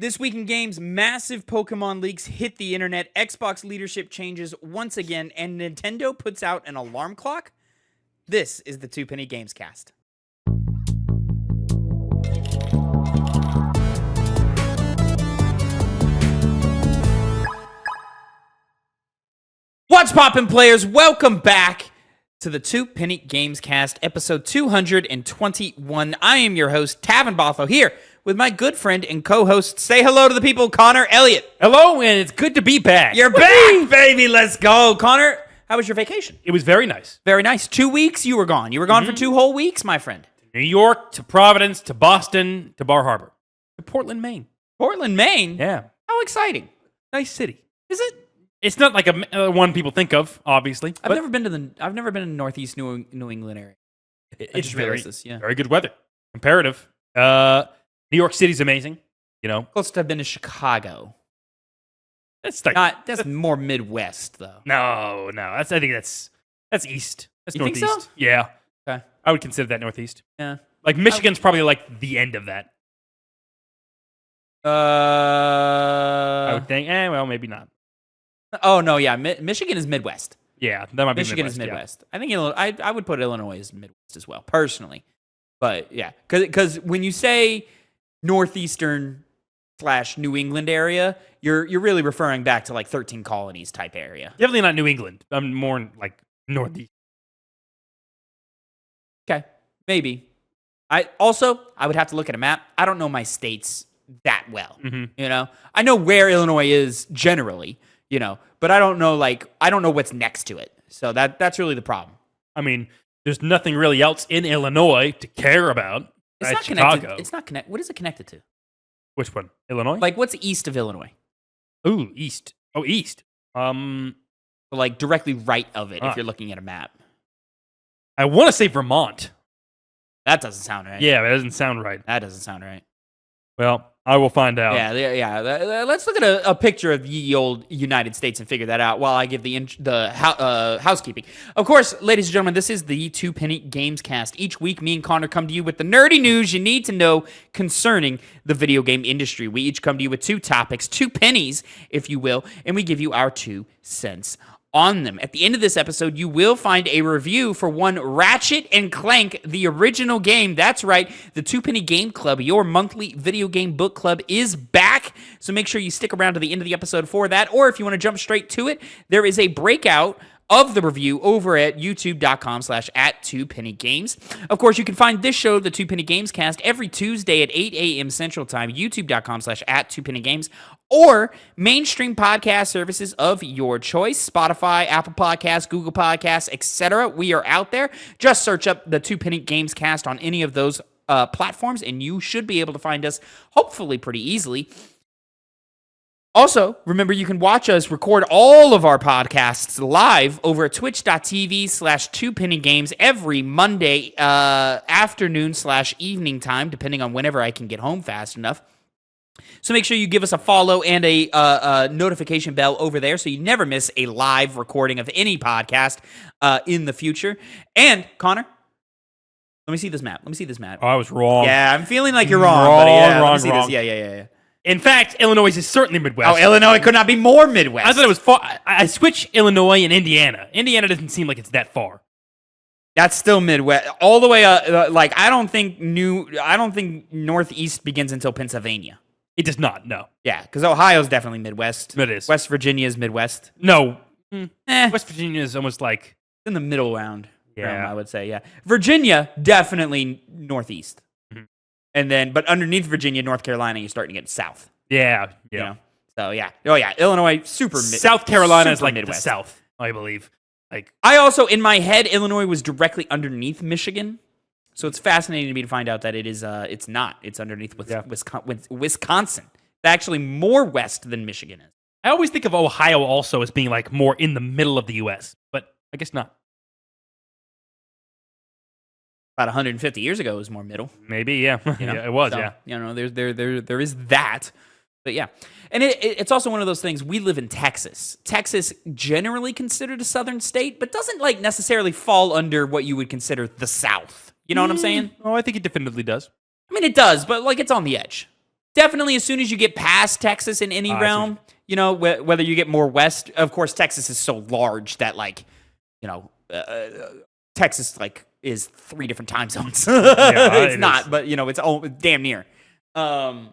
This week in games, massive Pokemon leaks hit the internet, Xbox leadership changes once again, and Nintendo puts out an alarm clock? This is the Two Penny Gamescast. What's poppin', players? Welcome back to the Two Penny Gamescast, episode 221. I am your host, Tavin Bothel, here with my good friend and co-host. Say hello to the people, Connor Elliott. Hello, and it's good to be back. You're back, baby. Let's go. Connor, how was your vacation? It was very nice. Very nice. 2 weeks you were gone. You were gone for 2 whole weeks, my friend. New York to Providence to Boston to Bar Harbor to Portland, Maine. Portland, Maine? Yeah. How exciting. Nice city. Is it? It's not like a one people think of, obviously. I've never been to Northeast New England area. It's just very, realized this, yeah. very good weather. Comparative. New York City's amazing. You know, Closest I've been to Chicago. that's like That's more Midwest though. no. I think that's east. That's You think northeast. so? Yeah. Okay. I would consider that northeast. Yeah. Like Michigan's probably like the end of that. I would think. Well, maybe not. Oh no, yeah. Michigan is Midwest. Yeah, that might be Michigan Midwest, is Midwest. I think I would put Illinois as Midwest as well, personally. But yeah, because when you say northeastern / New England area, you're really referring back to like 13 colonies type area. Definitely not New England. I'm more like northeast. Okay, maybe. I would have to look at a map. I don't know my states that well. Mm-hmm. You know, I know where Illinois is generally. You know, but I don't know what's next to it. So that's really the problem. I mean, there's nothing really else in Illinois to care about. It's not Chicago. connected. It's not connected. What is it connected to? Which one? Illinois? Like, what's east of Illinois? Ooh, east. Oh, east. Like directly right of it, if Ah. you're looking at a map. I want to say Vermont. That doesn't sound right. Yeah, but it doesn't sound right. That doesn't sound right. Well, I will find out. Yeah. Let's look at a picture of ye old United States and figure that out while I give the housekeeping. Of course, ladies and gentlemen, this is the Two Penny Gamescast. Each week, me and Connor come to you with the nerdy news you need to know concerning the video game industry. We each come to you with 2 topics, 2 pennies, if you will, and we give you our 2 cents on them. At the end of this episode, you will find a review for one Ratchet and Clank, the original game. That's right, the Two Penny Game Club, your monthly video game book club, is back. So make sure you stick around to the end of the episode for that. Or if you want to jump straight to it, there is a breakout of the review over at youtube.com/@2pennygames. Of course, you can find this show, the Two Penny Gamescast, every Tuesday at 8 a.m. Central Time, youtube.com/@2pennygames, or mainstream podcast services of your choice, Spotify, Apple Podcasts, Google Podcasts, etc. We are out there. Just search up the Two Penny Gamescast on any of those platforms, and you should be able to find us, hopefully pretty easily. Also, remember, you can watch us record all of our podcasts live over at twitch.tv/2pennygames every Monday afternoon / evening time, depending on whenever I can get home fast enough. So make sure you give us a follow and a notification bell over there so you never miss a live recording of any podcast in the future. And, Connor, let me see this map. Oh, I was wrong. Yeah, I'm feeling like you're wrong, buddy. Yeah, let me see wrong. this. Yeah. In fact, Illinois is certainly Midwest. Oh, Illinois could not be more Midwest. I thought it was far. I switched Illinois and Indiana. Indiana doesn't seem like it's that far. That's still Midwest, all the way up. Like I don't think Northeast begins until Pennsylvania. It does not. No. Yeah, because Ohio's definitely Midwest. It is. West Virginia is Midwest. No. West Virginia is almost like In the middle realm, Yeah. I would say. Yeah, Virginia definitely Northeast, but underneath Virginia, North Carolina, you're starting to get south. yeah. You know? So yeah, Illinois South Carolina is super like Midwest. the South, I believe. Like I also, in my head, Illinois was directly underneath Michigan. So it's fascinating to me to find out that it's not. It's underneath Wisconsin. It's actually more west than Michigan is. I always think of Ohio also as being like more in the middle of the U.S., but I guess not. About 150 years ago, it was more middle. Maybe, yeah. You know? Yeah, it was, So, yeah. You know, there is that. But yeah. And it's also one of those things, we live in Texas. Texas generally considered a southern state, but doesn't like necessarily fall under what you would consider the South. You know what I'm saying? Oh, I think it definitively does. I mean, it does, but like it's on the edge. Definitely, as soon as you get past Texas in any realm, you know, whether you get more west, of course, Texas is so large that, like, you know, Texas, like, is 3 different time zones. It's not, but, you know, it's damn near. So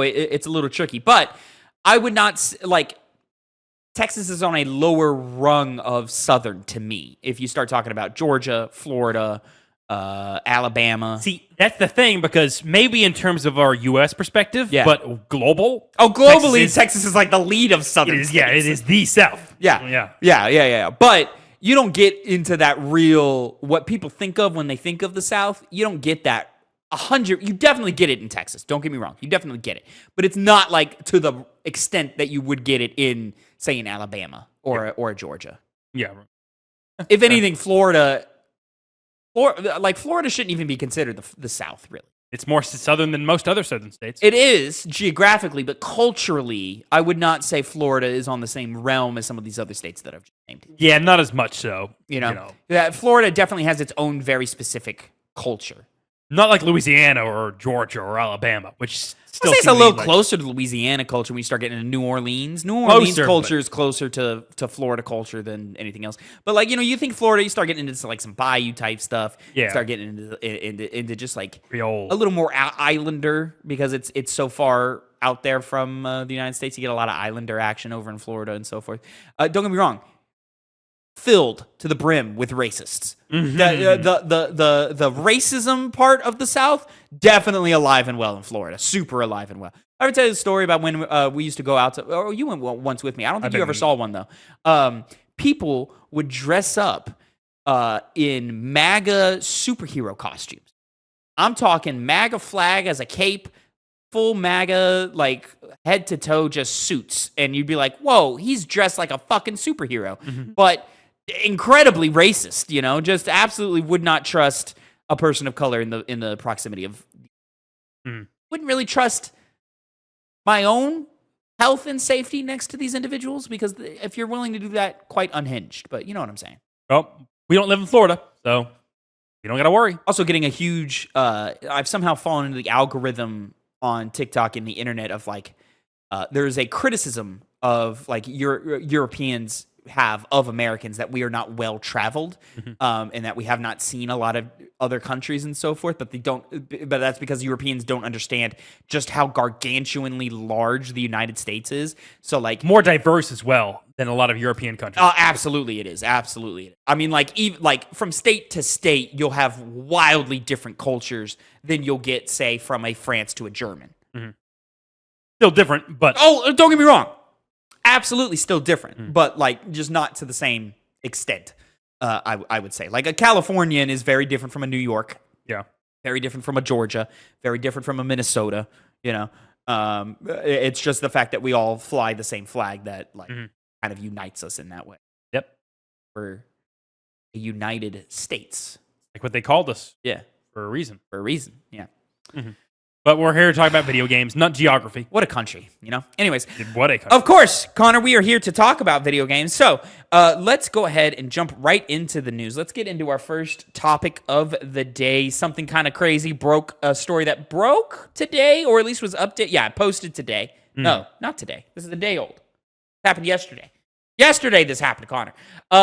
it's a little tricky. But I would not, like, Texas is on a lower rung of southern to me. If you start talking about Georgia, Florida, Alabama. See, that's the thing, because maybe in terms of our U.S. perspective, but global. Oh, globally, Texas is like the lead of southern states. Yeah, it is the South. Yeah. But you don't get into that real, what people think of when they think of the South. You don't get that 100. You definitely get it in Texas. Don't get me wrong. You definitely get it. But it's not like to the extent that you would get it in, say, in Alabama or Georgia. Yeah. If anything, Florida shouldn't even be considered the South, really. It's more southern than most other southern states. It is, geographically, but culturally, I would not say Florida is on the same realm as some of these other states that I've just named. Yeah, not as much so. You know? Yeah, Florida definitely has its own very specific culture. Not like Louisiana or Georgia or Alabama, which still it's a little closer to Louisiana culture when you start getting into New Orleans. New Orleans culture is closer to Florida culture than anything else. But, like, you know, you think Florida, you start getting into like some bayou type stuff. Yeah. You start getting into just like Creole. A little more islander, because it's so far out there from the United States. You get a lot of islander action over in Florida and so forth. Don't get me wrong. Filled to the brim with racists. Mm-hmm. The racism part of the South, definitely alive and well in Florida. Super alive and well. I ever tell you the story about when we used to go out to, or you went once with me. I don't think you ever saw one, though. People would dress up in MAGA superhero costumes. I'm talking MAGA flag as a cape, full MAGA, like, head to toe, just suits. And you'd be like, whoa, he's dressed like a fucking superhero. Mm-hmm. But incredibly racist, you know, just absolutely would not trust a person of color in the proximity of. Wouldn't really trust my own health and safety next to these individuals, because if you're willing to do that, quite unhinged. But you know what I'm saying. Well, we don't live in Florida, so you don't got to worry. Also, getting a huge. I've somehow fallen into the algorithm on TikTok and the internet of, like, there's a criticism of, like, Europeans have of Americans, that we are not well traveled, and that we have not seen a lot of other countries and so forth. But but that's because Europeans don't understand just how gargantuanly large the United States is. So, like, more diverse as well than a lot of European countries. Absolutely, it is. Absolutely, I mean, like, even like from state to state, you'll have wildly different cultures than you'll get, say, from a France to a German. Mm-hmm. Still different, but don't get me wrong. Absolutely still different, but, like, just not to the same extent, I would say. Like, a Californian is very different from a New York. Yeah. Very different from a Georgia. Very different from a Minnesota, you know. It's just the fact that we all fly the same flag that, like, kind of unites us in that way. Yep. We're a United States. Like what they called us. Yeah. For a reason. Yeah. Mm-hmm. But we're here to talk about video games, not geography. What a country, you know? Anyways. What a country. Of course, Connor, we are here to talk about video games. So let's go ahead and jump right into the news. Let's get into our first topic of the day. Something kind of crazy a story that broke today, or at least was updated. Yeah, posted today. No, not today. This is a day old. It happened yesterday. Yesterday this happened, Connor.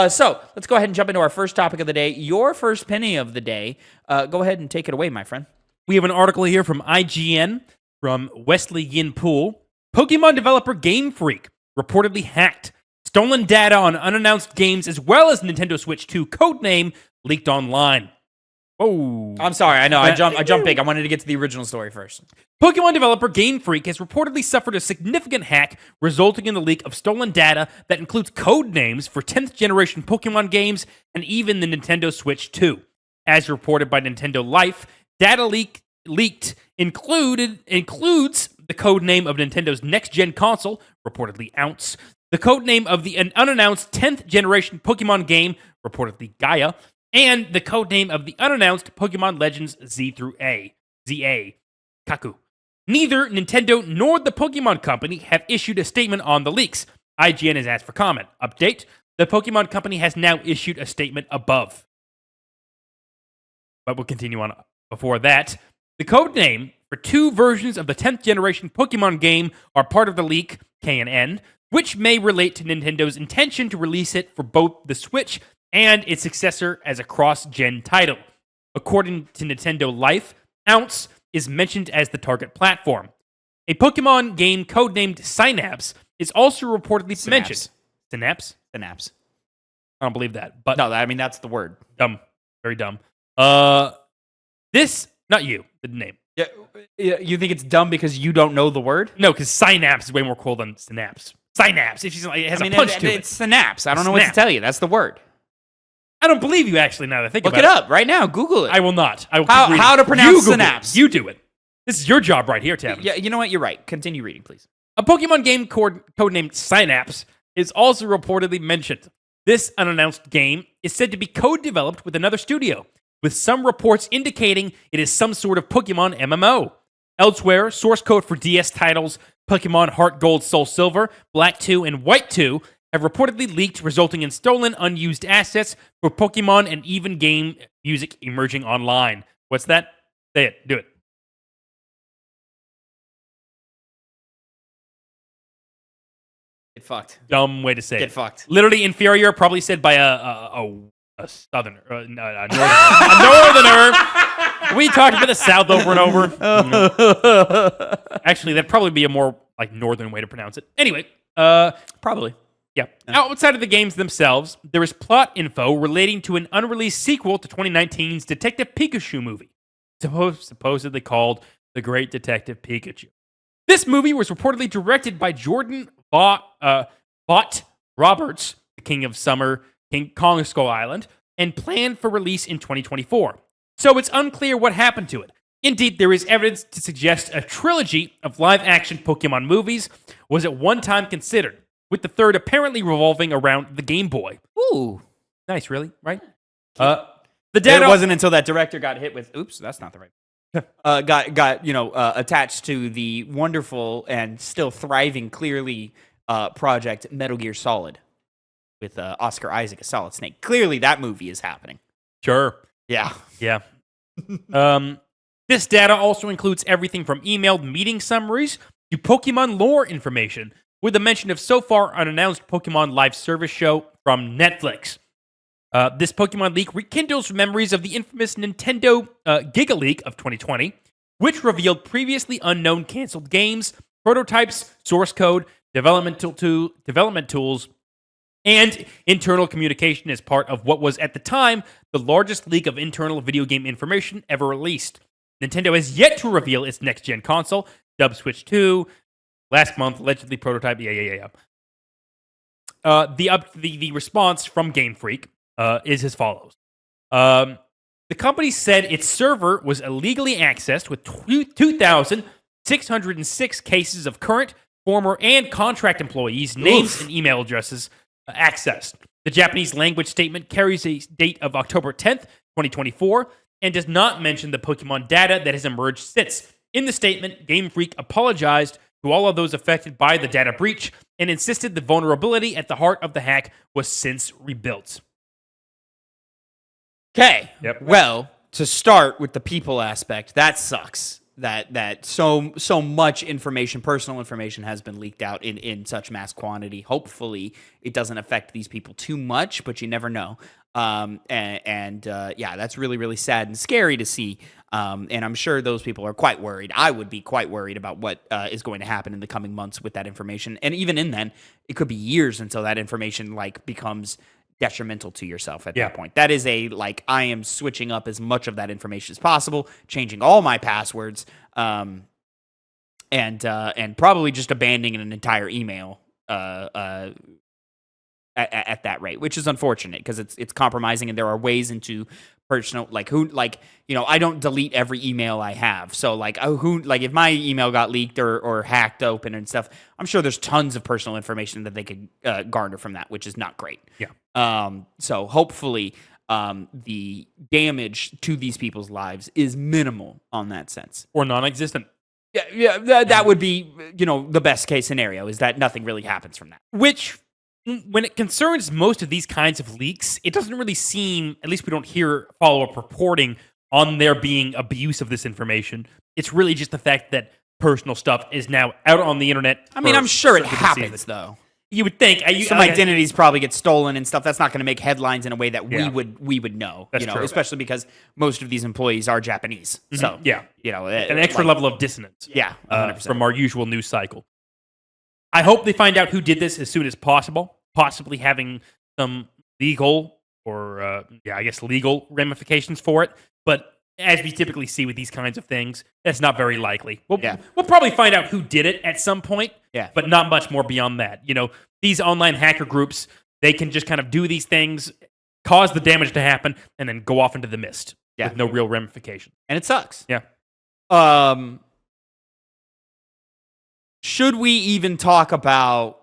So let's go ahead and jump into our first topic of the day. Your first penny of the day. Go ahead and take it away, my friend. We have an article here from IGN from Wesley Yin Poole. Pokemon developer Game Freak reportedly hacked stolen data on unannounced games as well as Nintendo Switch 2 codename leaked online. Oh, I'm sorry. I know. I jumped big. I wanted to get to the original story first. Pokemon developer Game Freak has reportedly suffered a significant hack, resulting in the leak of stolen data that includes code names for 10th generation Pokemon games and even the Nintendo Switch 2. As reported by Nintendo Life, data leaked includes the code name of Nintendo's next-gen console, reportedly Ounce, the code name of the unannounced 10th generation Pokemon game, reportedly Gaia, and the code name of the unannounced Pokemon Legends ZA, Kaku. Neither Nintendo nor the Pokemon Company have issued a statement on the leaks. IGN has asked for comment. Update: the Pokemon Company has now issued a statement above. But we'll continue on. Before that, the code name for 2 versions of the 10th generation Pokemon game are part of the leak, K and N, which may relate to Nintendo's intention to release it for both the Switch and its successor as a cross-gen title. According to Nintendo Life, Ounce is mentioned as the target platform. A Pokemon game codenamed Synapse is also reportedly mentioned. Synapse? Synapse. I don't believe that. But No, I mean, that's the word. dumb. Very dumb. This, not you, the name. Yeah, you think it's dumb because you don't know the word? No, because Synapse is way more cool than Synapse. Synapse. It has a punch to it. It's synapse. I don't know what to tell you. That's the word. I don't believe you actually now that I think Look about it up right now. Google it. I will not. I will How to pronounce you Google synapse. It. You do it. This is your job right here, Tavin. Yeah, you know what? You're right. Continue reading, please. A Pokemon game codenamed Synapse is also reportedly mentioned. This unannounced game is said to be co-developed with another studio, with some reports indicating it is some sort of Pokemon MMO. Elsewhere, source code for DS titles Pokemon Heart Gold, Soul Silver, Black 2, and White 2 have reportedly leaked, resulting in stolen, unused assets for Pokemon and even game music emerging online. What's that? Say it. Do it. Get fucked. Dumb way to say it. Get fucked. Literally inferior, probably said by a southerner, a northerner. We talked about the South over and over. Actually, that'd probably be a more like northern way to pronounce it. Anyway, Probably. yeah. Outside of the games themselves, there is plot info relating to an unreleased sequel to 2019's Detective Pikachu movie, supposedly called The Great Detective Pikachu. This movie was reportedly directed by Jordan Bot Roberts, the King of Summer, King Kong Skull Island, and planned for release in 2024. So it's unclear what happened to it. Indeed, there is evidence to suggest a trilogy of live-action Pokemon movies was at one time considered, with the third apparently revolving around the Game Boy. Ooh. Nice, really? Right? The data It wasn't until that director got hit with, oops, that's not the right. Got attached to the wonderful and still thriving, clearly, project Metal Gear Solid with Oscar Isaac as Solid Snake. Clearly, that movie is happening. Sure. Yeah. Yeah. This data also includes everything from emailed meeting summaries to Pokemon lore information, with a mention of so far unannounced Pokemon live service show from Netflix. This Pokemon leak rekindles memories of the infamous Nintendo Giga Leak of 2020, which revealed previously unknown canceled games, prototypes, source code, development tools, and internal communication as part of what was at the time the largest leak of internal video game information ever released. Nintendo has yet to reveal its next-gen console, Dub Switch 2, last month, allegedly prototype. The response from Game Freak is as follows. The company said its server was illegally accessed with 2,606 cases of current, former, and contract employees' names and email addresses accessed. The Japanese language statement carries a date of October 10th, 2024, and does not mention the Pokemon data that has emerged since. In the statement, Game Freak apologized to all of those affected by the data breach and insisted the vulnerability at the heart of the hack was since rebuilt. Okay. Yep. Well, to start with the people aspect, that sucks. That so much information, personal information, has been leaked out in such mass quantity. Hopefully, it doesn't affect these people too much, but you never know. Yeah, that's really, really sad and scary to see. And I'm sure those people are quite worried. I would be quite worried about what is going to happen in the coming months with that information. And even in then, it could be years until that information becomes detrimental to yourself at that point. That is I am switching up as much of that information as possible, changing all my passwords, and probably just abandoning an entire email at that rate, which is unfortunate because it's compromising, and there are ways into personal I don't delete every email I have. So if my email got leaked or hacked open and stuff, I'm sure there's tons of personal information that they could garner from that, which is not great. Yeah. So hopefully the damage to these people's lives is minimal on that sense. Or non-existent. Yeah, that would be, the best case scenario is that nothing really happens from that. Which, when it concerns most of these kinds of leaks, it doesn't really seem, at least we don't hear follow-up reporting on there being abuse of this information. It's really just the fact that personal stuff is now out on the internet. I mean, I'm sure it happens, though. You would think some identities probably get stolen and stuff. That's not going to make headlines in a way that we would know. That's true. Especially because most of these employees are Japanese. So an extra level of dissonance. Yeah, 100%. From our usual news cycle. I hope they find out who did this as soon as possible. Possibly having some legal or legal ramifications for it. But as we typically see with these kinds of things, that's not very likely. We'll probably find out who did it at some point, but not much more beyond that. These online hacker groups, they can just kind of do these things, cause the damage to happen, and then go off into the mist with no real ramification. And it sucks. Yeah. Should we even talk about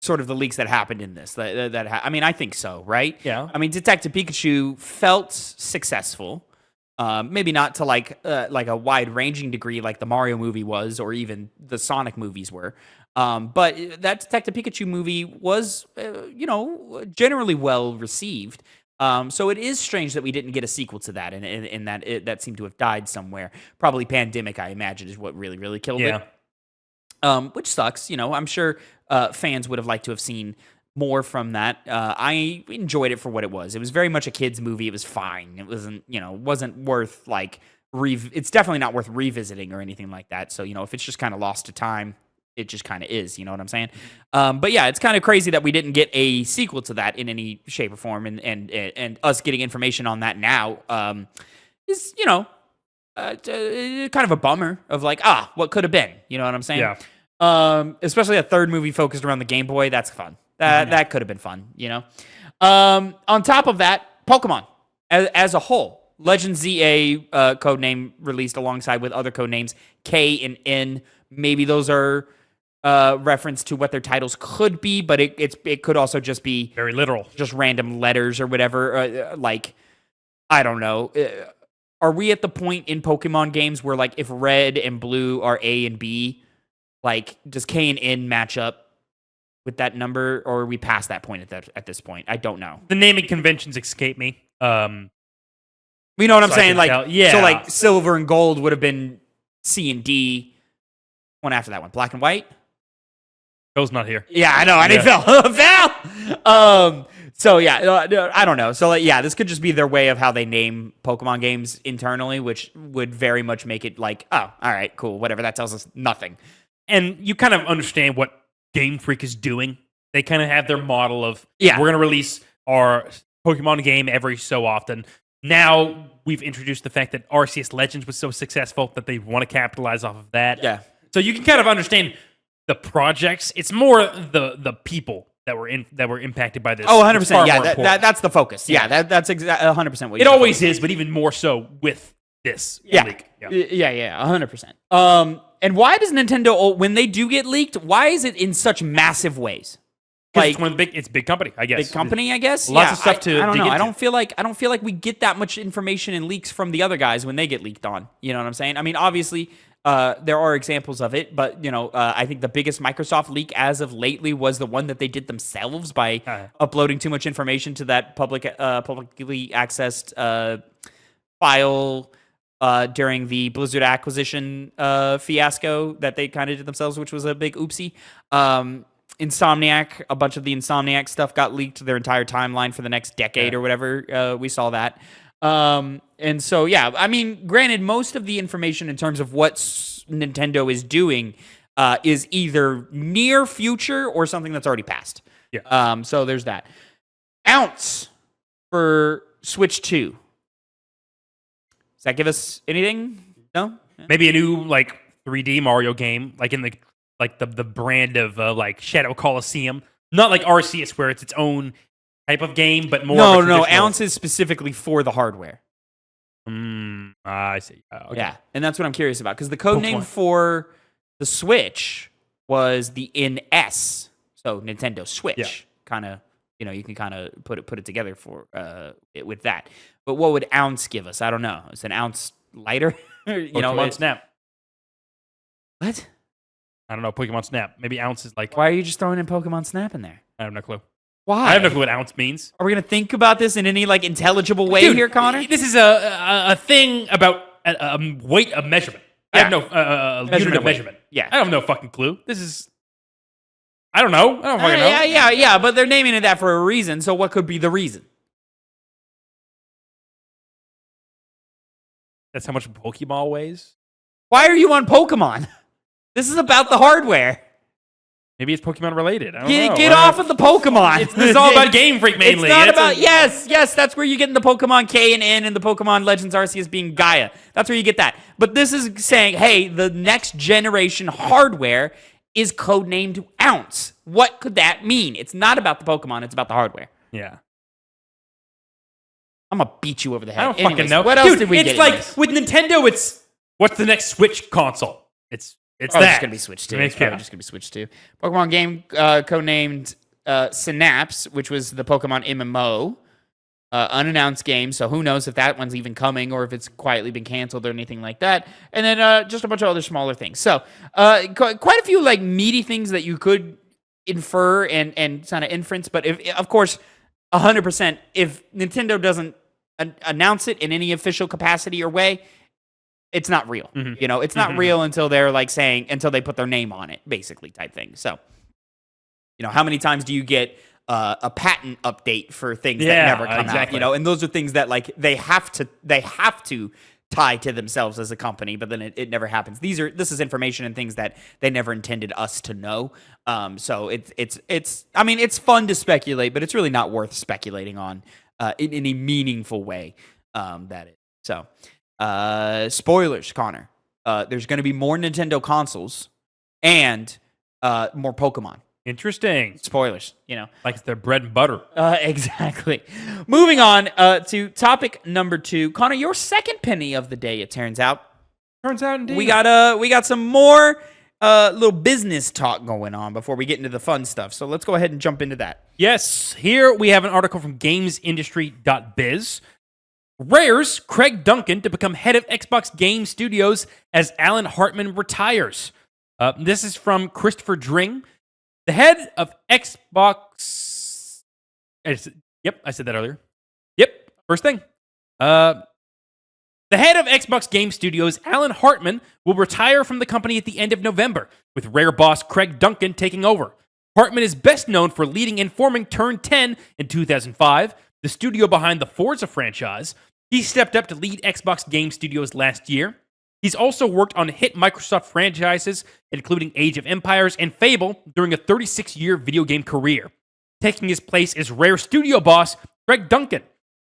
sort of the leaks that happened in this? I mean, I think so, right? Yeah. I mean, Detective Pikachu felt successful. Maybe not to like a wide-ranging degree like the Mario movie was, or even the Sonic movies were. But that Detective Pikachu movie was, generally well received. So it is strange that we didn't get a sequel to that, and that seemed to have died somewhere. Probably pandemic, I imagine, is what really, really killed it. Which sucks. I'm sure fans would have liked to have seen more from that. I enjoyed it for what it was. It was very much a kid's movie. It was fine. It wasn't worth it's definitely not worth revisiting or anything like that. So, if it's just kind of lost to time, it just kind of is, you know what I'm saying? But yeah, it's kind of crazy that we didn't get a sequel to that in any shape or form, and us getting information on that now is, kind of a bummer of what could have been, you know what I'm saying? Yeah. Especially a third movie focused around the Game Boy. That's fun. That could have been fun, On top of that, Pokemon as a whole, Legend ZA codename released alongside with other codenames K and N. Maybe those are reference to what their titles could be, but it could also just be very literal, just random letters or whatever. I don't know. Are we at the point in Pokemon games where if Red and Blue are A and B, does K and N match up with that number, or are we past that point at this point? I don't know. The naming conventions escape me. You know what I'm saying? So Silver and Gold would have been C and D. One after that one, Black and White. Phil's not here. Yeah, I know. I need Phil. Phil. So yeah, I don't know. So this could just be their way of how they name Pokemon games internally, which would very much make it oh, all right, cool, whatever. That tells us nothing. And you kind of understand what Game Freak is doing. They kind of have their model of we're going to release our Pokemon game every so often. Now we've introduced the fact that Arceus Legends was so successful that they want to capitalize off of that. Yeah. So you can kind of understand the projects. It's more the people that were impacted by this. Oh, 100%. Yeah, that's the focus. Yeah, that's exactly 100% what it always is, but even more so with this leak. Yeah, 100%. And why does Nintendo, when they do get leaked, why is it in such massive ways? It's big company, I guess. Big company, I guess. Lots of stuff to. I don't know. Into. I don't feel like we get that much information and leaks from the other guys when they get leaked on. You know what I'm saying? I mean, obviously, there are examples of it, but I think the biggest Microsoft leak as of lately was the one that they did themselves by uploading too much information to that publicly accessed file during the Blizzard acquisition fiasco that they kind of did themselves, which was a big oopsie. Insomniac, a bunch of the Insomniac stuff got leaked, their entire timeline for the next decade or whatever. We saw that. And so, I mean, granted, most of the information in terms of what Nintendo is doing is either near future or something that's already passed. Yeah. So there's that. Ounce for Switch 2. Does that give us anything? No? Maybe a new 3D Mario game, in the brand of Shadow Coliseum. Not like Arceus, where it's its own type of game, but more. No. Ounce is specifically for the hardware. I see. Okay. Yeah, and that's what I'm curious about, because the code name for the Switch was the NS, so Nintendo Switch. Yeah. Kind of, you can kind of put it together for with that. But what would Ounce give us? I don't know. Is an ounce lighter? Pokemon Snap. What? I don't know. Pokemon Snap. Maybe ounce is Why are you just throwing in Pokemon Snap in there? I have no clue. Why? I have no clue what ounce means. Are we gonna think about this in any intelligible way here, Connor? This is a thing about weight of measurement. I have no unit of measurement. Yeah. I have no fucking clue. This is... I don't know. I don't fucking know. Yeah, but they're naming it that for a reason, so what could be the reason? That's how much a Pokeball weighs? Why are you on Pokemon? This is about the hardware. Maybe it's Pokemon related. I don't know. Get off of the Pokemon. This is all about Game Freak mainly. It's not about... Yes, that's where you get in the Pokemon K and N and the Pokemon Legends Arceus being Gaia. That's where you get that. But this is saying, hey, the next generation hardware is codenamed Ounce. What could that mean? It's not about the Pokemon. It's about the hardware. Yeah. I'm going to beat you over the head. I don't fucking know. What else did we get? It's like, with Nintendo, it's... What's the next Switch console? It's It's that. going to be Switch 2. It's probably just going to be Switch 2. Pokemon game codenamed Synapse, which was the Pokemon MMO. Unannounced game, so who knows if that one's even coming or if it's quietly been canceled or anything like that. And then just a bunch of other smaller things. So quite a few like meaty things that you could infer and kind of inference. But if, of course, 100%, if Nintendo doesn't announce it in any official capacity or way, it's not real. Mm-hmm. You know, it's not real until they're like saying, until they put their name on it, basically, type thing. So, you know, how many times do you get a patent update for things that never come out? You know, and those are things that like they have to tie to themselves as a company, but then it never happens. This is information and things that they never intended us to know. So it's I mean, it's fun to speculate, but it's really not worth speculating on in any meaningful way. That is. So spoilers, Connor. There's going to be more Nintendo consoles and more Pokemon. Interesting. Spoilers, you know. Like it's their bread and butter. Exactly. Moving on to topic number 2. Connor, your second penny of the day, it turns out. Turns out indeed. We got some more little business talk going on before we get into the fun stuff. So let's go ahead and jump into that. Yes. Here we have an article from GamesIndustry.biz. Rare's Craig Duncan to become head of Xbox Game Studios as Alan Hartman retires. This is from Christopher Dring. The head of Xbox... Yep, I said that earlier. Yep, first thing. The head of Xbox Game Studios, Alan Hartman, will retire from the company at the end of November, with Rare boss Craig Duncan taking over. Hartman is best known for leading and forming Turn 10 in 2005, the studio behind the Forza franchise. He stepped up to lead Xbox Game Studios last year. He's also worked on hit Microsoft franchises, including Age of Empires and Fable, during a 36-year video game career. Taking his place is Rare studio boss Craig Duncan.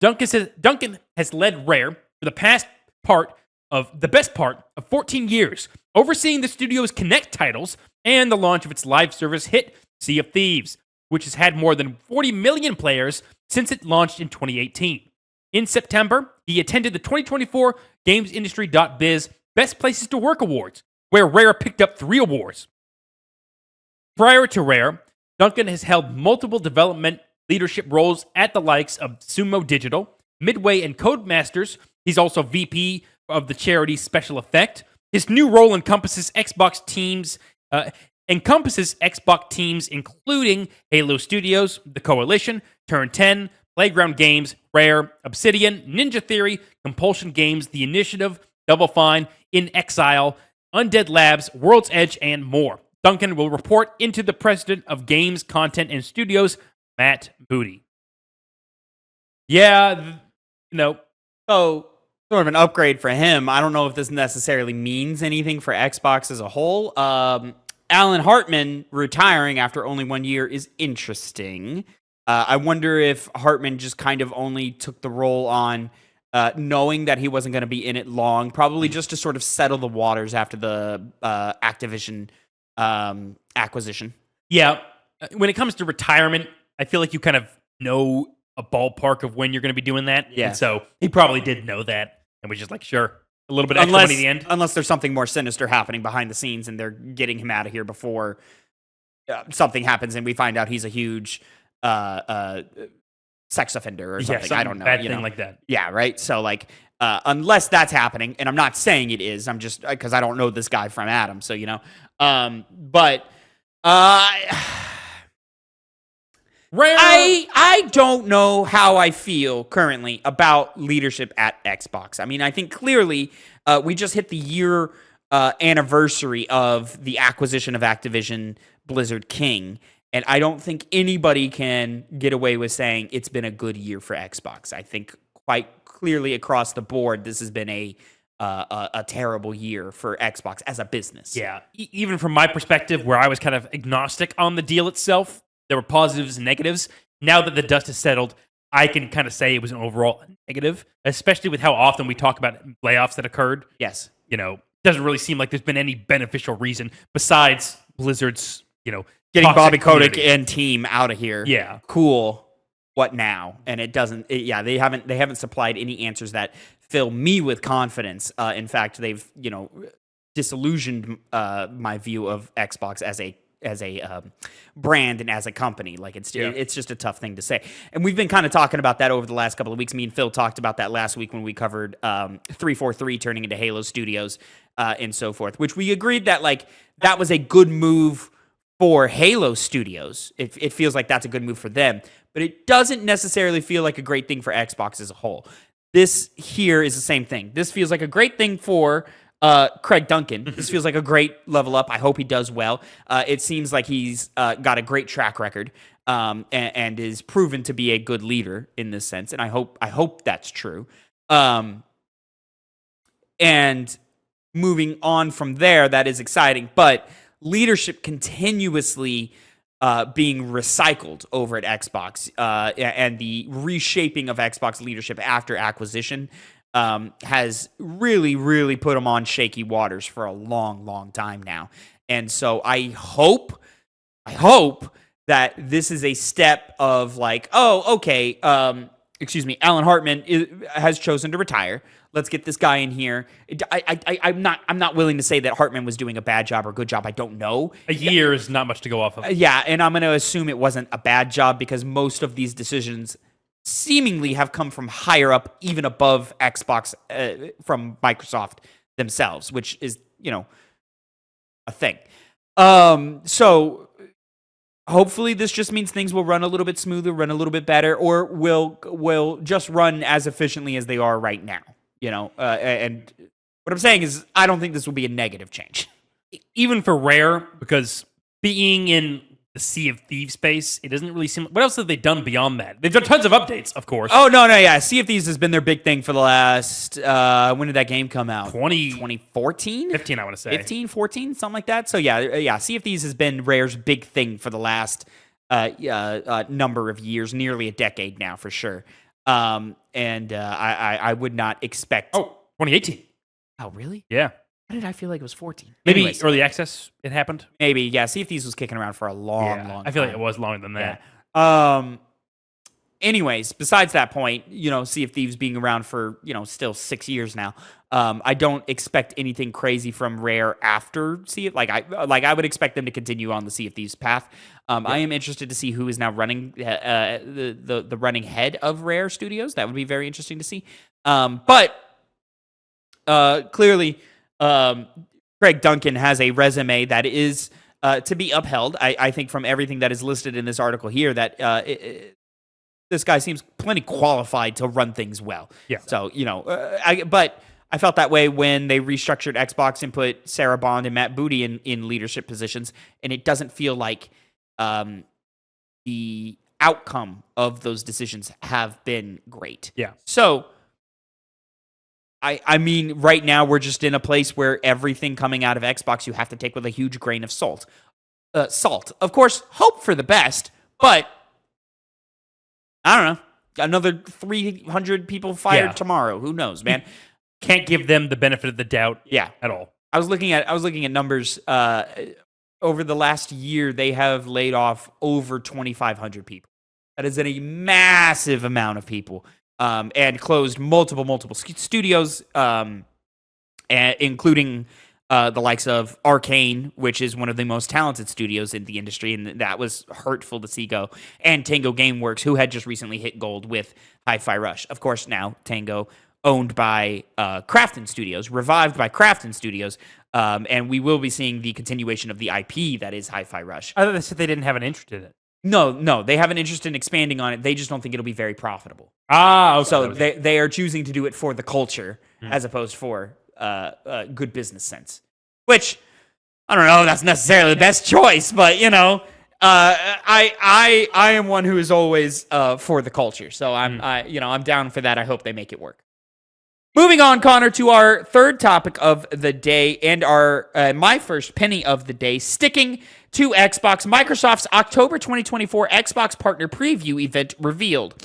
Duncan has led Rare for the best part of 14 years, overseeing the studio's Kinect titles and the launch of its live service hit Sea of Thieves, which has had more than 40 million players since it launched in 2018. In September, he attended the 2024 GamesIndustry.biz Best Places to Work Awards, where Rare picked up 3 awards. Prior to Rare, Duncan has held multiple development leadership roles at the likes of Sumo Digital, Midway, and Codemasters. He's also VP of the charity Special Effect. His new role encompasses Xbox teams, including Halo Studios, The Coalition, Turn 10, Playground Games, Rare, Obsidian, Ninja Theory, Compulsion Games, The Initiative, Double Fine, In Exile, Undead Labs, World's Edge, and more. Duncan will report into the president of Games, Content, and Studios, Matt Booty. Yeah, So, sort of an upgrade for him. I don't know if this necessarily means anything for Xbox as a whole. Alan Hartman retiring after only 1 year is interesting. I wonder if Hartman just kind of only took the role on knowing that he wasn't going to be in it long, probably just to sort of settle the waters after the Activision acquisition. Yeah, when it comes to retirement, I feel like you kind of know a ballpark of when you're going to be doing that. Yeah. And so he probably did know that and was just like, sure, a little bit extra money at the end. Unless there's something more sinister happening behind the scenes and they're getting him out of here before something happens and we find out he's a huge sex offender or something. I don't know. Bad thing like that. Yeah, right? So, like, unless that's happening, and I'm not saying it is, I'm just, because I don't know this guy from Adam, so, you know. But Rare. I don't know how I feel currently about leadership at Xbox. I mean, I think clearly we just hit the year anniversary of the acquisition of Activision Blizzard King. And I don't think anybody can get away with saying it's been a good year for Xbox. I think quite clearly across the board, this has been a terrible year for Xbox as a business. Yeah, even from my perspective, where I was kind of agnostic on the deal itself, there were positives and negatives. Now that the dust has settled, I can kind of say it was an overall negative, especially with how often we talk about layoffs that occurred. Yes. Doesn't really seem like there's been any beneficial reason besides Blizzard's, getting Bobby toxic Kotick community. and team out of here. Yeah. Cool. What now? And it doesn't. They haven't supplied any answers that fill me with confidence. In fact, they've disillusioned my view of Xbox as a brand and as a company. Like it's just a tough thing to say. And we've been kind of talking about that over the last couple of weeks. Me and Phil talked about that last week when we covered 343 turning into Halo Studios and so forth, which we agreed that that was a good move for Halo Studios. It feels like that's a good move for them, but it doesn't necessarily feel like a great thing for Xbox as a whole. This here is the same thing. This feels like a great thing for Craig Duncan. This feels like a great level up. I hope he does well. It seems like he's got a great track record and is proven to be a good leader in this sense, and I hope that's true. And moving on from there, that is exciting, but leadership continuously being recycled over at Xbox and the reshaping of Xbox leadership after acquisition has really, really put them on shaky waters for a long, long time now. And so I hope that this is a step of Alan Hartman has chosen to retire. Let's get this guy in here. I'm not willing to say that Hartman was doing a bad job or a good job. I don't know. A year is not much to go off of. Yeah, and I'm going to assume it wasn't a bad job because most of these decisions seemingly have come from higher up, even above Xbox, from Microsoft themselves, which is, a thing. So hopefully this just means things will run a little bit smoother, run a little bit better, or will just run as efficiently as they are right now. And what I'm saying is I don't think this will be a negative change. Even for Rare, because being in the Sea of Thieves space, it doesn't really seem... What else have they done beyond that? They've done tons of updates, of course. Oh, no, yeah. Sea of Thieves has been their big thing for the last... when did that game come out? 2014? 15, I want to say. 15, 14, something like that. So, yeah, Sea of Thieves has been Rare's big thing for the last number of years, nearly a decade now, for sure. I would not expect... Oh, 2018. Oh, really? Yeah. Why did I feel like it was 14? Maybe Anyways, early access, it happened? Maybe, yeah. Sea of Thieves was kicking around for a long time. I feel like it was longer than that. Yeah. Anyways, besides that point, Sea of Thieves being around for, still 6 years now, I don't expect anything crazy from Rare after Sea of... I would expect them to continue on the Sea of Thieves path. I am interested to see who is now running the running head of Rare Studios. That would be very interesting to see. But clearly... Craig Duncan has a resume that is to be upheld. I think from everything that is listed in this article here that this guy seems plenty qualified to run things well. Yeah. So, but I felt that way when they restructured Xbox and put Sarah Bond and Matt Booty in leadership positions, and it doesn't feel like the outcome of those decisions have been great. Yeah. So... I mean, right now we're just in a place where everything coming out of Xbox you have to take with a huge grain of salt. Of course, hope for the best, but I don't know. Another 300 people fired tomorrow. Who knows, man? Can't give them the benefit of the doubt at all. I was looking at numbers over the last year. They have laid off over 2,500 people. That is a massive amount of people. And closed multiple studios, including the likes of Arcane, which is one of the most talented studios in the industry, and that was hurtful to see go, and Tango Gameworks, who had just recently hit gold with Hi-Fi Rush. Of course, now Tango, owned by Krafton Studios, revived by Krafton Studios, and we will be seeing the continuation of the IP that is Hi-Fi Rush. I thought they said they didn't have an interest in it. No, they have an interest in expanding on it. They just don't think it'll be very profitable. Okay. So they are choosing to do it for the culture as opposed for good business sense. Which I don't know if that's necessarily the best choice, but I am one who is always for the culture, so I'm down for that. I hope they make it work. Moving on, Connor, to our third topic of the day and our my first penny of the day, sticking to Xbox. Microsoft's October 2024 Xbox Partner Preview event revealed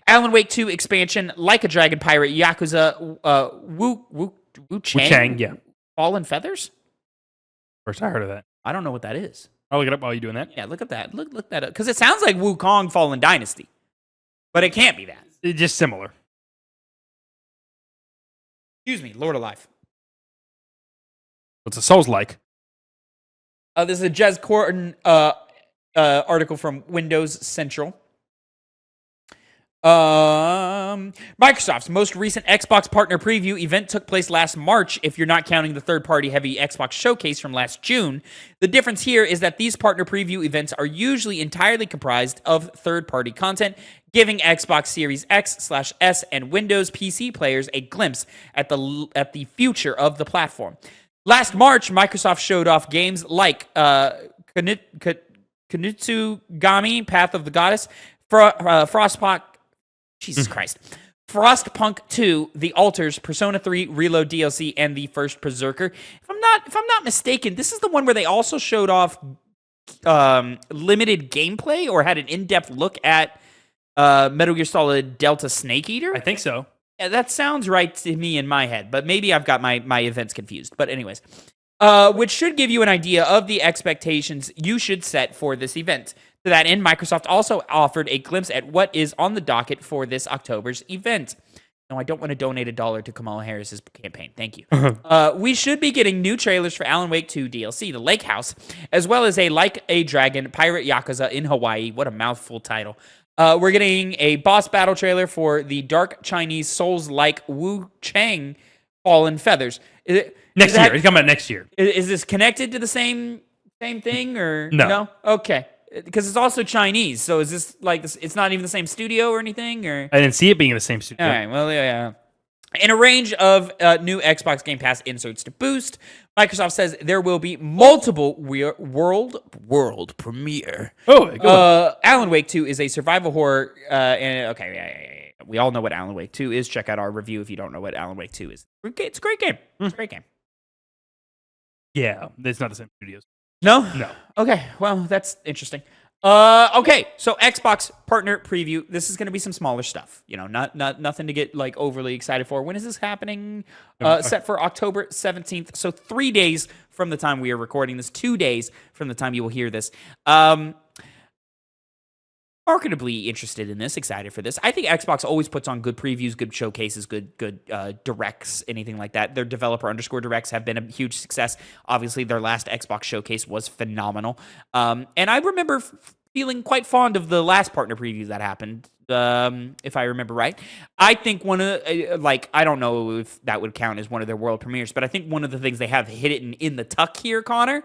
Alan Wake 2 expansion, Like a Dragon Pirate, Yakuza, Wu Chang, yeah. Fallen Feathers? First I heard of that. I don't know what that is. I'll look it up while you're doing that. Yeah, look at that. Look that up. Because it sounds like Wukong Fallen Dynasty. But it can't be that. It's just similar. Excuse me, Lord of Life. What's the Souls like? This is a Jez Corton article from Windows Central. Microsoft's most recent Xbox Partner Preview event took place last March, if you're not counting the third-party heavy Xbox Showcase from last June. The difference here is that these Partner Preview events are usually entirely comprised of third-party content, giving Xbox Series X/S and Windows PC players a glimpse at the future of the platform. Last March, Microsoft showed off games like Kanutsugami, Path of the Goddess, Frostpunk, Jesus Christ, Frostpunk 2, The Alters, Persona 3 Reload DLC, and the first Berserker. If I'm not mistaken, this is the one where they also showed off limited gameplay or had an in-depth look at Metal Gear Solid Delta Snake Eater. I think so. Yeah, that sounds right to me in my head, but maybe I've got my events confused. But anyways, which should give you an idea of the expectations you should set for this event. To that end, Microsoft also offered a glimpse at what is on the docket for this October's event. No, I don't want to donate $1 to Kamala Harris's campaign. Thank you. We should be getting new trailers for Alan Wake 2 DLC, The Lake House, as well as a Like a Dragon Pirate Yakuza in Hawaii. What a mouthful title. We're getting a boss battle trailer for the Dark Chinese Souls-like Wu Chang Fallen Feathers. Next year. It's coming out next year. Is this connected to the same thing or no? Okay. Because it's also Chinese, so is this like this? It's not even the same studio or anything, or I didn't see it being in the same studio. all right, well, yeah. In a range of new Xbox Game Pass inserts to boost, Microsoft says there will be multiple world premiere. Alan Wake 2 is a survival horror. We all know what Alan Wake 2 is. Check out our review if you don't know what Alan Wake 2 is. It's a great game. It's a great game. Yeah, it's not the same studios. No? No. Okay, well, that's interesting. Okay, so Xbox Partner Preview. This is going to be some smaller stuff. Nothing to get like overly excited for. When is this happening? Set for October 17th. So 3 days from the time we are recording this. 2 days from the time you will hear this. Marketably interested in this, excited for this. I think Xbox always puts on good previews, good showcases, good directs, anything like that. Their developer _directs have been a huge success. Obviously, their last Xbox showcase was phenomenal. And I remember feeling quite fond of the last partner preview that happened, if I remember right. I think one of, I don't know if that would count as one of their world premieres, but I think one of the things they have hidden in the tuck here, Connor,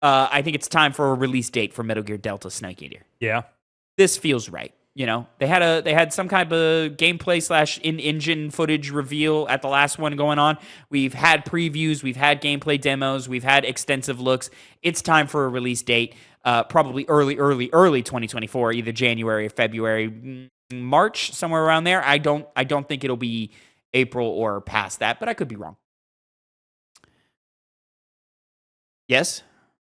I think it's time for a release date for Metal Gear Delta Snake Eater. Yeah. This feels right. They had some kind of gameplay / in-engine footage reveal at the last one going on. We've had previews, we've had gameplay demos, we've had extensive looks. It's time for a release date, probably early 2024, either January or February, March, somewhere around there. I don't think it'll be April or past that, but I could be wrong. Yes?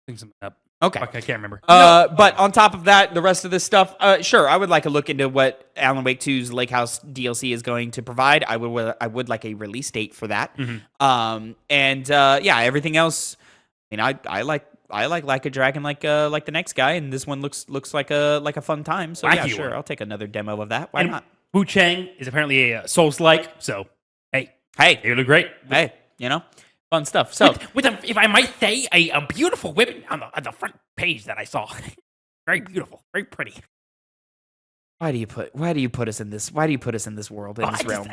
Think something up. Okay. I can't remember. But on top of that, the rest of this stuff, sure, I would like a look into what Alan Wake 2's Lake House DLC is going to provide. I would like a release date for that. Mm-hmm. Everything else. I mean, I like a Dragon like the next guy, and this one looks like a fun time. So Wacky yeah, sure, one. I'll take another demo of that. Why not? Wu Chang is apparently a Souls-like, so hey, you look great. Hey, fun stuff. So, if I might say, a beautiful woman on the front page that I saw. Very beautiful, very pretty. Why do you put us in this? Why do you put us in this world, in this realm?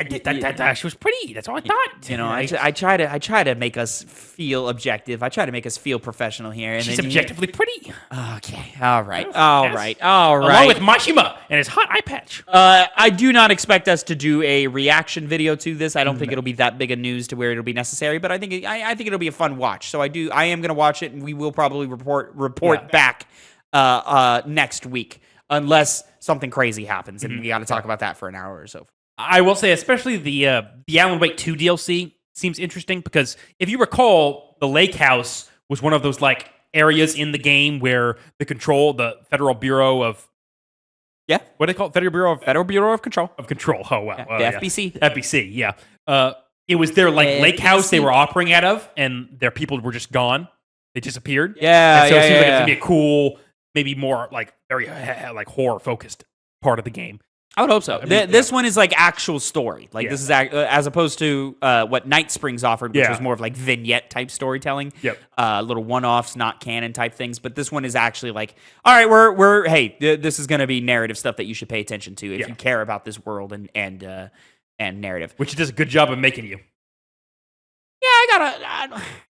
She was pretty. That's all I thought. You know, I try to make us feel objective. I try to make us feel professional here. And She's then objectively pretty. Okay. All right. Yes. Along with Mashima and his hot eye patch. I do not expect us to do a reaction video to this. I don't think it'll be that big a news to where it'll be necessary. But I think it'll be a fun watch. So I am going to watch it, and we will probably report back next week, unless something crazy happens, and we got to talk about that for an hour or so. I will say, especially the Alan Wake 2 DLC seems interesting because if you recall, the lake house was one of those like areas in the game where the Federal Bureau of what do they call it? Federal Bureau of Control. Oh wow, the FBC. FBC, yeah. It was their like lake house they were operating out of, and their people were just gone. They disappeared. Yeah, and so it seems like it's gonna be a cool, maybe more like very like horror focused part of the game. I would hope so. This one is like actual story. Like this is as opposed to what Night Springs offered, which was more of like vignette type storytelling. Yep. Little one-offs, not canon type things. But this one is actually like, all right, this is going to be narrative stuff that you should pay attention to if you care about this world and narrative. Which it does a good job of making you. Yeah,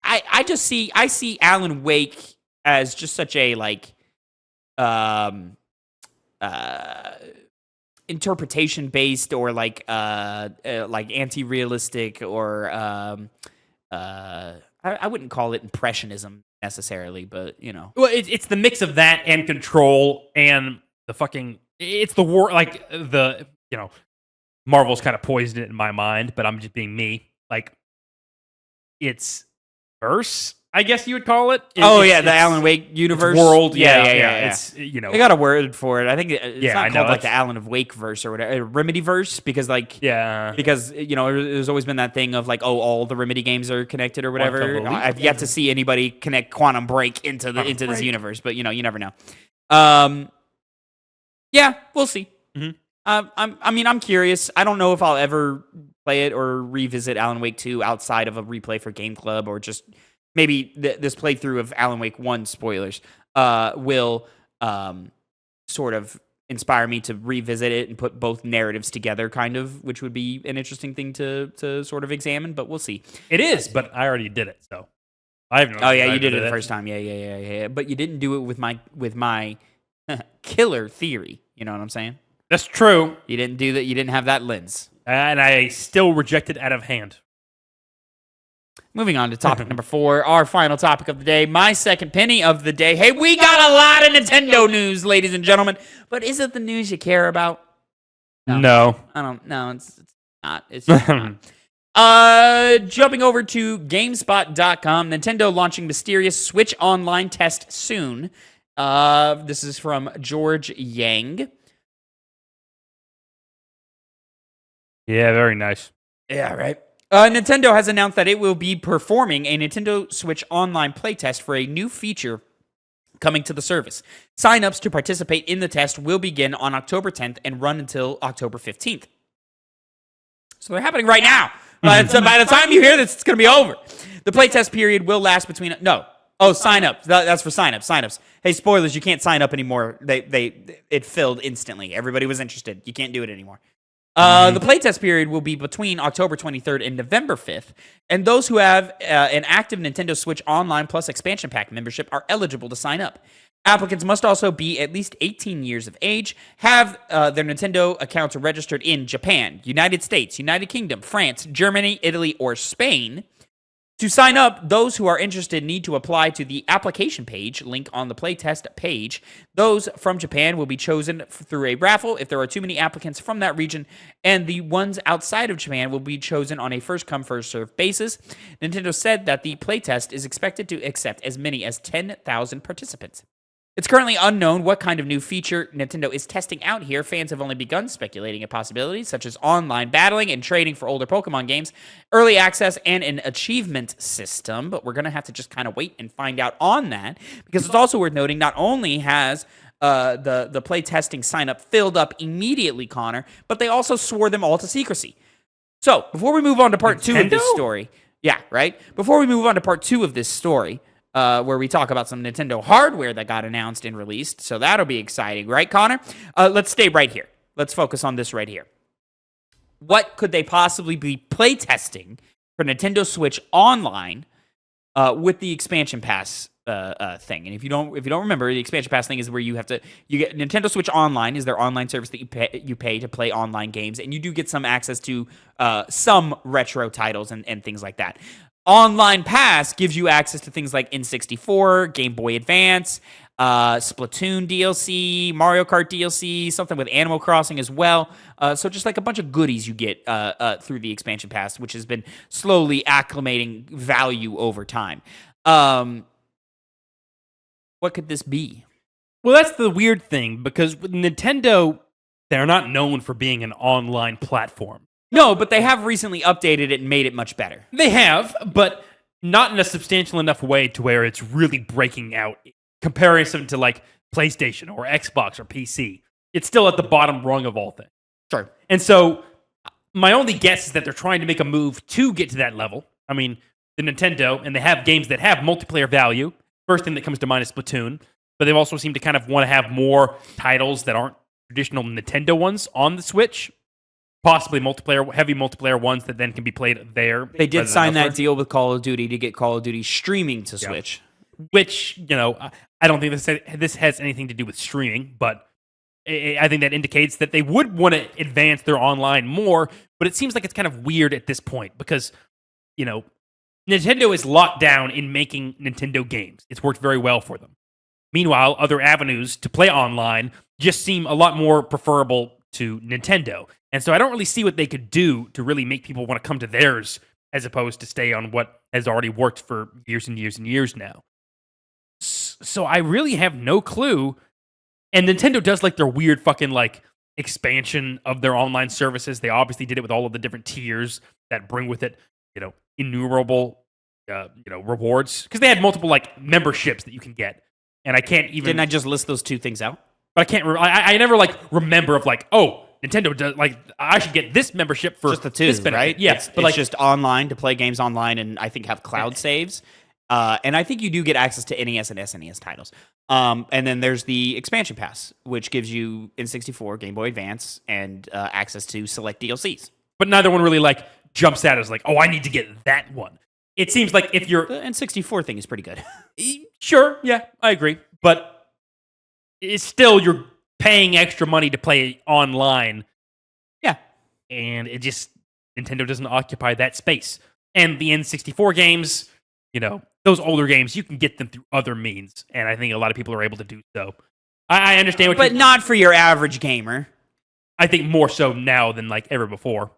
I see Alan Wake as just such a like interpretation based or like anti-realistic or I wouldn't call it impressionism necessarily, but you know. Well, it's the mix of that and Control and the fucking it's the war like the Marvel's kind of poisoned it in my mind, but I'm just being me. Like it's verse, I guess you would call it. The Alan Wake universe world. Yeah. It's they got a word for it. I think it's not called like the Alan of Wake verse or whatever, Remedy verse, because there's always been that thing of like all the Remedy games are connected or whatever. I've yet to see anybody connect Quantum Break into this universe, but you never know. We'll see. Mm-hmm. I'm curious. I don't know if I'll ever play it or revisit Alan Wake 2 outside of a replay for Game Club or just maybe this playthrough of Alan Wake 1, spoilers, will sort of inspire me to revisit it and put both narratives together, kind of, which would be an interesting thing to sort of examine, but we'll see. It is, but I already did it, so I have no. Oh, yeah, you did it the first time. Yeah. But you didn't do it with my killer theory. You know what I'm saying? That's true. You didn't do that. You didn't have that lens. And I still reject it out of hand. Moving on to topic number 4, our final topic of the day, my second penny of the day. Hey, we got a lot of Nintendo news, ladies and gentlemen. But is it the news you care about? No. I don't know. It's not. It's just not. Jumping over to GameSpot.com, Nintendo launching mysterious Switch Online test soon. This is from George Yang. Yeah, very nice. Yeah, right. Nintendo has announced that it will be performing a Nintendo Switch Online playtest for a new feature coming to the service. Sign-ups to participate in the test will begin on October 10th and run until October 15th. So they're happening right now. By the time you hear this, it's going to be over. The playtest period will last between... No. Oh, sign-up. That's for sign-ups. Hey, spoilers, you can't sign up anymore. It filled instantly. Everybody was interested. You can't do it anymore. The playtest period will be between October 23rd and November 5th, and those who have an active Nintendo Switch Online Plus expansion pack membership are eligible to sign up. Applicants must also be at least 18 years of age, have their Nintendo accounts registered in Japan, United States, United Kingdom, France, Germany, Italy, or Spain. To sign up, those who are interested need to apply to the application page, link on the playtest page. Those from Japan will be chosen through a raffle if there are too many applicants from that region, and the ones outside of Japan will be chosen on a first-come, first-served basis. Nintendo said that the playtest is expected to accept as many as 10,000 participants. It's currently unknown what kind of new feature Nintendo is testing out here. Fans have only begun speculating at possibilities such as online battling and trading for older Pokemon games, early access, and an achievement system. But we're going to have to just kind of wait and find out on that, because it's also worth noting not only has the play testing sign up filled up immediately, Connor, but they also swore them all to secrecy. So before we move on to part 2 of this story, Before we move on to part 2 of this story, where we talk about some Nintendo hardware that got announced and released. So that'll be exciting, right, Connor? Let's stay right here. let's focus on this right here. What could they possibly be playtesting for Nintendo Switch Online with the expansion pass thing? And if you don't remember, the expansion pass thing is where you get Nintendo Switch Online is their online service that you pay to play online games, and you do get some access to some retro titles and things like that. Online Pass gives you access to things like N64, Game Boy Advance, Splatoon DLC, Mario Kart DLC, something with Animal Crossing as well. So just like a bunch of goodies you get through the expansion pass, which has been slowly acclimating value over time. What could this be? Well, that's the weird thing, because with Nintendo, they're not known for being an online platform. No, but they have recently updated it and made it much better. They have, but not in a substantial enough way to where it's really breaking out. Comparison to like PlayStation or Xbox or PC, it's still at the bottom rung of all things. Sure. And so my only guess is that they're trying to make a move to get to that level. I mean, the Nintendo, and they have games that have multiplayer value. First thing that comes to mind is Splatoon, but they also seem to kind of want to have more titles that aren't traditional Nintendo ones on the Switch. Possibly heavy multiplayer ones that then can be played there. They did sign that deal with Call of Duty to get Call of Duty streaming to Switch. Which, I don't think this has anything to do with streaming, but I think that indicates that they would want to advance their online more, but it seems like it's kind of weird at this point because, Nintendo is locked down in making Nintendo games. It's worked very well for them. Meanwhile, other avenues to play online just seem a lot more preferable to Nintendo. And so I don't really see what they could do to really make people want to come to theirs as opposed to stay on what has already worked for years and years and years now. So I really have no clue. And Nintendo does like their weird fucking like expansion of their online services. They obviously did it with all of the different tiers that bring with it, innumerable, rewards. Because they had multiple like memberships that you can get. And I can't even... Didn't I just list those two things out? But I can't... I never like remember of like, oh, Nintendo does like I should get this membership for just the two, this benefit. Right? Yeah, but like just online to play games online, and I think have cloud saves. And I think you do get access to NES and SNES titles. And then there's the expansion pass, which gives you N64, Game Boy Advance, and access to select DLCs. But neither one really like jumps out as like, oh, I need to get that one. It seems like if you're the N64 thing is pretty good. Sure, yeah, I agree, but it's still you're paying extra money to play online. Yeah. And it just, Nintendo doesn't occupy that space. And the N64 games, those older games, you can get them through other means. And I think a lot of people are able to do so. I understand what but not for your average gamer. I think more so now than like ever before.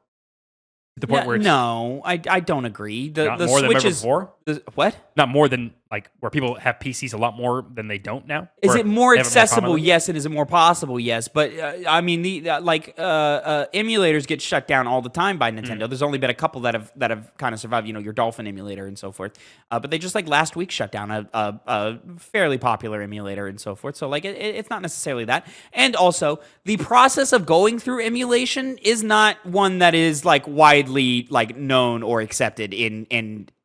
To the point where it's no, I don't agree. Not the more Switch than ever is before? What? Not more than like where people have PCs a lot more than they don't now. Is Or it more they have it accessible? commonly? Yes. And is it more possible? Yes. But I mean, emulators get shut down all the time by Nintendo. There's only been a couple that have kind of survived. Your Dolphin emulator and so forth. But they just like last week shut down a fairly popular emulator and so forth. So like it's not necessarily that. And also the process of going through emulation is not one that is like widely like known or accepted in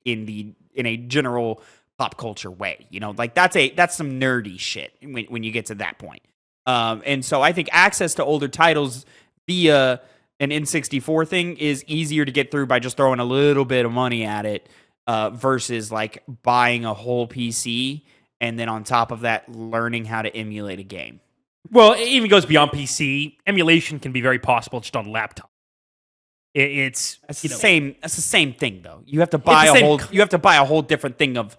a general pop culture way. Like that's some nerdy shit when you get to that point. And so I think access to older titles via an N64 thing is easier to get through by just throwing a little bit of money at it versus like buying a whole PC and then on top of that learning how to emulate a game. Well, it even goes beyond PC. Emulation can be very possible just on laptop. It's the same. That's the same thing, though. You have to buy a whole different thing of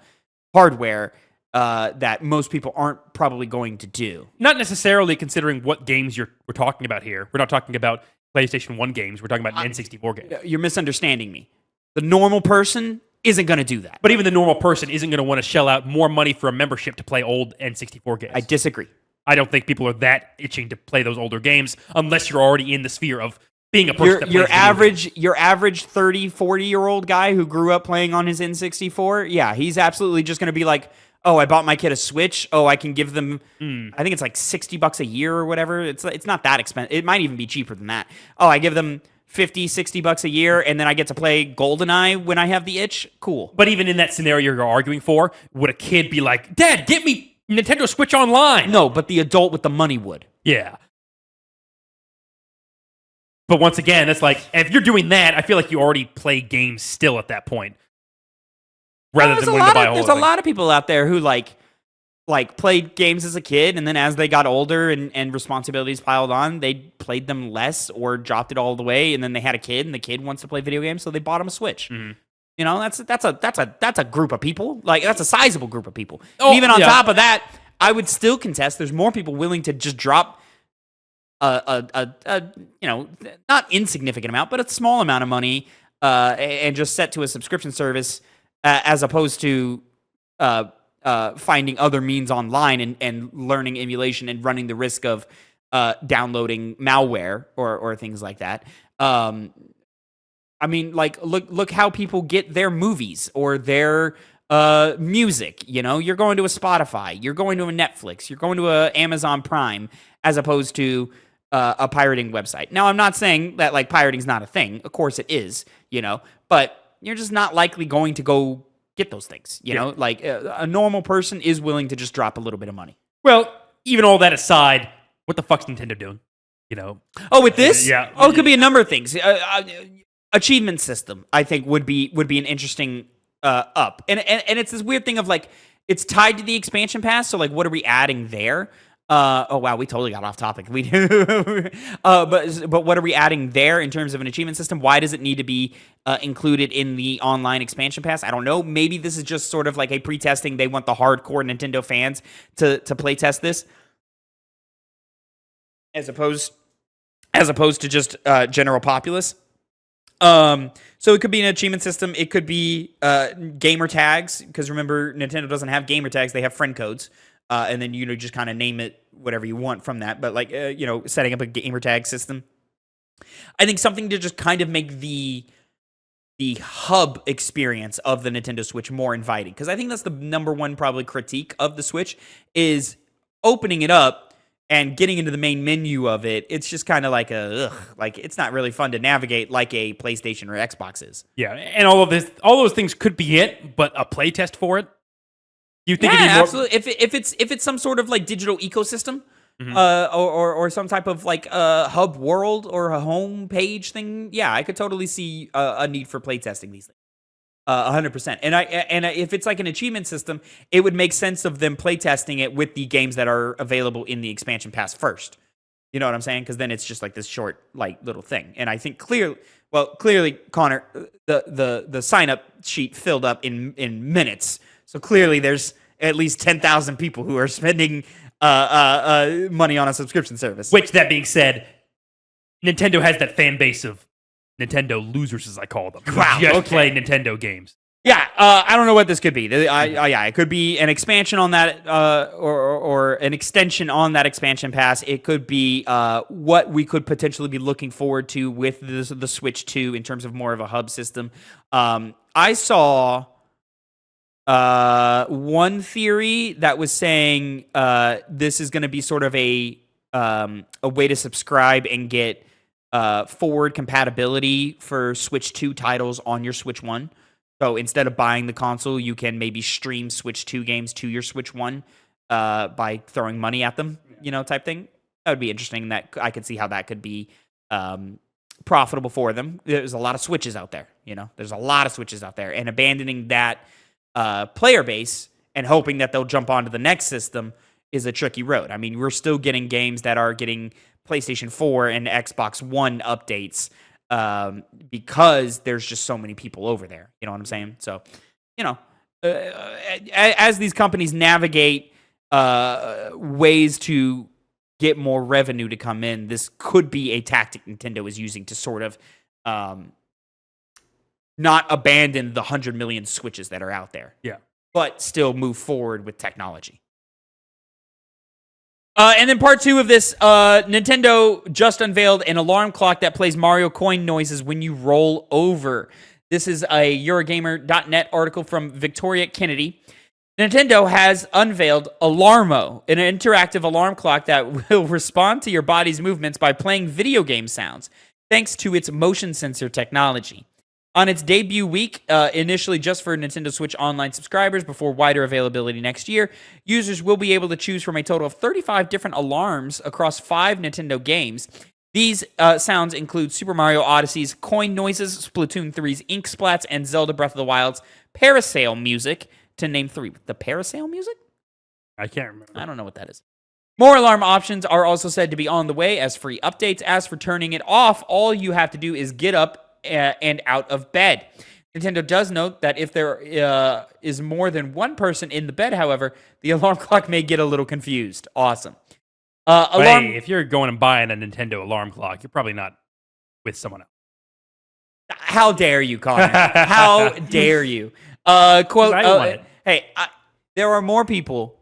hardware that most people aren't probably going to do. Not necessarily considering what games we're talking about here. We're not talking about PlayStation 1 games. We're talking about an N64 game. You're misunderstanding me. The normal person isn't going to do that. But even the normal person isn't going to want to shell out more money for a membership to play old N64 games. I disagree. I don't think people are that itching to play those older games unless you're already in the sphere of being a person that plays your average 30, 40-year-old guy who grew up playing on his N64, yeah, he's absolutely just going to be like, oh, I bought my kid a Switch. Oh, I can give them, I think it's like $60 a year or whatever. It's not that expensive. It might even be cheaper than that. Oh, I give them $50-$60 a year, and then I get to play GoldenEye when I have the itch. Cool. But even in that scenario you're arguing for, would a kid be like, Dad, get me Nintendo Switch Online? No, but the adult with the money would. Yeah. But once again, it's like, if you're doing that, I feel like you already play games still at that point. Rather than willing to buy a whole There's a lot of people out there who like played games as a kid, and then as they got older and responsibilities piled on, they played them less or dropped it all the way, and then they had a kid, and the kid wants to play video games, so they bought him a Switch. Mm-hmm. You know, that's a group of people. Like, that's a sizable group of people. And even on top of that, I would still contest there's more people willing to just drop a you know, not insignificant amount, but a small amount of money and just set to a subscription service as opposed to finding other means online and learning emulation and running the risk of downloading malware or things like that. I mean, like, look how people get their movies or their music. You know, you're going to a Spotify, you're going to a Netflix, you're going to a Amazon Prime, as opposed to a pirating website. Now, I'm not saying that like pirating's not a thing. Of course, it is. You know, but you're just not likely going to go get those things. You know, like a normal person is willing to just drop a little bit of money. Well, even all that aside, what the fuck's Nintendo doing? You know? Oh, with this? Yeah. Oh, it could be a number of things. Achievement system, I think, would be an interesting up. And it's this weird thing of like, it's tied to the expansion pass. So like, what are we adding there? Oh wow, we totally got off topic. We but what are we adding there in terms of an achievement system? Why does it need to be included in the online expansion pass? I don't know. Maybe this is just sort of like a pre-testing. They want the hardcore Nintendo fans to play test this, as opposed to just general populace. So it could be an achievement system. It could be gamer tags, because remember, Nintendo doesn't have gamer tags; they have friend codes. And then, you know, just kind of name it whatever you want from that. But like, you know, setting up a gamer tag system. I think something to just kind of make the hub experience of the Nintendo Switch more inviting. Because I think that's the number one probably critique of the Switch, is opening it up and getting into the main menu of it. It's just kind of like like it's not really fun to navigate like a PlayStation or Xbox is. Yeah, and all those things could be it, but a playtest for it. You think it'd be more... absolutely. If it's some sort of like digital ecosystem, or some type of like hub world or a home page thing, yeah, I could totally see a need for playtesting these things. 100%. And if it's like an achievement system, it would make sense of them playtesting it with the games that are available in the expansion pass first. You know what I'm saying? Because then it's just like this short, like, little thing. And I think clearly, Connor, the sign up sheet filled up in minutes. So clearly, there's at least 10,000 people who are spending money on a subscription service. Which, that being said, Nintendo has that fan base of Nintendo losers, as I call them. Wow, just play Nintendo games. Yeah, I don't know what this could be. It could be an expansion on that, or an extension on that expansion pass. It could be what we could potentially be looking forward to with the Switch 2 in terms of more of a hub system. I saw one theory that was saying this is going to be sort of a way to subscribe and get forward compatibility for Switch 2 titles on your Switch 1. So instead of buying the console, you can maybe stream Switch 2 games to your Switch 1 by throwing money at them, you know, type thing. That would be interesting. That I could see how that could be profitable for them. There's a lot of Switches out there, you know. There's a lot of Switches out there. And abandoning that player base and hoping that they'll jump onto the next system is a tricky road. I mean, we're still getting games that are getting PlayStation 4 and Xbox One updates because there's just so many people over there. You know what I'm saying? So, you know, as these companies navigate ways to get more revenue to come in, this could be a tactic Nintendo is using to sort of not abandon the 100 million Switches that are out there. Yeah. But still move forward with technology. And then part 2 of this, Nintendo just unveiled an alarm clock that plays Mario coin noises when you roll over. This is a Eurogamer.net article from Victoria Kennedy. Nintendo has unveiled Alarmo, an interactive alarm clock that will respond to your body's movements by playing video game sounds, thanks to its motion sensor technology. On its debut week, initially just for Nintendo Switch Online subscribers before wider availability next year, users will be able to choose from a total of 35 different alarms across 5 Nintendo games. These sounds include Super Mario Odyssey's coin noises, Splatoon 3's ink splats, and Zelda Breath of the Wild's parasail music, to name 3. The parasail music? I can't remember. I don't know what that is. More alarm options are also said to be on the way as free updates. As for turning it off, all you have to do is get up and out of bed. Nintendo does note that if there is more than one person in the bed, however, the alarm clock may get a little confused. Awesome. Hey, if you're going and buying a Nintendo alarm clock, you're probably not with someone else. How dare you, Connor? How dare you? Quote, hey, there are more people.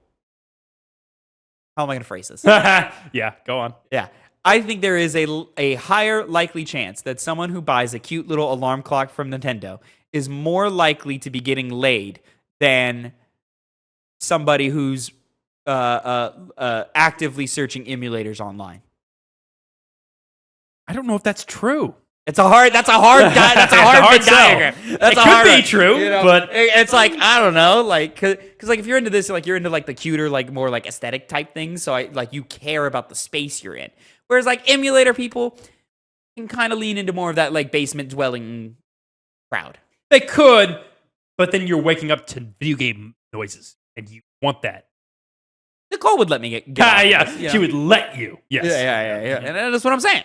How am I going to phrase this? Yeah, go on. Yeah. I think there is a higher likely chance that someone who buys a cute little alarm clock from Nintendo is more likely to be getting laid than somebody who's actively searching emulators online. I don't know if that's true. That's a hard Venn diagram. It could be true, but it's like, I don't know, like, cause like if you're into this, like you're into like the cuter, like more like aesthetic type things. So you care about the space you're in. Whereas like emulator people can kind of lean into more of that like basement dwelling crowd. They could, but then you're waking up to video game noises, and you want that. Nicole would let me get yeah, this, she would let you. Yes. Yeah. And that's what I'm saying,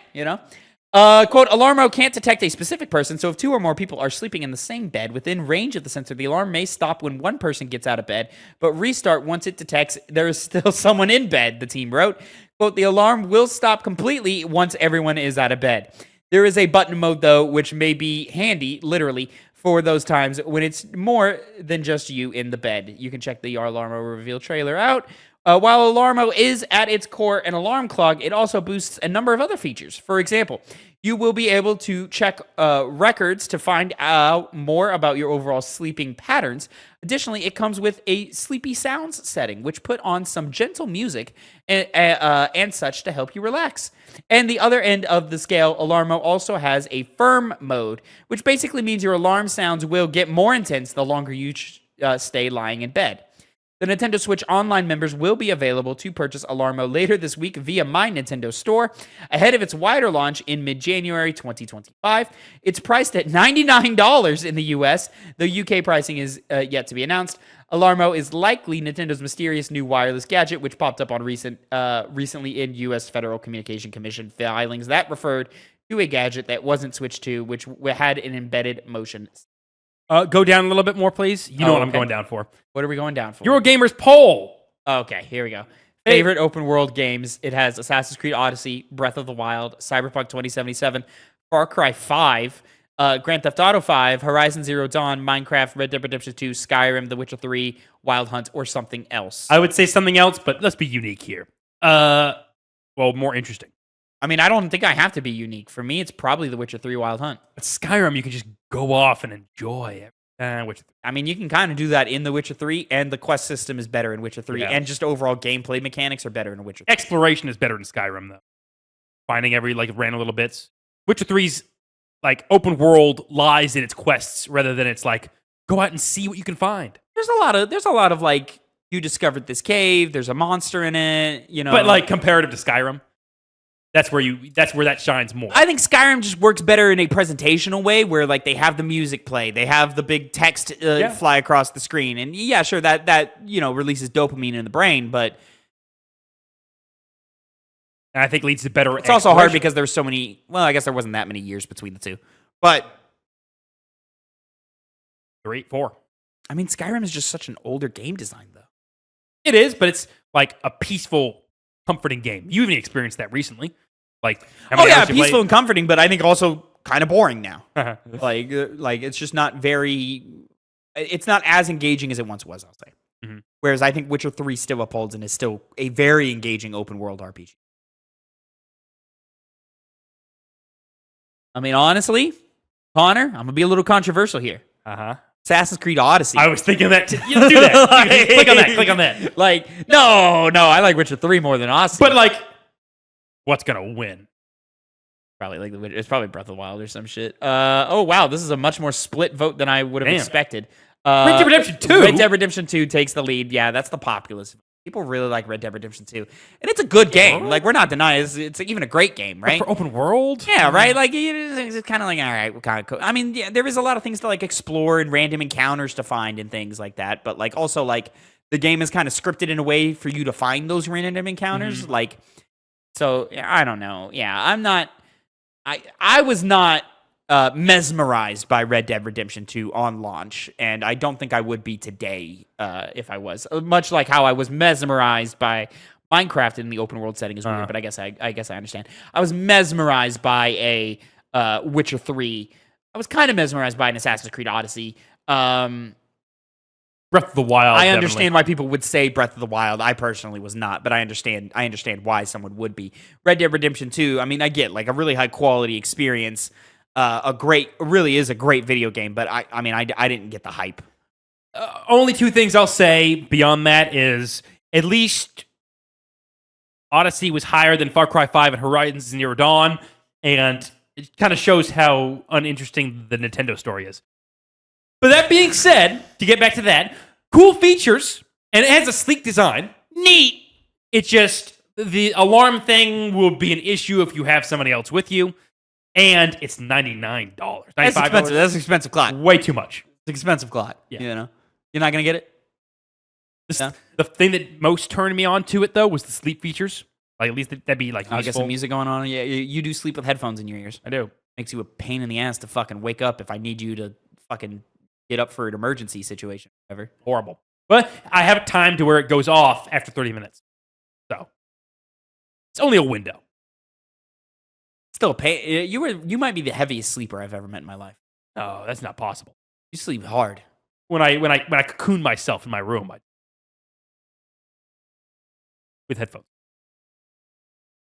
Quote, Alarmo can't detect a specific person, so if 2 or more people are sleeping in the same bed within range of the sensor, the alarm may stop when one person gets out of bed, but restart once it detects there is still someone in bed, the team wrote. Quote, the alarm will stop completely once everyone is out of bed. There is a button mode, though, which may be handy, literally, for those times when it's more than just you in the bed. You can check the Alarmo reveal trailer out. While Alarmo is at its core an alarm clock, it also boosts a number of other features. For example, you will be able to check records to find out more about your overall sleeping patterns. Additionally, it comes with a sleepy sounds setting, which put on some gentle music and such to help you relax. And the other end of the scale, Alarmo also has a firm mode, which basically means your alarm sounds will get more intense the longer you stay lying in bed. The Nintendo Switch Online members will be available to purchase Alarmo later this week via My Nintendo Store, ahead of its wider launch in mid-January 2025. It's priced at $99 in the US. The UK pricing is yet to be announced. Alarmo is likely Nintendo's mysterious new wireless gadget, which popped up on recently in US Federal Communication Commission filings that referred to a gadget that wasn't Switch 2, which had an embedded motion. Go down a little bit more, please. You know what I'm going down for. What are we going down for? Eurogamer's poll. Okay, here we go. Favorite open world games. It has Assassin's Creed Odyssey, Breath of the Wild, Cyberpunk 2077, Far Cry 5, Grand Theft Auto 5, Horizon Zero Dawn, Minecraft, Red Dead Redemption 2, Skyrim, The Witcher 3, Wild Hunt, or something else. I would say something else, but let's be unique here. More interesting. I mean, I don't think I have to be unique. For me, it's probably The Witcher 3 Wild Hunt. But Skyrim, you can just go off and enjoy it. I mean, you can kind of do that in The Witcher 3, and the quest system is better in Witcher 3, and just overall gameplay mechanics are better in Witcher 3. Exploration is better in Skyrim, though. Finding every, random little bits. Witcher 3's, open world lies in its quests, rather than it's, go out and see what you can find. There's a lot of, you discovered this cave, there's a monster in it, But, comparative to Skyrim, that's where that shines more. I think Skyrim just works better in a presentational way where they have the music play, they have the big text fly across the screen, and yeah, sure that releases dopamine in the brain, but and I think leads to better. It's also hard because there's so many. Well, I guess there wasn't that many years between the two, but 3, 4. I mean, Skyrim is just such an older game design, though. It is, but it's a peaceful, comforting game. You even experienced that recently. Peaceful and comforting, but I think also kind of boring now. It's just not very. It's not as engaging as it once was, I'll say. Mm-hmm. Whereas I think Witcher 3 still upholds and is still a very engaging open world RPG. I mean, honestly, Connor, I'm gonna be a little controversial here. Assassin's Creed Odyssey. I was thinking that. Do that. Click on that. No, I like Witcher 3 more than Odyssey. But what's gonna win? Probably it's probably Breath of the Wild or some shit. Oh wow, this is a much more split vote than I would have expected. Red Dead Redemption 2. Red Dead Redemption 2 takes the lead. Yeah, that's the populist. People really like Red Dead Redemption 2. And it's a good game. Like, we're not denying it's even a great game, right? For open world? Yeah, right? Like, it's kind of like, all right, we're kind of cool. I mean, yeah, there is a lot of things to, like, explore and random encounters to find and things like that. But, like, also, like, the game is kind of scripted in a way for you to find those random encounters. Like, so, yeah, I don't know. Yeah, I'm not... I was not mesmerized by Red Dead Redemption 2 on launch, and I don't think I would be today if I was. Much like how I was mesmerized by Minecraft in the open world setting is weird, but I guess I understand. I was mesmerized by a Witcher 3. I was kind of mesmerized by an Assassin's Creed Odyssey. Breath of the Wild. I understand why people would say Breath of the Wild. I personally was not, but I understand why someone would be. Red Dead Redemption 2, I mean, I get like a really high quality experience. Really is a great video game, but I didn't get the hype. Only two things I'll say beyond that is at least Odyssey was higher than Far Cry 5 and Horizon Zero Dawn, and it kind of shows how uninteresting the Nintendo story is. But that being said, to get back to that, cool features, and it has a sleek design. Neat. It's just the alarm thing will be an issue if you have somebody else with you. And it's $99. $95. That's expensive. That's an expensive clock. Way too much. It's an expensive clock. Yeah. You know? You're not going to get it? No? The thing that most turned me on to it, though, was the sleep features. Like, at least that'd be, like, I'll get some music going on. Yeah, you do sleep with headphones in your ears. I do. Makes you a pain in the ass to fucking wake up if I need you to fucking get up for an emergency situation. Whatever. Horrible. But I have time to where it goes off after 30 minutes. So, it's only a window. Still a pain. You might be the heaviest sleeper I've ever met in my life. Oh, that's not possible. You sleep hard. When I cocoon myself in my room with headphones.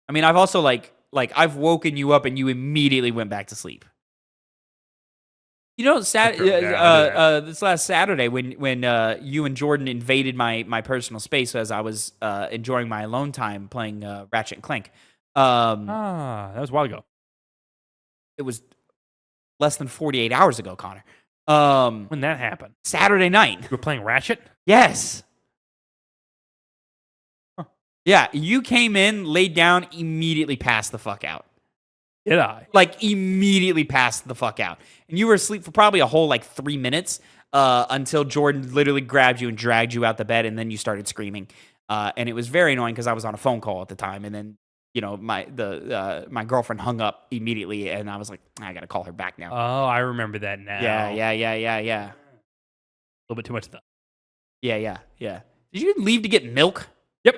I mean, I've also like I've woken you up and you immediately went back to sleep. You know, this last Saturday when you and Jordan invaded my personal space as I was enjoying my alone time playing Ratchet and Clank. That was a while ago. It was less than 48 hours ago, Connor. When that happened? Saturday night. You were playing Ratchet? Yes. Huh. Yeah, you came in, laid down, immediately passed the fuck out. Did I? Like, immediately passed the fuck out. And you were asleep for probably a whole, 3 minutes until Jordan literally grabbed you and dragged you out the bed, and then you started screaming. And it was very annoying because I was on a phone call at the time, and then, you know, my girlfriend hung up immediately, and I was like, I gotta call her back now. Oh, I remember that now. Yeah. A little bit too much stuff. Yeah. Did you leave to get milk? Yep.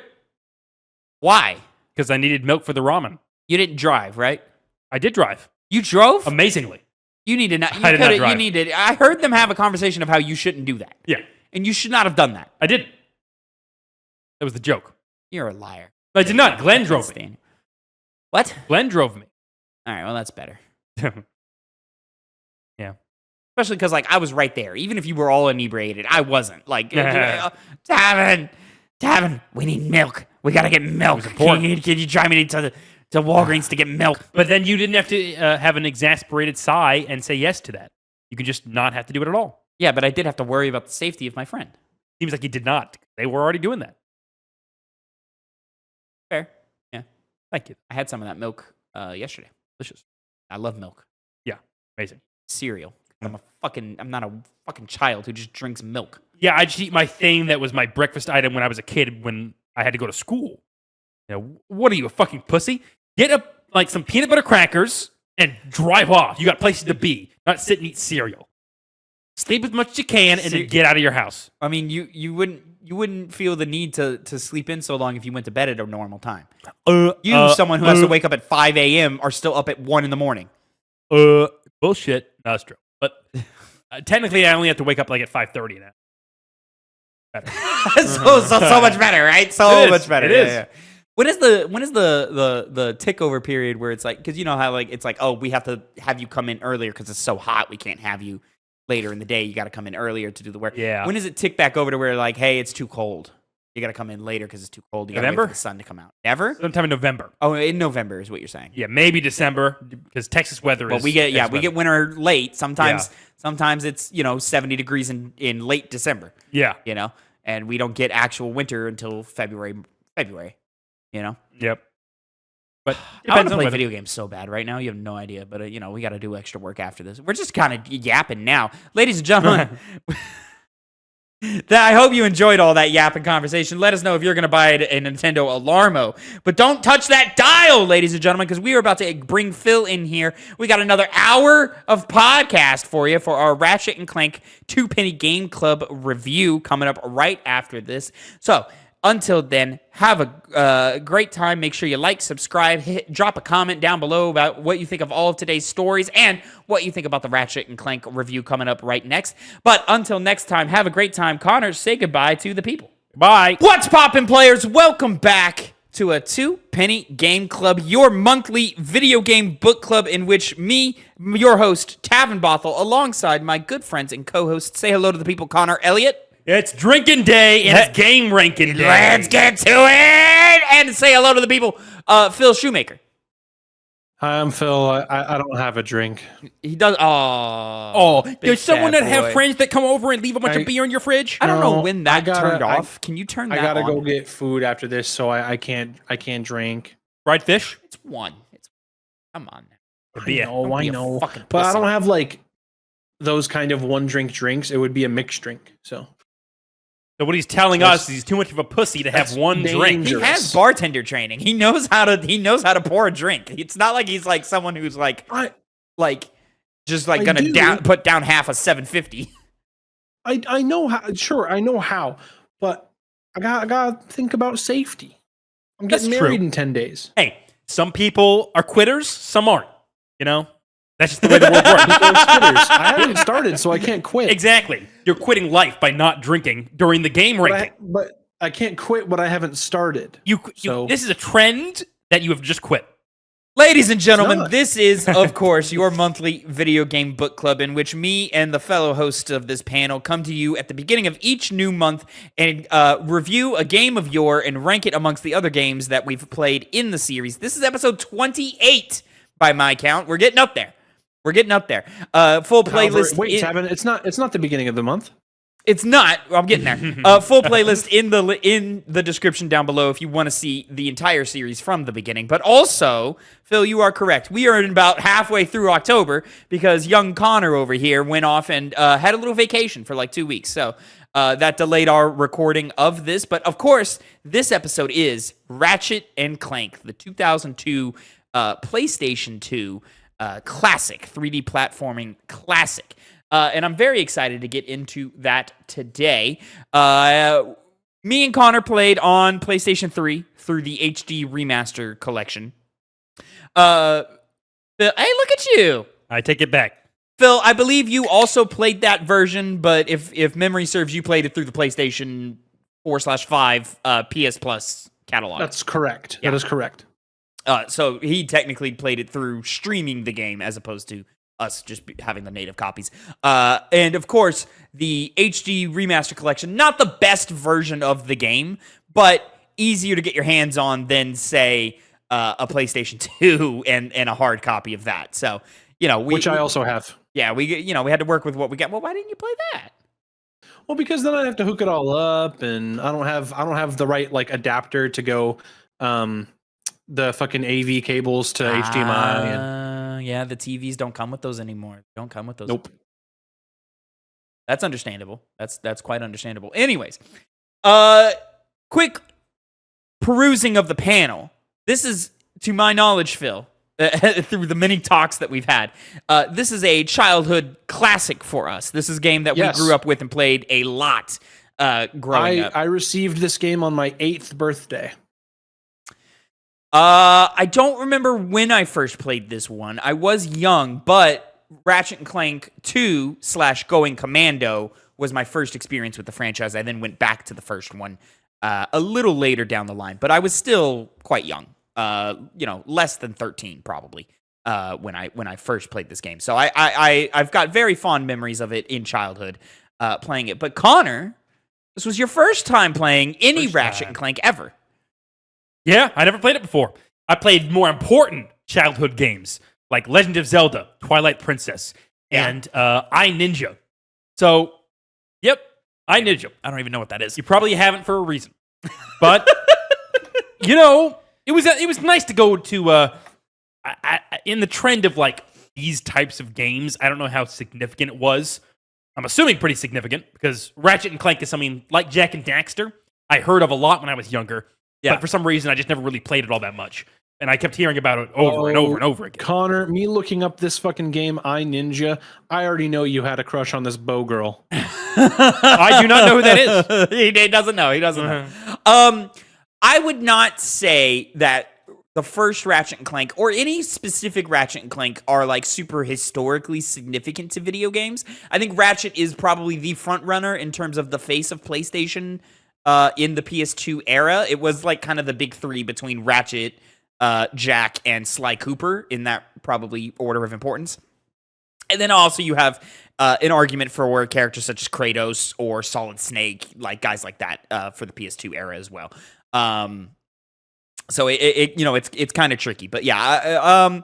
Why? Because I needed milk for the ramen. You didn't drive, right? I did drive. You drove? Amazingly. You need to not. I did not drive. You needed. I heard them have a conversation of how you shouldn't do that. Yeah. And you should not have done that. I did. That was the joke. You're a liar. I did not. Glenn drove me. What? Glenn drove me. All right, well, that's better. Yeah. Especially because, I was right there. Even if you were all inebriated, I wasn't. Tavin, we need milk. We got to get milk. Can you drive me to Walgreens to get milk? But then you didn't have to have an exasperated sigh and say yes to that. You could just not have to do it at all. Yeah, but I did have to worry about the safety of my friend. Seems like you did not. They were already doing that. Fair. Yeah. Thank you. I had some of that milk yesterday. Delicious. I love milk. Yeah. Amazing. Cereal. I'm not a fucking child who just drinks milk. Yeah, I just eat my thing that was my breakfast item when I was a kid when I had to go to school. You know, what are you, a fucking pussy? Get some peanut butter crackers and drive off. You got places to be, not sit and eat cereal. Sleep as much as you can and then get out of your house. I mean, you wouldn't feel the need to sleep in so long if you went to bed at a normal time. Someone who has to wake up at 5 a.m. are still up at 1 in the morning. Bullshit. No, that's true. But technically, I only have to wake up at 5:30 now. Better. so much better, right? So much better. It is. Yeah. When is the tick over period where it's because you know how it's oh, we have to have you come in earlier because it's so hot we can't have you later in the day. You got to come in earlier to do the work. Yeah. When does it tick back over to where hey, it's too cold? You got to come in later because it's too cold. You got to wait for the sun to come out. Never? Sometime in November. Oh, in November is what you're saying. Yeah, maybe December because Texas weather is. But we get winter late. Sometimes it's 70 degrees in late December. Yeah. You know, and we don't get actual winter until February. You know. Yep. But I want to play video games so bad right now. You have no idea. But, we got to do extra work after this. We're just kind of yapping now. Ladies and gentlemen, I hope you enjoyed all that yapping conversation. Let us know if you're going to buy a Nintendo Alarmo. But don't touch that dial, ladies and gentlemen, because we are about to bring Phil in here. We got another hour of podcast for you for our Ratchet and Clank 2-Penny Game Club review coming up right after this. So, until then, have a great time. Make sure you like, subscribe, drop a comment down below about what you think of all of today's stories and what you think about the Ratchet and Clank review coming up right next. But until next time, have a great time. Connor, say goodbye to the people. Bye. What's poppin', players? Welcome back to a 2-Penny Game Club, your monthly video game book club in which me, your host, Tavin Bothel, alongside my good friends and co-hosts, say hello to the people, Connor, Elliott. It's drinking day and it's game ranking day. Let's get to it and say hello to the people. Phil Shoemaker. Hi, I'm Phil. I don't have a drink. He does. Oh, there's someone that have friends that come over and leave a bunch of beer in your fridge. I don't know when that turned off. Can you turn that on? I gotta go get food after this, so I can't drink. Fried fish? It's one. Come on. I know. But I don't have like those kind of one drink drinks. It would be a mixed drink. So what he's telling us is he's too much of a pussy to have one drink. He has bartender training. He knows how to pour a drink. It's not like he's like someone who's gonna put down half a 750. I know how. Sure, I know how, but I gotta think about safety. I'm getting married in 10 days. Hey, some people are quitters, some aren't. That's just the way the world works. I haven't started, so I can't quit. Exactly. You're quitting life by not drinking during the game ranking. But I can't quit what I haven't started. This is a trend that you have just quit. Ladies and gentlemen, this is, of course, your monthly video game book club in which me and the fellow hosts of this panel come to you at the beginning of each new month and review a game of yore and rank it amongst the other games that we've played in the series. This is episode 28 by my count. We're getting up there. Full playlist. Wait, Tavin, it's not the beginning of the month. It's not. I'm getting there. Full playlist in the description down below if you want to see the entire series from the beginning. But also, Phil, you are correct. We are about halfway through October because young Connor over here went off and had a little vacation for like 2 weeks. So that delayed our recording of this. But of course, this episode is Ratchet and Clank, the 2002 PlayStation 2 classic, 3D platforming classic. And I'm very excited to get into that today. Me and Connor played on PlayStation 3 through the HD Remaster collection. Phil, hey, look at you. I take it back. Phil, I believe you also played that version, but if memory serves, you played it through the PlayStation 4/5 PS Plus catalog. That's correct. Yeah. That is correct. So he technically played it through streaming the game as opposed to us just having the native copies. And of course, the HD Remaster Collection, not the best version of the game, but easier to get your hands on than, say, a PlayStation 2 and a hard copy of that. So, which I also have. Yeah, we had to work with what we got. Well, why didn't you play that? Well, because then I have to hook it all up, and I don't have the right adapter to go the fucking AV cables to HDMI. Yeah, the TVs don't come with those anymore. Don't come with those. Nope. That's understandable. That's quite understandable. Anyways, quick perusing of the panel. This is, to my knowledge, Phil, through the many talks that we've had, this is a childhood classic for us. This is a game that we grew up with and played a lot growing up. I received this game on my 8th birthday. I don't remember when I first played this one. I was young, but Ratchet and Clank 2 / Going Commando was my first experience with the franchise. I then went back to the first one a little later down the line, but I was still quite young. Less than 13 probably when I first played this game. So I've got very fond memories of it in childhood playing it. But Connor, this was your first time playing any Ratchet and Clank ever. Yeah, I never played it before. I played more important childhood games like Legend of Zelda, Twilight Princess, and I Ninja. So, yep, iNinja. I don't even know what that is. You probably haven't for a reason. But, it was nice to go to, in the trend of, like, these types of games. I don't know how significant it was. I'm assuming pretty significant, because Ratchet and Clank is something like Jak and Daxter I heard of a lot when I was younger. Yeah. But for some reason, I just never really played it all that much. And I kept hearing about it over and over and over again. Connor, me looking up this fucking game, iNinja, I already know you had a crush on this bow girl. I do not know who that is. He doesn't know. He doesn't know. I would not say that the first Ratchet and Clank or any specific Ratchet and Clank are like super historically significant to video games. I think Ratchet is probably the front runner in terms of the face of PlayStation in the PS2 era. It was like kind of the big three between Ratchet, Jak, and Sly Cooper in that probably order of importance. And then also you have an argument for where characters such as Kratos or Solid Snake, like guys like that, for the PS2 era as well. So it's kind of tricky, but yeah,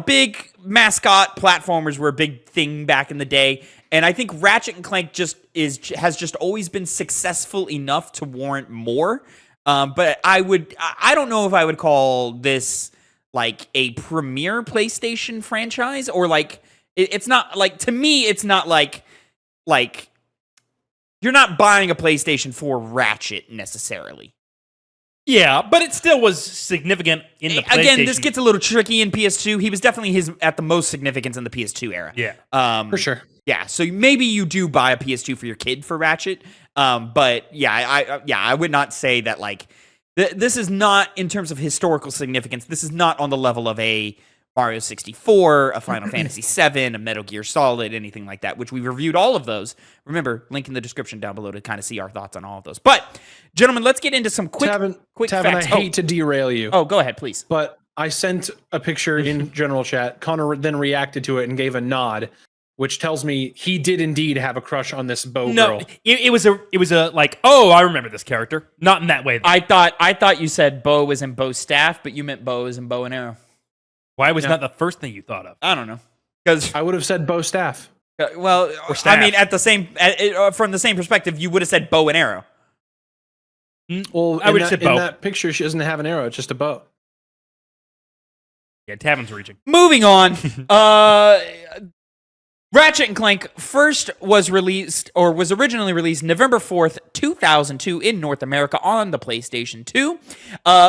big mascot platformers were a big thing back in the day, and I think Ratchet and Clank has just always been successful enough to warrant more. But I don't know if I would call this like a premier PlayStation franchise, or like it's not like, to me it's not like you're not buying a PlayStation for Ratchet necessarily. Yeah, but it still was significant in the PlayStation. Again, this gets a little tricky in PS2. He was definitely at the most significance in the PS2 era. Yeah, for sure. Yeah, so maybe you do buy a PS2 for your kid for Ratchet. But yeah, I would not say that like this is not, in terms of historical significance, this is not on the level of a Mario 64, a Final Fantasy 7, a Metal Gear Solid, anything like that, which we've reviewed all of those. Remember, link in the description down below to kind of see our thoughts on all of those. But, gentlemen, let's get into some quick Tavin, facts. I hate to derail you. Oh, go ahead, please. But I sent a picture in general chat. Connor then reacted to it and gave a nod, which tells me he did indeed have a crush on this bow girl. It was a like, oh, I remember this character. Not in that way, though. I thought you said bow was in bow staff, but you meant bow as in bow and arrow. Why was not the first thing you thought of? I don't know. Because I would have said bow staff. Well, I mean, from the same perspective, you would have said bow and arrow. Well, I would have said bow. In that picture, she doesn't have an arrow; it's just a bow. Yeah, Tavin's reaching. Moving on. Ratchet and Clank was originally released November 4th, 2002 in North America on the PlayStation 2.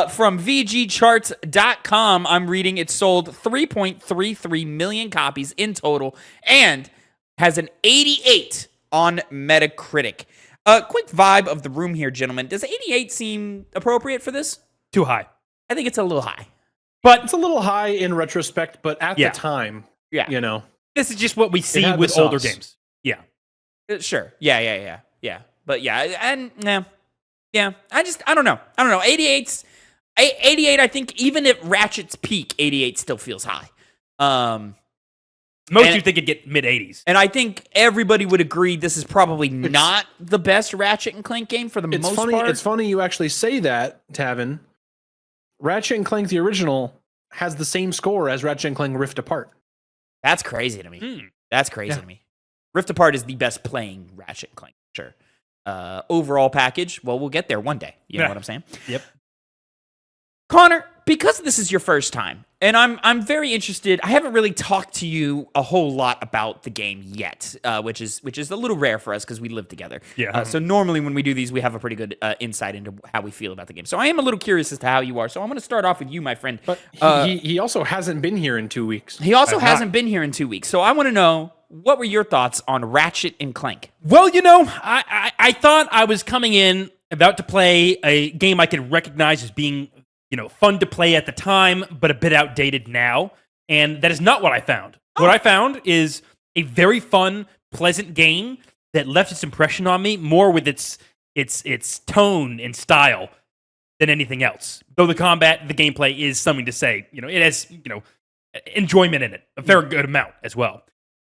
From VGCharts.com, I'm reading it sold 3.33 million copies in total and has an 88 on Metacritic. Quick vibe of the room here, gentlemen. Does 88 seem appropriate for this? Too high. I think it's a little high. But it's a little high in retrospect, but at the time, This is just what we see with older games. Yeah. Sure. Yeah. But yeah, and yeah. I don't know. 88, I think even at Ratchet's peak, 88 still feels high. Most you think it'd get mid-80s. And I think everybody would agree this is probably not the best Ratchet and Clank game for the most part. It's funny you actually say that, Tavin. Ratchet and Clank, the original, has the same score as Ratchet and Clank Rift Apart. That's crazy to me. That's crazy to me. Rift Apart is the best playing Ratchet and Clank, sure. Overall package, well, we'll get there one day. You know what I'm saying? Yep. Connor, because this is your first time, and I'm very interested. I haven't really talked to you a whole lot about the game yet, which is a little rare for us because we live together. Yeah. So normally when we do these, we have a pretty good insight into how we feel about the game. So I am a little curious as to how you are. So I'm going to start off with you, my friend. But he also hasn't been here in 2 weeks. He also hasn't been here in 2 weeks. So I want to know, what were your thoughts on Ratchet and Clank? Well, I thought I was coming in about to play a game I could recognize as being fun to play at the time, but a bit outdated now. And that is not what I found. What I found is a very fun, pleasant game that left its impression on me more with its tone and style than anything else. Though the combat, the gameplay is something to say. It has, enjoyment in it, a fair good amount as well.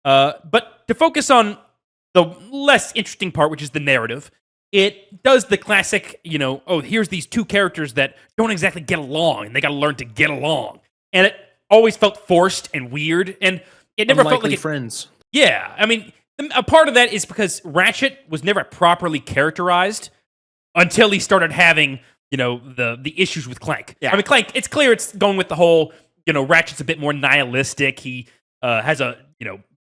But to focus on the less interesting part, which is the narrative, it does the classic, here's these two characters that don't exactly get along, and they got to learn to get along. And it always felt forced and weird, and it never felt like friends. Yeah, I mean, A part of that is because Ratchet was never properly characterized until he started having, the issues with Clank. Yeah. I mean, Clank, it's clear it's going with the whole, Ratchet's a bit more nihilistic. He has a,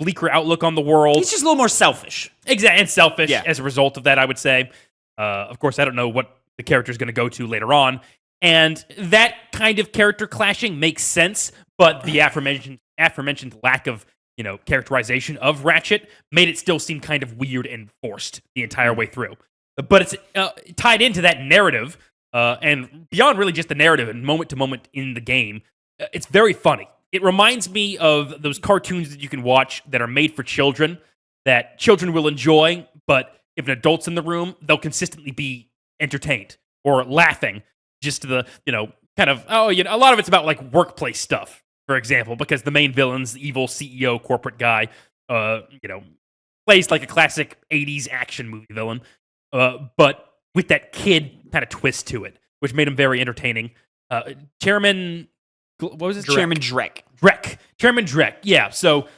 bleaker outlook on the world. He's just a little more selfish. Exactly, and selfish Yeah. as a result of that, I would say. Of course, I don't know what the character is going to go to later on. And that kind of character clashing makes sense, but the aforementioned lack of, characterization of Ratchet made it still seem kind of weird and forced the entire way through. But it's tied into that narrative, and beyond really just the narrative and moment to moment in the game, it's very funny. It reminds me of those cartoons that you can watch that are made for children, that children will enjoy, but if an adult's in the room, they'll consistently be entertained or laughing. Just to the, a lot of it's about like workplace stuff, for example, because the main villain's the evil CEO corporate guy, plays like a classic 80s action movie villain, but with that kid kind of twist to it, which made him very entertaining. Chairman Drek. Chairman Drek, yeah. So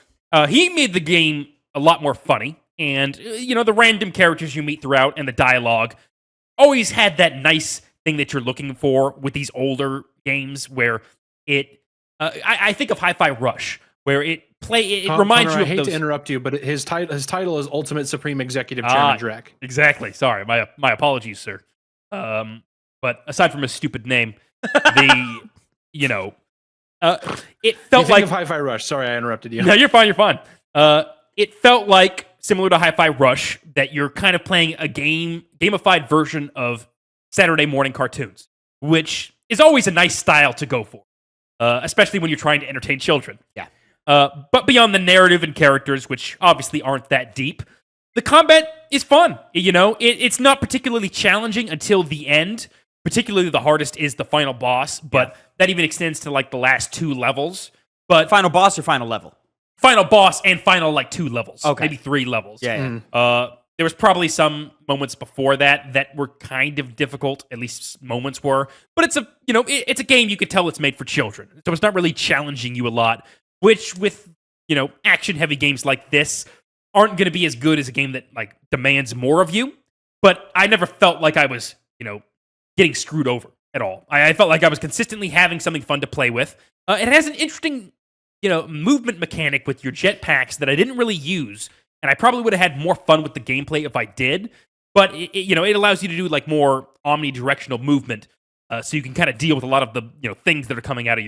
he made the game a lot more funny, and, the random characters you meet throughout and the dialogue always had that nice thing that you're looking for with these older games where it, I think of Hi-Fi Rush, where it reminds you of I hate those... to interrupt you, but his title is Ultimate Supreme Executive Chairman Drek. Exactly. Sorry, my apologies, sir. But aside from his stupid name, it felt like of Hi-Fi Rush. Sorry, I interrupted you. No, you're fine. You're fine. It felt like similar to Hi-Fi Rush that you're kind of playing a gamified version of Saturday morning cartoons, which is always a nice style to go for, especially when you're trying to entertain children. Yeah. But beyond the narrative and characters, which obviously aren't that deep, the combat is fun. It's not particularly challenging until the end. Particularly the hardest is the final boss, but that even extends to like the last 2 levels. But Final boss or final level? Final boss and final 2 levels. Okay. Maybe 3 levels. Yeah. There was probably some moments before that were kind of difficult, at least moments were. But it's a game you could tell it's made for children. So it's not really challenging you a lot, which with, action-heavy games like this aren't going to be as good as a game that like demands more of you. But I never felt like I was, getting screwed over at all. I felt like I was consistently having something fun to play with. It has an interesting, movement mechanic with your jetpacks that I didn't really use, and I probably would have had more fun with the gameplay if I did. But it allows you to do like more omnidirectional movement, so you can kind of deal with a lot of the things that are coming at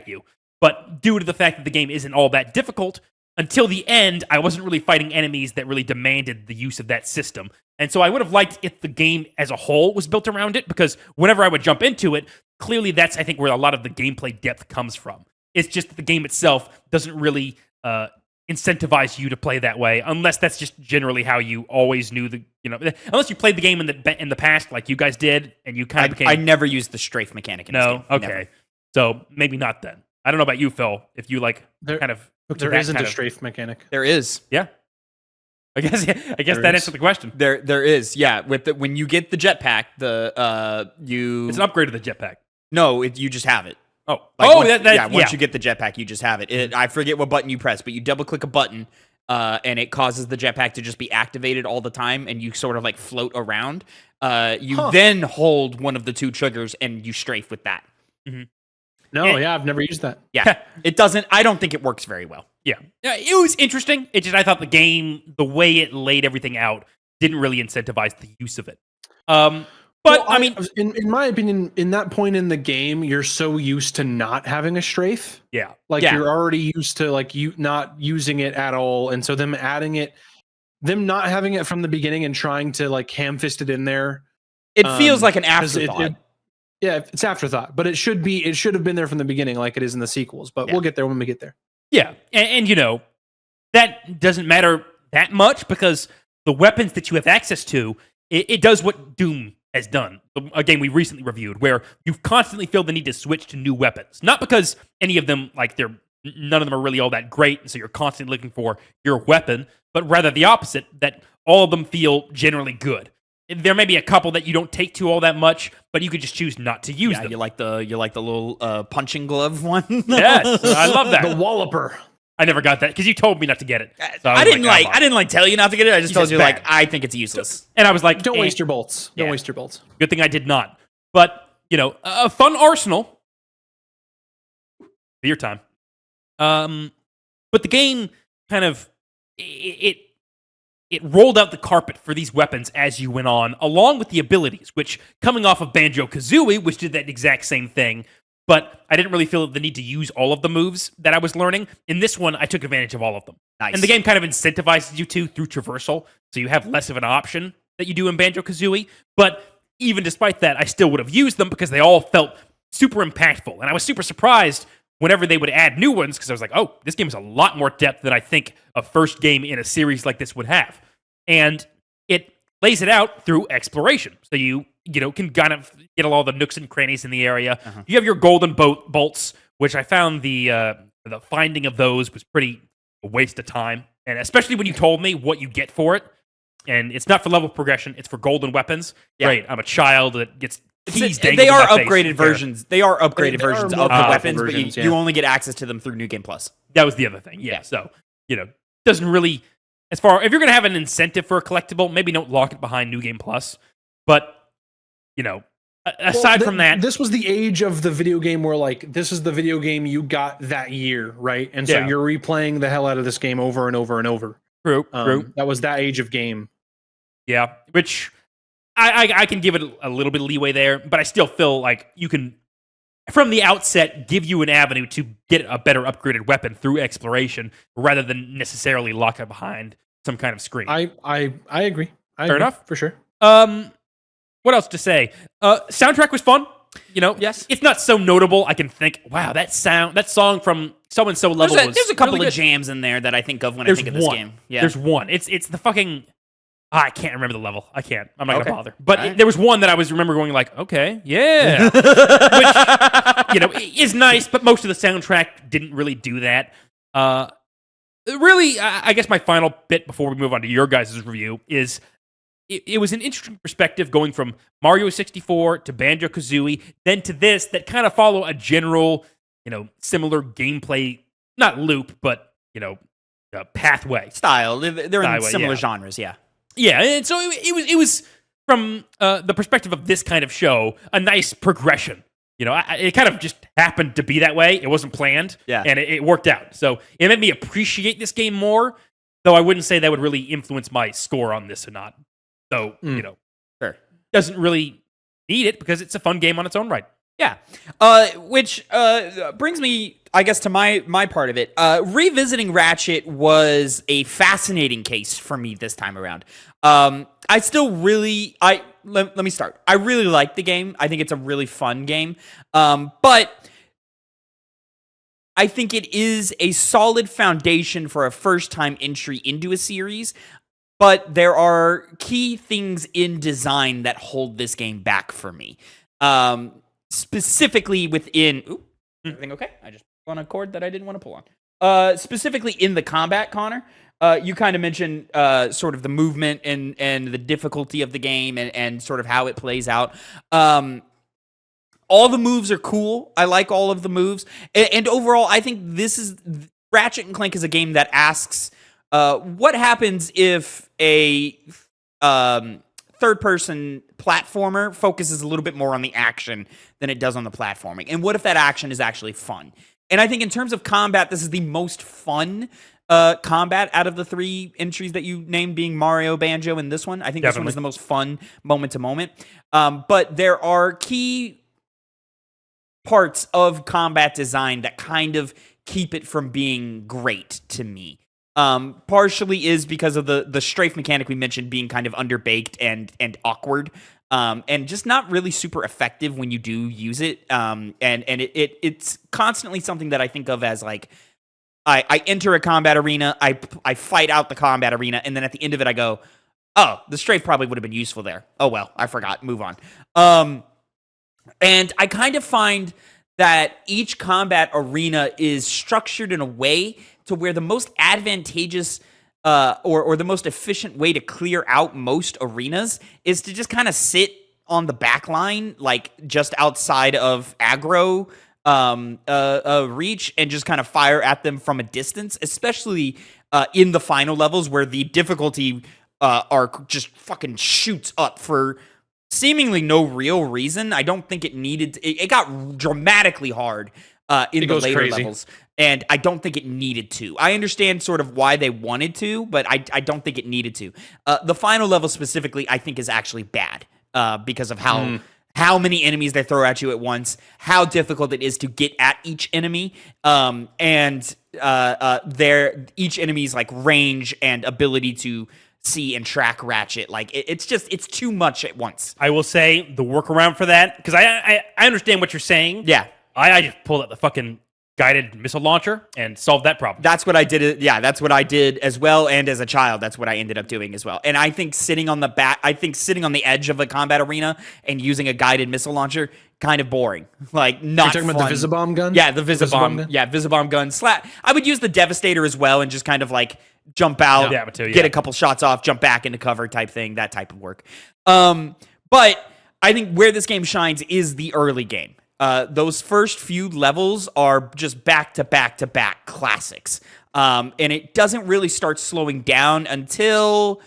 you. But due to the fact that the game isn't all that difficult, until the end, I wasn't really fighting enemies that really demanded the use of that system. And so I would have liked if the game as a whole was built around it, because whenever I would jump into it, clearly that's, I think, where a lot of the gameplay depth comes from. It's just that the game itself doesn't really incentivize you to play that way, unless that's just generally how you always knew unless you played the game in the past like you guys did, and you kind of became... I never used the strafe mechanic in this game. Okay. Never. So maybe not then. I don't know about you, Phil, if you There isn't a strafe mechanic. There is. Yeah. I guess that answered the question. There is. Yeah. When you get the jetpack, it's an upgrade to the jetpack. No, you just have it. Oh. Once you get the jetpack, you just have it. I forget what button you press, but you double click a button, and it causes the jetpack to just be activated all the time, and you sort of like float around. Then hold one of the 2 triggers, and you strafe with that. Mm-hmm. I've never used that. Yeah. It doesn't. I don't think it works very well. Yeah. It was interesting. It's just I thought the game, the way it laid everything out, didn't really incentivize the use of it. But I mean, in my opinion, in that point in the game, you're so used to not having a strafe. Yeah. You're already used to you not using it at all, and so them not having it from the beginning and trying to ham-fist it in there. It feels like an afterthought. It's afterthought, but it should have been there from the beginning, like it is in the sequels. But we'll get there when we get there. Yeah, and that doesn't matter that much, because the weapons that you have access to, it does what Doom has done, a game we recently reviewed, where you constantly feel the need to switch to new weapons. Not because any of them, none of them are really all that great, and so you're constantly looking for your weapon, but rather the opposite, that all of them feel generally good. There may be a couple that you don't take to all that much, but you could just choose not to use them. You like the little punching glove one. Yes, I love that. The Walloper. I never got that because you told me not to get it. So I didn't like, I didn't tell you not to get it. I just told said you bad. like I think it's useless. And I was like, Don't waste your bolts. Don't waste your bolts. Good thing I did not. But a fun arsenal. Your time. But the game kind of it rolled out the carpet for these weapons as you went on, along with the abilities, which coming off of Banjo-Kazooie, which did that exact same thing, but I didn't really feel the need to use all of the moves that I was learning. In this one, I took advantage of all of them. Nice. And the game kind of incentivizes you to through traversal, so you have less of an option that you do in Banjo-Kazooie. But even despite that, I still would have used them because they all felt super impactful. And I was super surprised whenever they would add new ones, because I was like, oh, this game has a lot more depth than I think a first game in a series like this would have. And it lays it out through exploration. So you can kind of get all the nooks and crannies in the area. Uh-huh. You have your golden bolts, which I found the finding of those was pretty a waste of time. And especially when you told me what you get for it. And it's not for level progression, it's for golden weapons. Yeah. Great, I'm a child that gets keys dangled They are in my upgraded face. versions. They are upgraded versions of the weapons, versions, but you only get access to them through New Game Plus. That was the other thing. Yeah. So, doesn't really, if you're going to have an incentive for a collectible, maybe don't lock it behind New Game Plus. But, aside from that. This was the age of the video game where, like, this is the video game you got that year, right? And so you're replaying the hell out of this game over and over and over. True. That was that age of game. Yeah, which I can give it a little bit of leeway there, but I still feel like you can, from the outset, give you an avenue to get a better upgraded weapon through exploration rather than necessarily lock it behind some kind of screen. I agree. Fair enough. For sure. What else to say? Soundtrack was fun. Yes. It's not so notable. I can think, wow, that song from so and so level was there's a couple really of jams in there that I think of when I think of this game. Yeah. There's one. It's the fucking. I can't remember the level. I can't. I'm not gonna bother. But right. There was one that I remember going like, okay, yeah, which is nice. But most of the soundtrack didn't really do that. Really, I guess my final bit before we move on to your guys' review is. It was an interesting perspective going from Mario 64 to Banjo-Kazooie, then to this that kind of follow a general, similar gameplay, not loop, but, pathway. Style. They're in similar genres, yeah. Yeah, and so it was from the perspective of this kind of show, a nice progression. It kind of just happened to be that way. It wasn't planned, and it worked out. So it made me appreciate this game more, though I wouldn't say that would really influence my score on this or not. So, sure. Doesn't really need it because it's a fun game on its own right. Yeah. Which brings me, I guess, to my part of it. Revisiting Ratchet was a fascinating case for me this time around. I still really, let me start. I really like the game. I think it's a really fun game. But I think it is a solid foundation for a first-time entry into a series. But there are key things in design that hold this game back for me. Specifically within... Ooh, everything okay? I just pulled on a cord that I didn't want to pull on. Specifically in the combat, Connor, you kind of mentioned sort of the movement and the difficulty of the game and sort of how it plays out. All the moves are cool. I like all of the moves. And overall, I think Ratchet & Clank is a game that asks... what happens if a third-person platformer focuses a little bit more on the action than it does on the platforming? And what if that action is actually fun? And I think in terms of combat, this is the most fun combat out of the three entries that you named, being Mario, Banjo, and this one. I think This one is the most fun moment-to-moment. But there are key parts of combat design that kind of keep it from being great to me. Partially is because of the strafe mechanic we mentioned being kind of underbaked and awkward, and just not really super effective when you do use it. And it's constantly something that I think of as like, I enter a combat arena, I fight out the combat arena, and then at the end of it I go, oh, the strafe probably would have been useful there. Oh well, I forgot. Move on. And I kind of find that each combat arena is structured in a way to where the most advantageous or the most efficient way to clear out most arenas is to just kind of sit on the back line, like just outside of aggro reach and just kind of fire at them from a distance, especially in the final levels where the difficulty arc just fucking shoots up for seemingly no real reason. I don't think it needed it got dramatically hard in the later levels, and I don't think it needed to. I understand sort of why they wanted to, but I don't think it needed to. The final level specifically, I think, is actually bad because of how many enemies they throw at you at once, how difficult it is to get at each enemy, and each enemy's like range and ability to see and track Ratchet. Like it's too much at once. I will say the workaround for that, because I understand what you're saying. Yeah. I just pulled out the fucking guided missile launcher and solved that problem. That's what I did. Yeah, that's what I did as well. And as a child, that's what I ended up doing as well. And I think sitting on the edge of a combat arena and using a guided missile launcher, kind of boring. Like not. You're talking about the Visibomb gun? Yeah, the Visibomb. gun? Yeah, Visibomb gun. I would use the Devastator as well and just kind of like jump out, get a couple shots off, jump back into cover type thing, that type of work. But I think where this game shines is the early game. Those first few levels are just back to back to back classics. And it doesn't really start slowing down until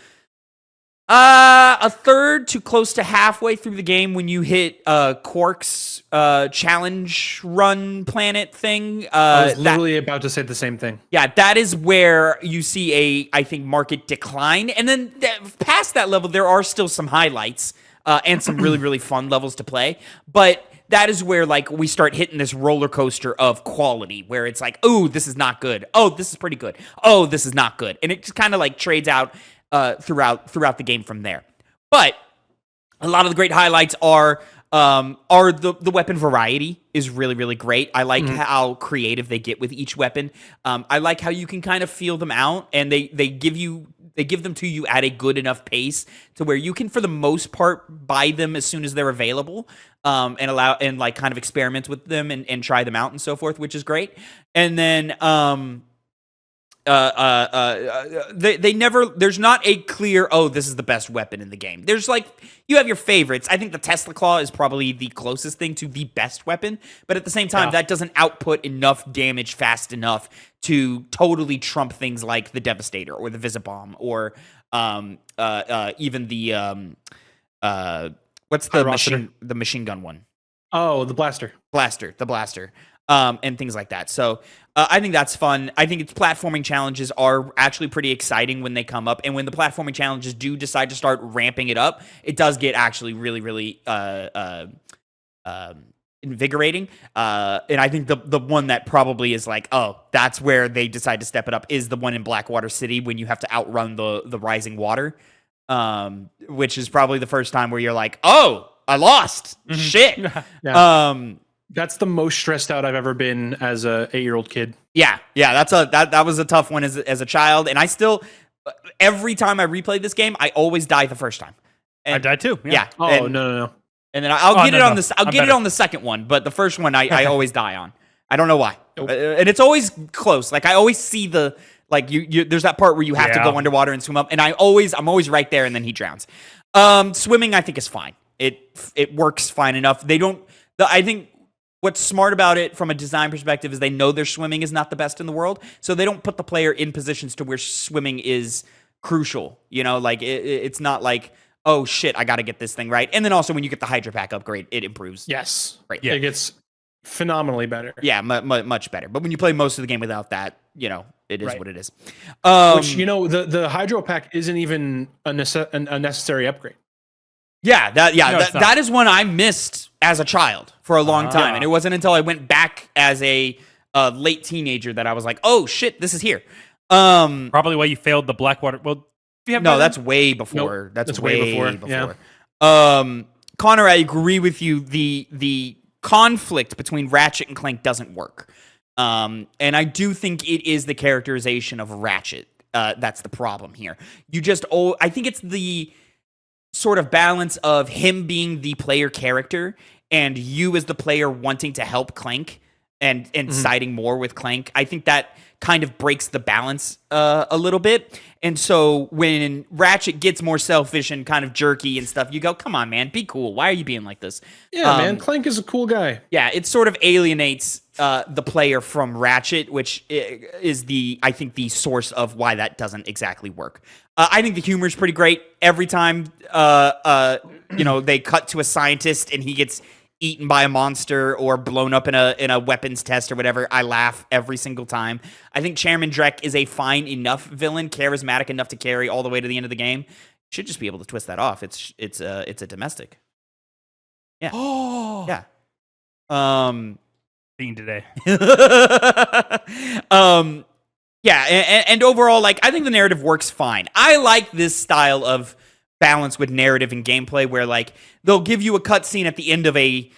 a third to close to halfway through the game when you hit Quark's challenge run planet thing. I was literally about to say the same thing. Yeah, that is where you see I think, market decline. And then past that level, there are still some highlights and some really, really fun levels to play. But that is where, like, we start hitting this roller coaster of quality where it's like, oh, this is not good. Oh, this is pretty good. Oh, this is not good. And it just kind of like trades out throughout the game from there. But a lot of the great highlights are the weapon variety is really, really great. I like how creative they get with each weapon. I like how you can kind of feel them out, and they give them to you at a good enough pace to where you can, for the most part, buy them as soon as they're available, and like kind of experiment with them and try them out and so forth, which is great. And then they never, there's not a clear, oh, this is the best weapon in the game. There's like, you have your favorites. I think the Tesla Claw is probably the closest thing to the best weapon, but at the same time, that doesn't output enough damage fast enough to totally trump things like the Devastator or the Visibomb or even the what's the machine gun one? Oh, the blaster. The blaster. And things like that. So I think that's fun. I think its platforming challenges are actually pretty exciting when they come up. And when the platforming challenges do decide to start ramping it up, it does get actually really, really invigorating. And I think the one that probably is like, oh, that's where they decide to step it up is the one in Blackwater City when you have to outrun the rising water, which is probably the first time where you're like, oh, I lost. Shit. Yeah. That's the most stressed out I've ever been as a 8-year-old kid. Yeah, that was a tough one as a child, and I still, every time I replay this game, I always die the first time. And, I died too. Yeah. Oh, no. And then I'll get it on the second one, but the first one I always die on. I don't know why. Nope. And it's always close. Like I always see the like you there's that part where you have to go underwater and swim up, and I'm always right there, and then he drowns. Swimming I think is fine. It works fine enough. I think what's smart about it from a design perspective is they know their swimming is not the best in the world, so they don't put the player in positions to where swimming is crucial. You know, like it's not like, oh shit, I got to get this thing right. And then also when you get the Hydro Pack upgrade, it improves. Yes, right. Yeah, it gets phenomenally better. Yeah, much better. But when you play most of the game without that, you know, it is what it is. Which, you know, the Hydro Pack isn't even a necessary upgrade. Yeah, that is one I missed as a child for a long time, and it wasn't until I went back as a late teenager that I was like, "Oh shit, this is here." Probably why you failed the Blackwater. Well, that's way before. Nope, that's way before. Yeah. Connor, I agree with you. The conflict between Ratchet and Clank doesn't work, and I do think it is the characterization of Ratchet that's the problem here. I think it's the sort of balance of him being the player character and you as the player wanting to help Clank and siding more with Clank. I think that kind of breaks the balance a little bit. And so when Ratchet gets more selfish and kind of jerky and stuff, you go, come on, man, be cool. Why are you being like this? Yeah, man, Clank is a cool guy. Yeah, it sort of alienates the player from Ratchet, which is I think the source of why that doesn't exactly work. I think the humor is pretty great. Every time, they cut to a scientist and he gets eaten by a monster or blown up in a weapons test or whatever, I laugh every single time. I think Chairman Drek is a fine enough villain, charismatic enough to carry all the way to the end of the game. Should just be able to twist that off. It's a domestic. Yeah. Oh. Yeah. Theme today. Yeah, and overall, like, I think the narrative works fine. I like this style of balance with narrative and gameplay, where like they'll give you a cutscene at the end of a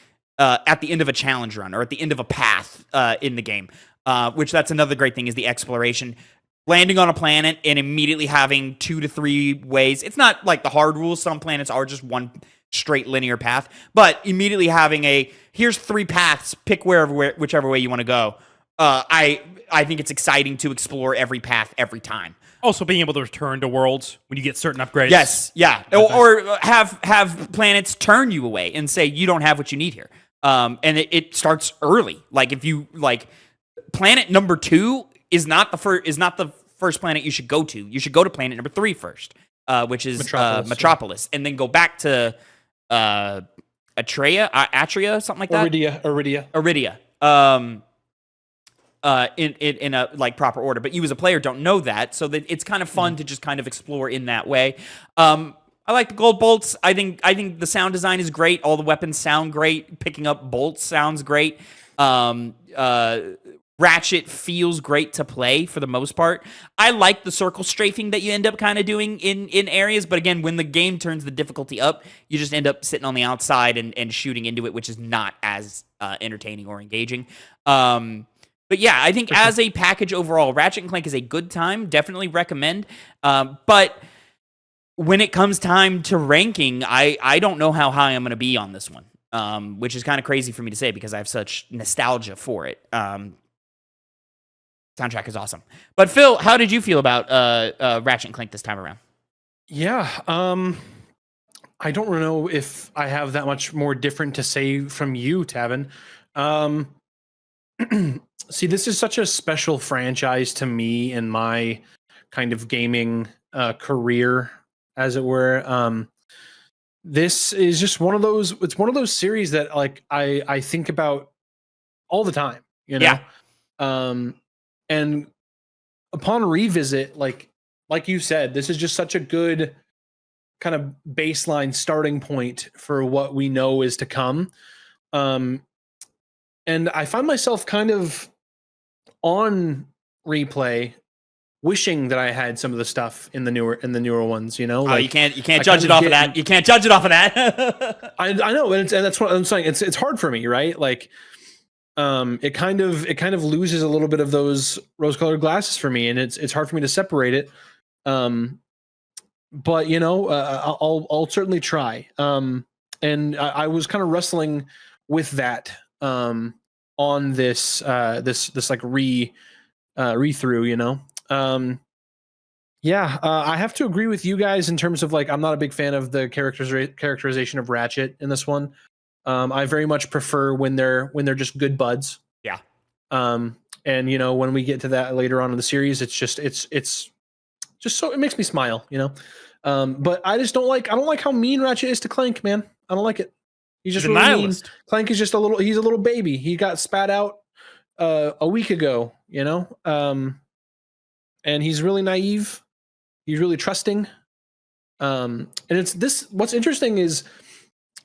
challenge run or at the end of a path in the game. Which that's another great thing is the exploration. Landing on a planet and immediately having 2 to 3 ways. It's not like the hard rules. Some planets are just one straight linear path, but immediately having here's 3 paths. Pick whichever way you want to go. I think it's exciting to explore every path every time. Also, being able to return to worlds when you get certain upgrades. Yes, yeah, or have planets turn you away and say you don't have what you need here. And it starts early. Like if you like, planet number 2 is not the first planet you should go to. You should go to planet number 3 first, which is Metropolis, and then go back to Atria, something like that. Iridia. In a like proper order, but you as a player don't know that, so that it's kind of fun to just kind of explore in that way. I like the gold bolts. I think the sound design is great. All the weapons sound great. Picking up bolts sounds great. Ratchet feels great to play for the most part. I like the circle strafing that you end up kind of doing in areas, but again, when the game turns the difficulty up, you just end up sitting on the outside and shooting into it, which is not as entertaining or engaging. But yeah, I think as a package overall, Ratchet & Clank is a good time. Definitely recommend. But when it comes time to ranking, I don't know how high I'm going to be on this one, which is kind of crazy for me to say because I have such nostalgia for it. Soundtrack is awesome. But Phil, how did you feel about Ratchet & Clank this time around? Yeah, I don't know if I have that much more different to say from you, Tavin. See, this is such a special franchise to me in my kind of gaming career, as it were. This is just one of those. It's one of those series that like I think about all the time. You know. Yeah. And upon revisit, like you said, this is just such a good kind of baseline starting point for what we know is to come. And I find myself kind of on replay wishing that I had some of the stuff in the newer ones, you know. Like, you can't judge it off of that. You can't judge it off of that. I know, and that's what I'm saying. It's hard for me, right? Like, it kind of loses a little bit of those rose-colored glasses for me, and it's hard for me to separate it. But you know, I'll certainly try. And I was kind of wrestling with that. On this like re-through, you know. I have to agree with you guys in terms of like I'm not a big fan of the characterization of Ratchet in this one. I very much prefer when they're just good buds. Yeah. And you know, when we get to that later on in the series, it's just so it makes me smile, you know. But I don't like how mean Ratchet is to Clank, man. I don't like it. He's just really mean. Clank is just he's a little baby. He got spat out a week ago, you know? And he's really naive. He's really trusting. And it's this, what's interesting is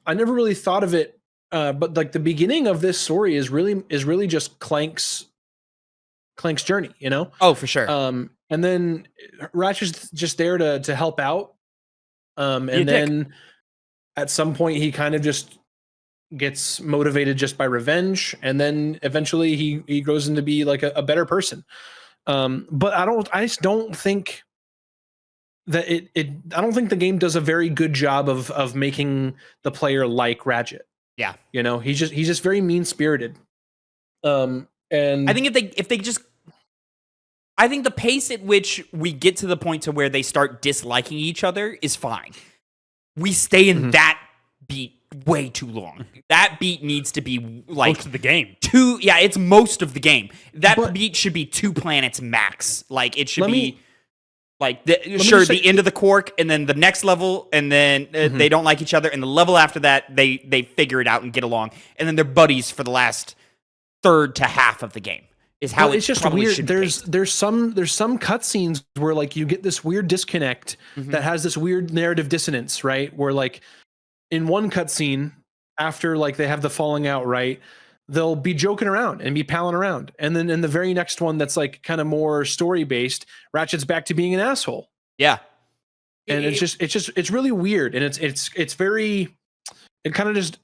I never really thought of it, but like the beginning of this story is really just Clank's journey, you know? Oh, for sure. And then Ratchet's just there to help out. And then at some point he kind of just gets motivated just by revenge, and then eventually he grows into be like a better person. But I just don't think that I don't think the game does a very good job of making the player like Ratchet. Yeah. You know, he's just very mean-spirited. And I think if they just, I think the pace at which we get to the point to where they start disliking each other is fine. We stay in that beat way too long. That beat needs to be like most of the game. It's most of the game. That beat should be 2 planets max. Like it should be like the end of the quark, and then the next level, and then they don't like each other, and the level after that they figure it out and get along, and then they're buddies for the last third to half of the game. Is how it's just weird. There's some cutscenes where like you get this weird disconnect that has this weird narrative dissonance, right? Where like in one cutscene, after like they have the falling out, right, they'll be joking around and be palling around, and then in the very next one that's like kind of more story based, Ratchet's back to being an asshole. Yeah, and it's really weird, and it's very, it kind of just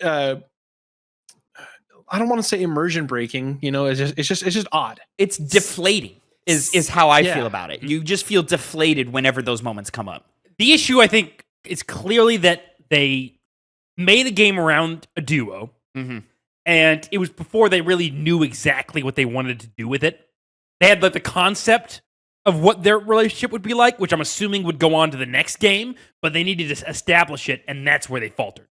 I don't want to say immersion breaking, you know, it's just odd. It's deflating is how I feel about it. You just feel deflated whenever those moments come up. The issue, I think, is clearly that they made a game around a duo, and it was before they really knew exactly what they wanted to do with it. They had like the concept of what their relationship would be like, which I'm assuming would go on to the next game, but they needed to establish it, and that's where they faltered.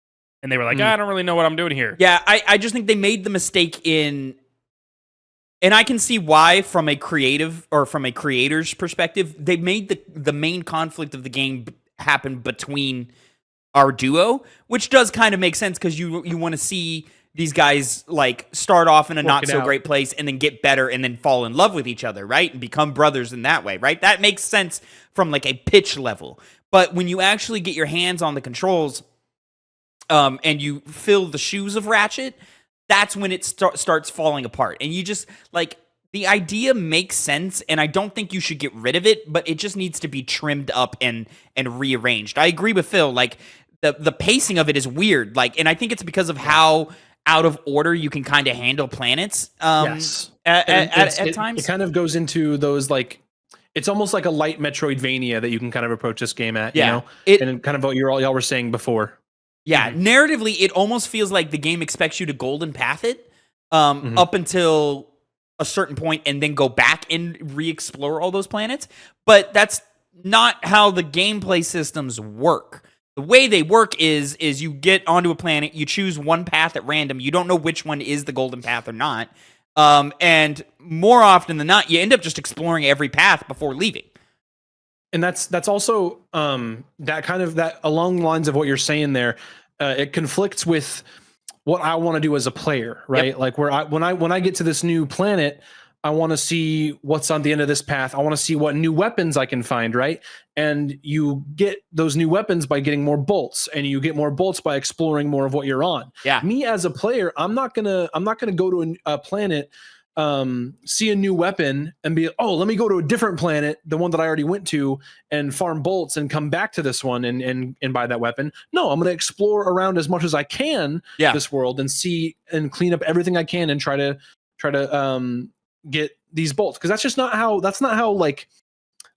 And they were like, I don't really know what I'm doing here. Yeah, I just think they made the mistake in... And I can see why from a creative or from a creator's perspective, they made the main conflict of the game happen between our duo, which does kind of make sense because you want to see these guys like start off in a not so great place and then get better and then fall in love with each other, right? And become brothers in that way, right? That makes sense from like a pitch level. But when you actually get your hands on the controls... and you fill the shoes of Ratchet, that's when it starts falling apart. And you just, like, the idea makes sense, and I don't think you should get rid of it, but it just needs to be trimmed up and rearranged. I agree with Phil, like, the pacing of it is weird, like, and I think it's because of how out of order you can kind of handle planets yes. at times. It kind of goes into those, like, it's almost like a light Metroidvania that you can kind of approach this game at, you know? And kind of what y'all were saying before. Yeah, narratively, it almost feels like the game expects you to golden path it up until a certain point and then go back and re-explore all those planets. But that's not how the gameplay systems work. The way they work is you get onto a planet, you choose one path at random, you don't know which one is the golden path or not, and more often than not, you end up just exploring every path before leaving. And that's also that along the lines of what you're saying there. It conflicts with what I want to do as a player, right? Yep. Like when I get to this new planet, I want to see what's on the end of this path. I want to see what new weapons I can find, right? And you get those new weapons by getting more bolts, and you get more bolts by exploring more of what you're on. Yeah. Me as a player, I'm not gonna go to a planet. See a new weapon and be, let me go to a different planet, the one that I already went to, and farm bolts and come back to this one and buy that weapon. No, I'm going to explore around as much as I can this world and see and clean up everything I can and try to get these bolts, because that's not how like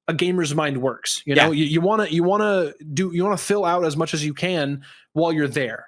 a gamer's mind works. You know, you want to fill out as much as you can while you're there.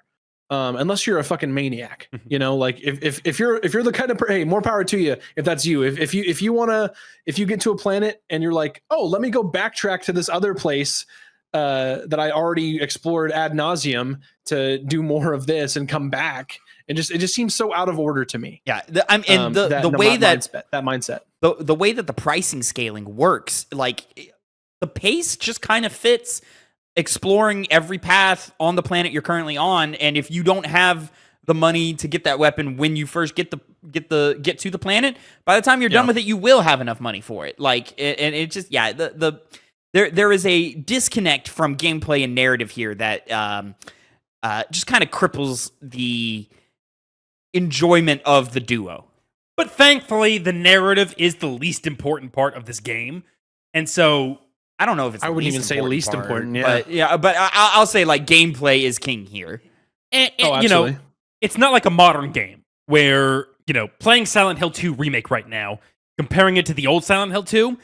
Unless you're a fucking maniac, you know, like if you're the kind of, hey, more power to you. If that's you, if you get to a planet and you're like, let me go backtrack to this other place that I already explored ad nauseum to do more of this and come back, it just seems so out of order to me. Yeah, the way that mindset, the way that the pricing scaling works, like the pace just kind of fits exploring every path on the planet you're currently on, and if you don't have the money to get that weapon when you first get to the planet, by the time you're done with it, you will have enough money for it. Like, and it just there is a disconnect from gameplay and narrative here that just kind of cripples the enjoyment of the duo. But thankfully, the narrative is the least important part of this game, and so. I don't know if it's. I wouldn't even say least important. But I'll say like gameplay is king here. And you know, it's not like a modern game where, you know, playing Silent Hill 2 Remake right now, comparing it to the old Silent Hill 2,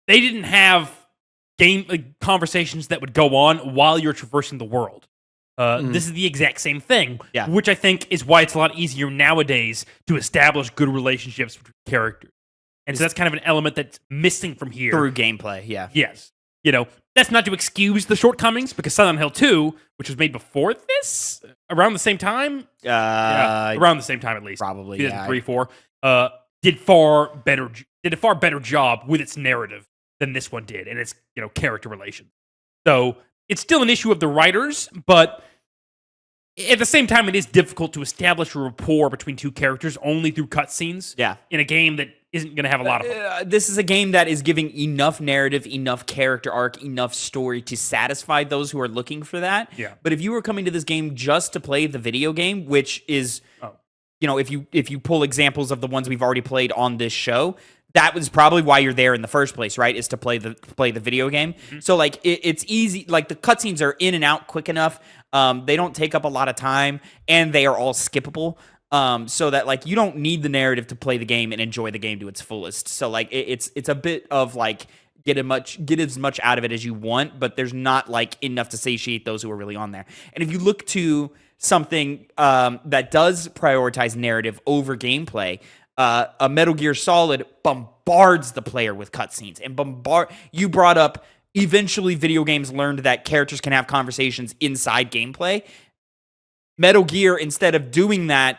they didn't have conversations that would go on while you're traversing the world. This is the exact same thing, Yeah. which I think is why it's a lot easier nowadays to establish good relationships between characters. And so that's kind of an element that's missing from here. Through gameplay, yeah. Yes. That's not to excuse the shortcomings, because Silent Hill 2, which was made before this, around the same time, around the same time at least, Probably, 2003, 4, did a far better job with its narrative than this one did, and its character relations. So it's still an issue of the writers, but at the same time, it is difficult to establish a rapport between two characters only through cutscenes. Yeah. In a game that isn't going to have a lot of them. This is a game that is giving enough narrative, enough character arc, enough story to satisfy those who are looking for that. Yeah. But if you were coming to this game just to play the video game, which is, if you pull examples of the ones we've already played on this show, that was probably why you're there in the first place, right? Is to play the video game. Mm-hmm. So like it's easy. Like the cutscenes are in and out quick enough. They don't take up a lot of time, and they are all skippable. So that like you don't need the narrative to play the game and enjoy the game to its fullest. So like it's a bit of like get as much out of it as you want, but there's not like enough to satiate those who are really on there. And if you look to something that does prioritize narrative over gameplay, a Metal Gear Solid bombards the player with cutscenes and you brought up eventually video games learned that characters can have conversations inside gameplay. Metal Gear, instead of doing that,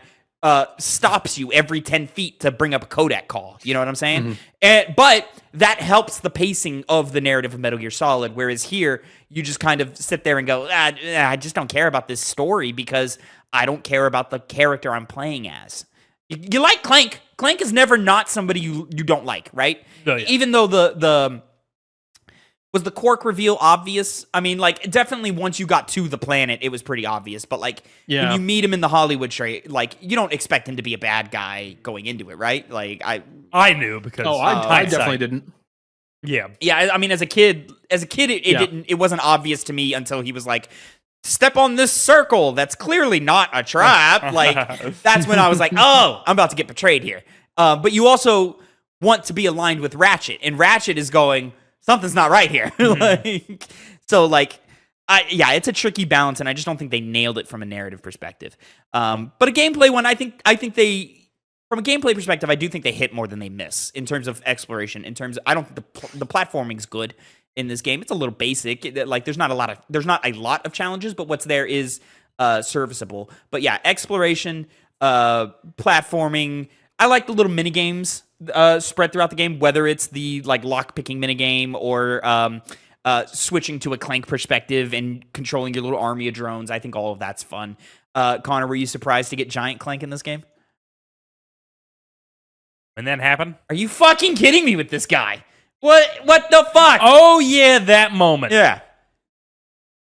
stops you every 10 feet to bring up a codec call. You know what I'm saying? Mm-hmm. But that helps the pacing of the narrative of Metal Gear Solid, whereas here, you just kind of sit there and go, I just don't care about this story because I don't care about the character I'm playing as. You like Clank. Clank is never not somebody you don't like, right? Oh, yeah. Even though was the Quark reveal obvious? I mean, like, definitely once you got to the planet, it was pretty obvious. But, like, when you meet him in the Hollywood trade, like, you don't expect him to be a bad guy going into it, right? Like, I knew because... I definitely didn't. Yeah. Yeah, I mean, as a kid, it wasn't obvious to me until he was like, step on this circle. That's clearly not a trap. Like, that's when I was like, oh, I'm about to get betrayed here. But you also want to be aligned with Ratchet. And Ratchet is going... something's not right here. Mm-hmm. It's a tricky balance, and I just don't think they nailed it from a narrative perspective. But a gameplay one, I think they, from a gameplay perspective, I do think they hit more than they miss in terms of exploration. I don't think the platforming's good in this game. It's a little basic. Like there's not a lot of challenges, but what's there is serviceable. But yeah, exploration, platforming. I like the little mini games spread throughout the game, whether it's the like lock picking mini game or switching to a Clank perspective and controlling your little army of drones. I think all of that's fun. Connor, were you surprised to get Giant Clank in this game? When that happened? Are you fucking kidding me with this guy? What the fuck? Oh yeah, that moment. Yeah.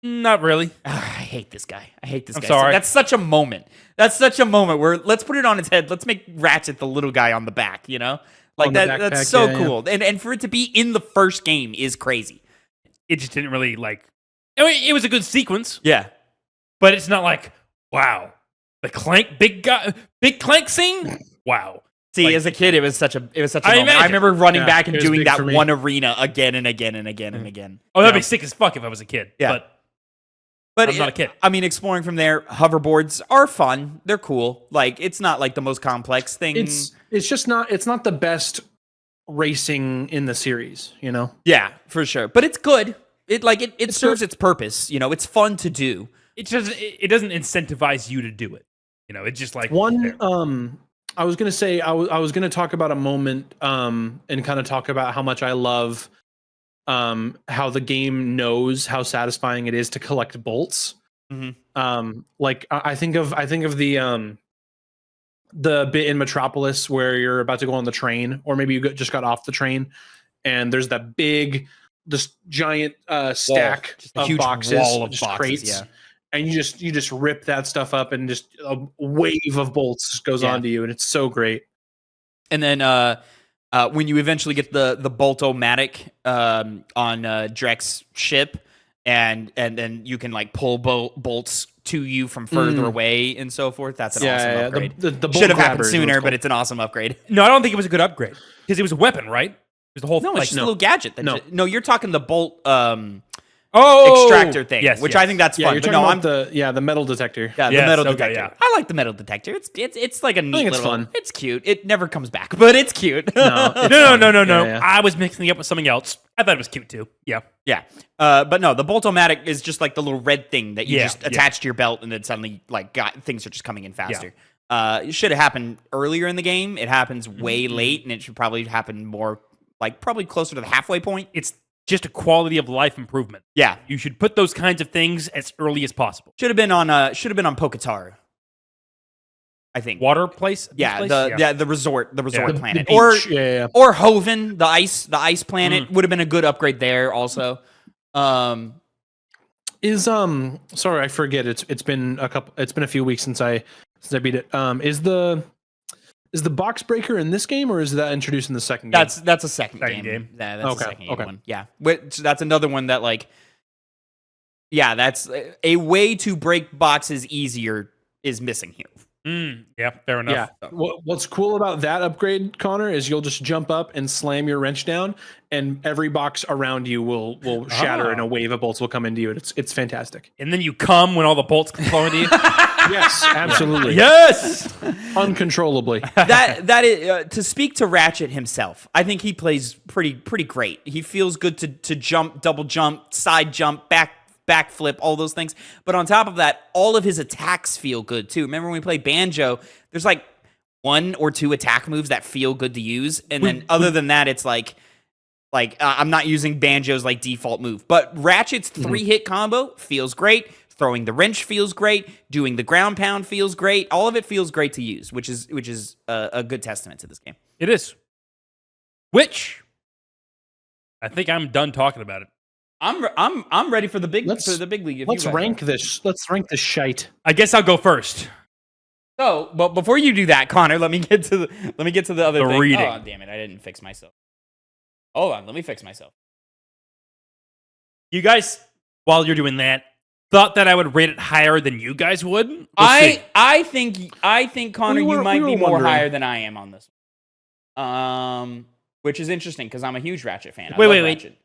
Not really. I hate this guy. I'm guy. Sorry. That's such a moment. Where let's put it on its head. Let's make Ratchet the little guy on the back, you know? Like that's so cool. Yeah. And for it to be in the first game is crazy. It just didn't really like I mean, it was a good sequence. Yeah. But it's not like, wow. The Clank big Clank scene? Wow. See, like, as a kid, it was such a moment. I remember running back and doing that one arena again and again and again and again. Oh, that'd be sick as fuck if I was a kid. Yeah. But I'm not a kid. I mean, exploring from there, hoverboards are fun. They're cool. Like, it's not like the most complex thing. It's just not. It's not the best racing in the series, you know. Yeah, for sure. But it's good. It serves its purpose. You know, it's fun to do. It doesn't incentivize you to do it. You know, it's just like one. I was gonna say I was gonna talk about a moment and kind of talk about how much I love how the game knows how satisfying it is to collect bolts. Mm-hmm. Like I think of the bit in Metropolis where you're about to go on the train, or maybe you just got off the train, and there's that this giant stack of huge boxes, wall of just boxes, crates, yeah. And you just rip that stuff up, and just a wave of bolts just goes onto you, and it's so great. And then when you eventually get the Bolt-O-Matic on Drek's ship, and then you can like pull bolts to you from further away and so forth. That's an awesome upgrade. The bolt should have happened grabber sooner, but it's an awesome upgrade. No, I don't think it was a good upgrade because it was a weapon, right? It was the whole thing. No, it's just a little gadget. No, you're talking the bolt. extractor thing, yes, which yes. I think that's Yeah, fun. you're But talking no, about the metal detector. the Yes, metal okay, detector. yeah. I like the metal detector. It's like a neat think it's little. fun. It's cute. It never comes back, but it's cute. No, it's No. fun. No. Yeah. I was mixing it up with something else. I thought it was cute too. Yeah. Yeah. But no, the Bolt-O-Matic is just like the little red thing that you Yeah, just yeah. attach to your belt, and then suddenly like things are just coming in faster. It should have happened earlier in the game. It happens way late, and it should probably happen more like probably closer to the halfway point. It's just a quality of life improvement. Yeah. You should put those kinds of things as early as possible. Should have been on Poketaru. I think. Water place? Yeah, This place? the resort The planet. The beach, yeah. Or Hoven, the ice planet would have been a good upgrade there also. Is sorry, I forget. It's been a few weeks since I beat it. Is the box breaker in this game, or is that introduced in the second game? That's a second game. Yeah, that's a second game one. Yeah. Which that's another one that like that's a way to break boxes easier is missing here. Yeah, fair enough. Yeah. What's cool about that upgrade, Connor, is you'll just jump up and slam your wrench down, and every box around you will shatter, and a wave of bolts will come into you. It's fantastic. And then you come when all the bolts come flowing to you. Yes, absolutely. Yes. Uncontrollably. That is to speak to Ratchet himself. I think he plays pretty great. He feels good to jump, double jump, side jump, backflip, all those things. But on top of that, all of his attacks feel good too. Remember when we played Banjo? There's like one or two attack moves that feel good to use, and then other than that, it's like I'm not using Banjo's like default move. But Ratchet's 3-hit combo feels great. Throwing the wrench feels great. Doing the ground pound feels great. All of it feels great to use, which is a good testament to this game. It is. Which I think I'm done talking about it. I'm ready for the big league. Let's rank this. Let's rank this shite. I guess I'll go first. So, but before you do that, Connor, let me get to the other thing. reading. Oh, damn it! I didn't fix myself. Hold on, let me fix myself. You guys, while you're doing that, thought that I would rate it higher than you guys would. I think Connor, you might be more wondering. higher than I am on this one. Which is interesting because I'm a huge Ratchet fan. Wait. Ratchet.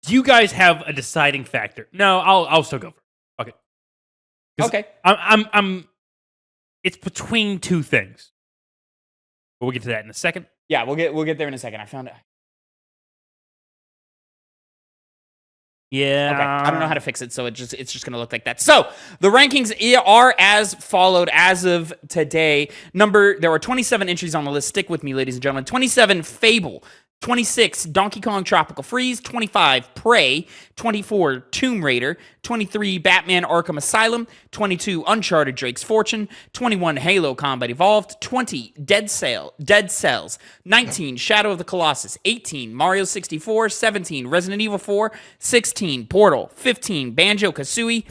Do you guys have a deciding factor? No, I'll still go first. Okay. Okay. I'm. It's between two things. But we'll get to that in a second. Yeah, we'll get there in a second. I found it. Yeah. Okay. I don't know how to fix it, so it's just gonna look like that. So the rankings are as followed as of today. There are 27 entries on the list. Stick with me, ladies and gentlemen. 27 Fable. 26, Donkey Kong Tropical Freeze. 25, Prey. 24, Tomb Raider. 23, Batman Arkham Asylum. 22, Uncharted Drake's Fortune. 21, Halo Combat Evolved. 20, Dead Cells. 19, Shadow of the Colossus. 18, Mario 64. 17, Resident Evil 4. 16, Portal. 15, Banjo-Kazooie.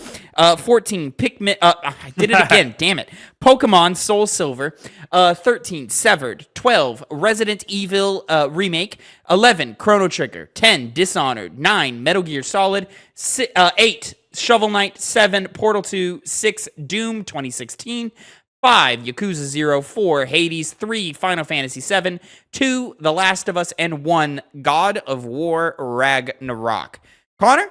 14, Pikmin. I did it again, damn it. Pokemon Soul Silver. 13, Severed. 12, Resident Evil Remake. 11, Chrono Trigger. 10, Dishonored. 9, Metal Gear Solid. 8, Shovel Knight. 7, Portal 2. 6, Doom 2016. 5, Yakuza 0. 4, Hades. 3, Final Fantasy 7. 2, The Last of Us. And 1, God of War Ragnarok. Connor?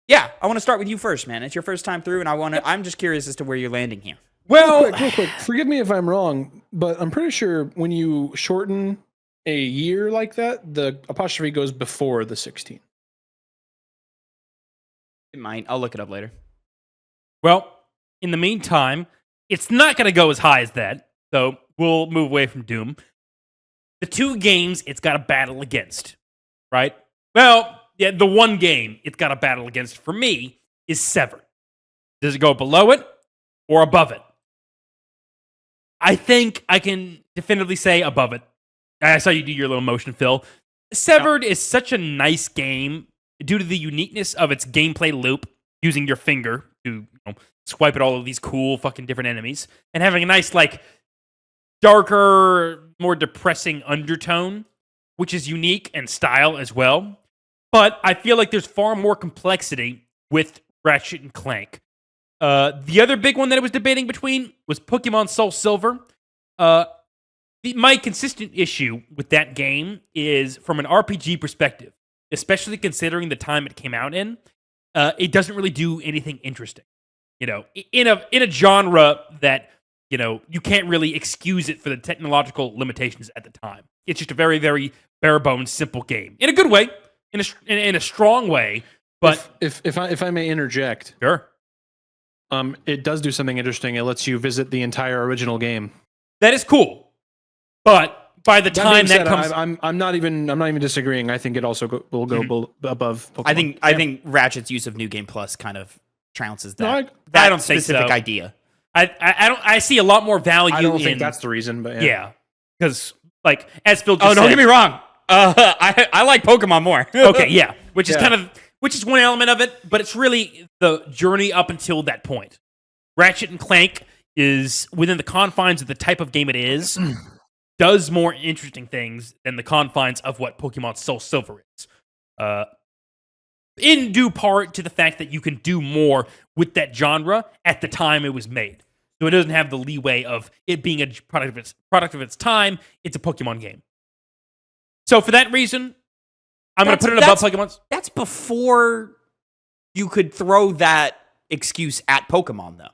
Yeah, I want to start with you first, man. It's your first time through, and I'm just curious as to where you're landing here. Real quick. Forgive me if I'm wrong, but I'm pretty sure when you shorten a year like that, the apostrophe goes before the 16. It might. I'll look it up later. Well, in the meantime, it's not going to go as high as that, so we'll move away from Doom. The two games it's got to battle against, right? Well, yeah, the one game it's got to battle against for me is Severed. Does it go below it or above it? I think I can definitively say above it. I saw you do your little motion, Phil. Severed is such a nice game due to the uniqueness of its gameplay loop, using your finger to swipe at all of these cool fucking different enemies, and having a nice, like, darker, more depressing undertone, which is unique and style as well. But I feel like there's far more complexity with Ratchet and Clank. The other big one that I was debating between was Pokemon Soul Silver. My consistent issue with that game is from an RPG perspective, especially considering the time it came out in. it doesn't really do anything interesting. In a genre that you can't really excuse it for the technological limitations at the time. It's just a very, very bare bones, simple game in a good way, in a strong way. But if I may interject, sure, it does do something interesting. It lets you visit the entire original game. that is cool. But by the time that comes, I'm not even disagreeing. I think it also will go above Pokemon. I think Ratchet's use of New Game Plus kind of trounces that. No, I don't think specific so. idea. I see a lot more value. I don't think that's the reason, but yeah, because like as Phil just said, don't get me wrong. I like Pokemon more. Okay, yeah, which is one element of it, but it's really the journey up until that point. Ratchet and Clank is within the confines of the type of game it is, does more interesting things than the confines of what Pokemon Soul Silver is. In due part to the fact that you can do more with that genre at the time it was made. So it doesn't have the leeway of it being a product of its time. It's a Pokemon game. So for that reason, I'm going to put it above Pokemon. That's before you could throw that excuse at Pokemon, though.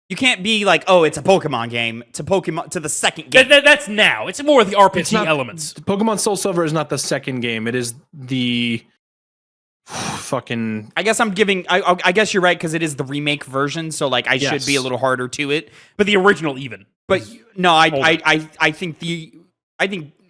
You can't be like, oh, it's a Pokemon game to the second game. That's now. It's more of the RPG elements. Pokemon Soul Silver is not the second game. It is the fucking. I guess I'm giving. I guess you're right because it is the remake version. So like, I should be a little harder to it. But the original, even. But no, I think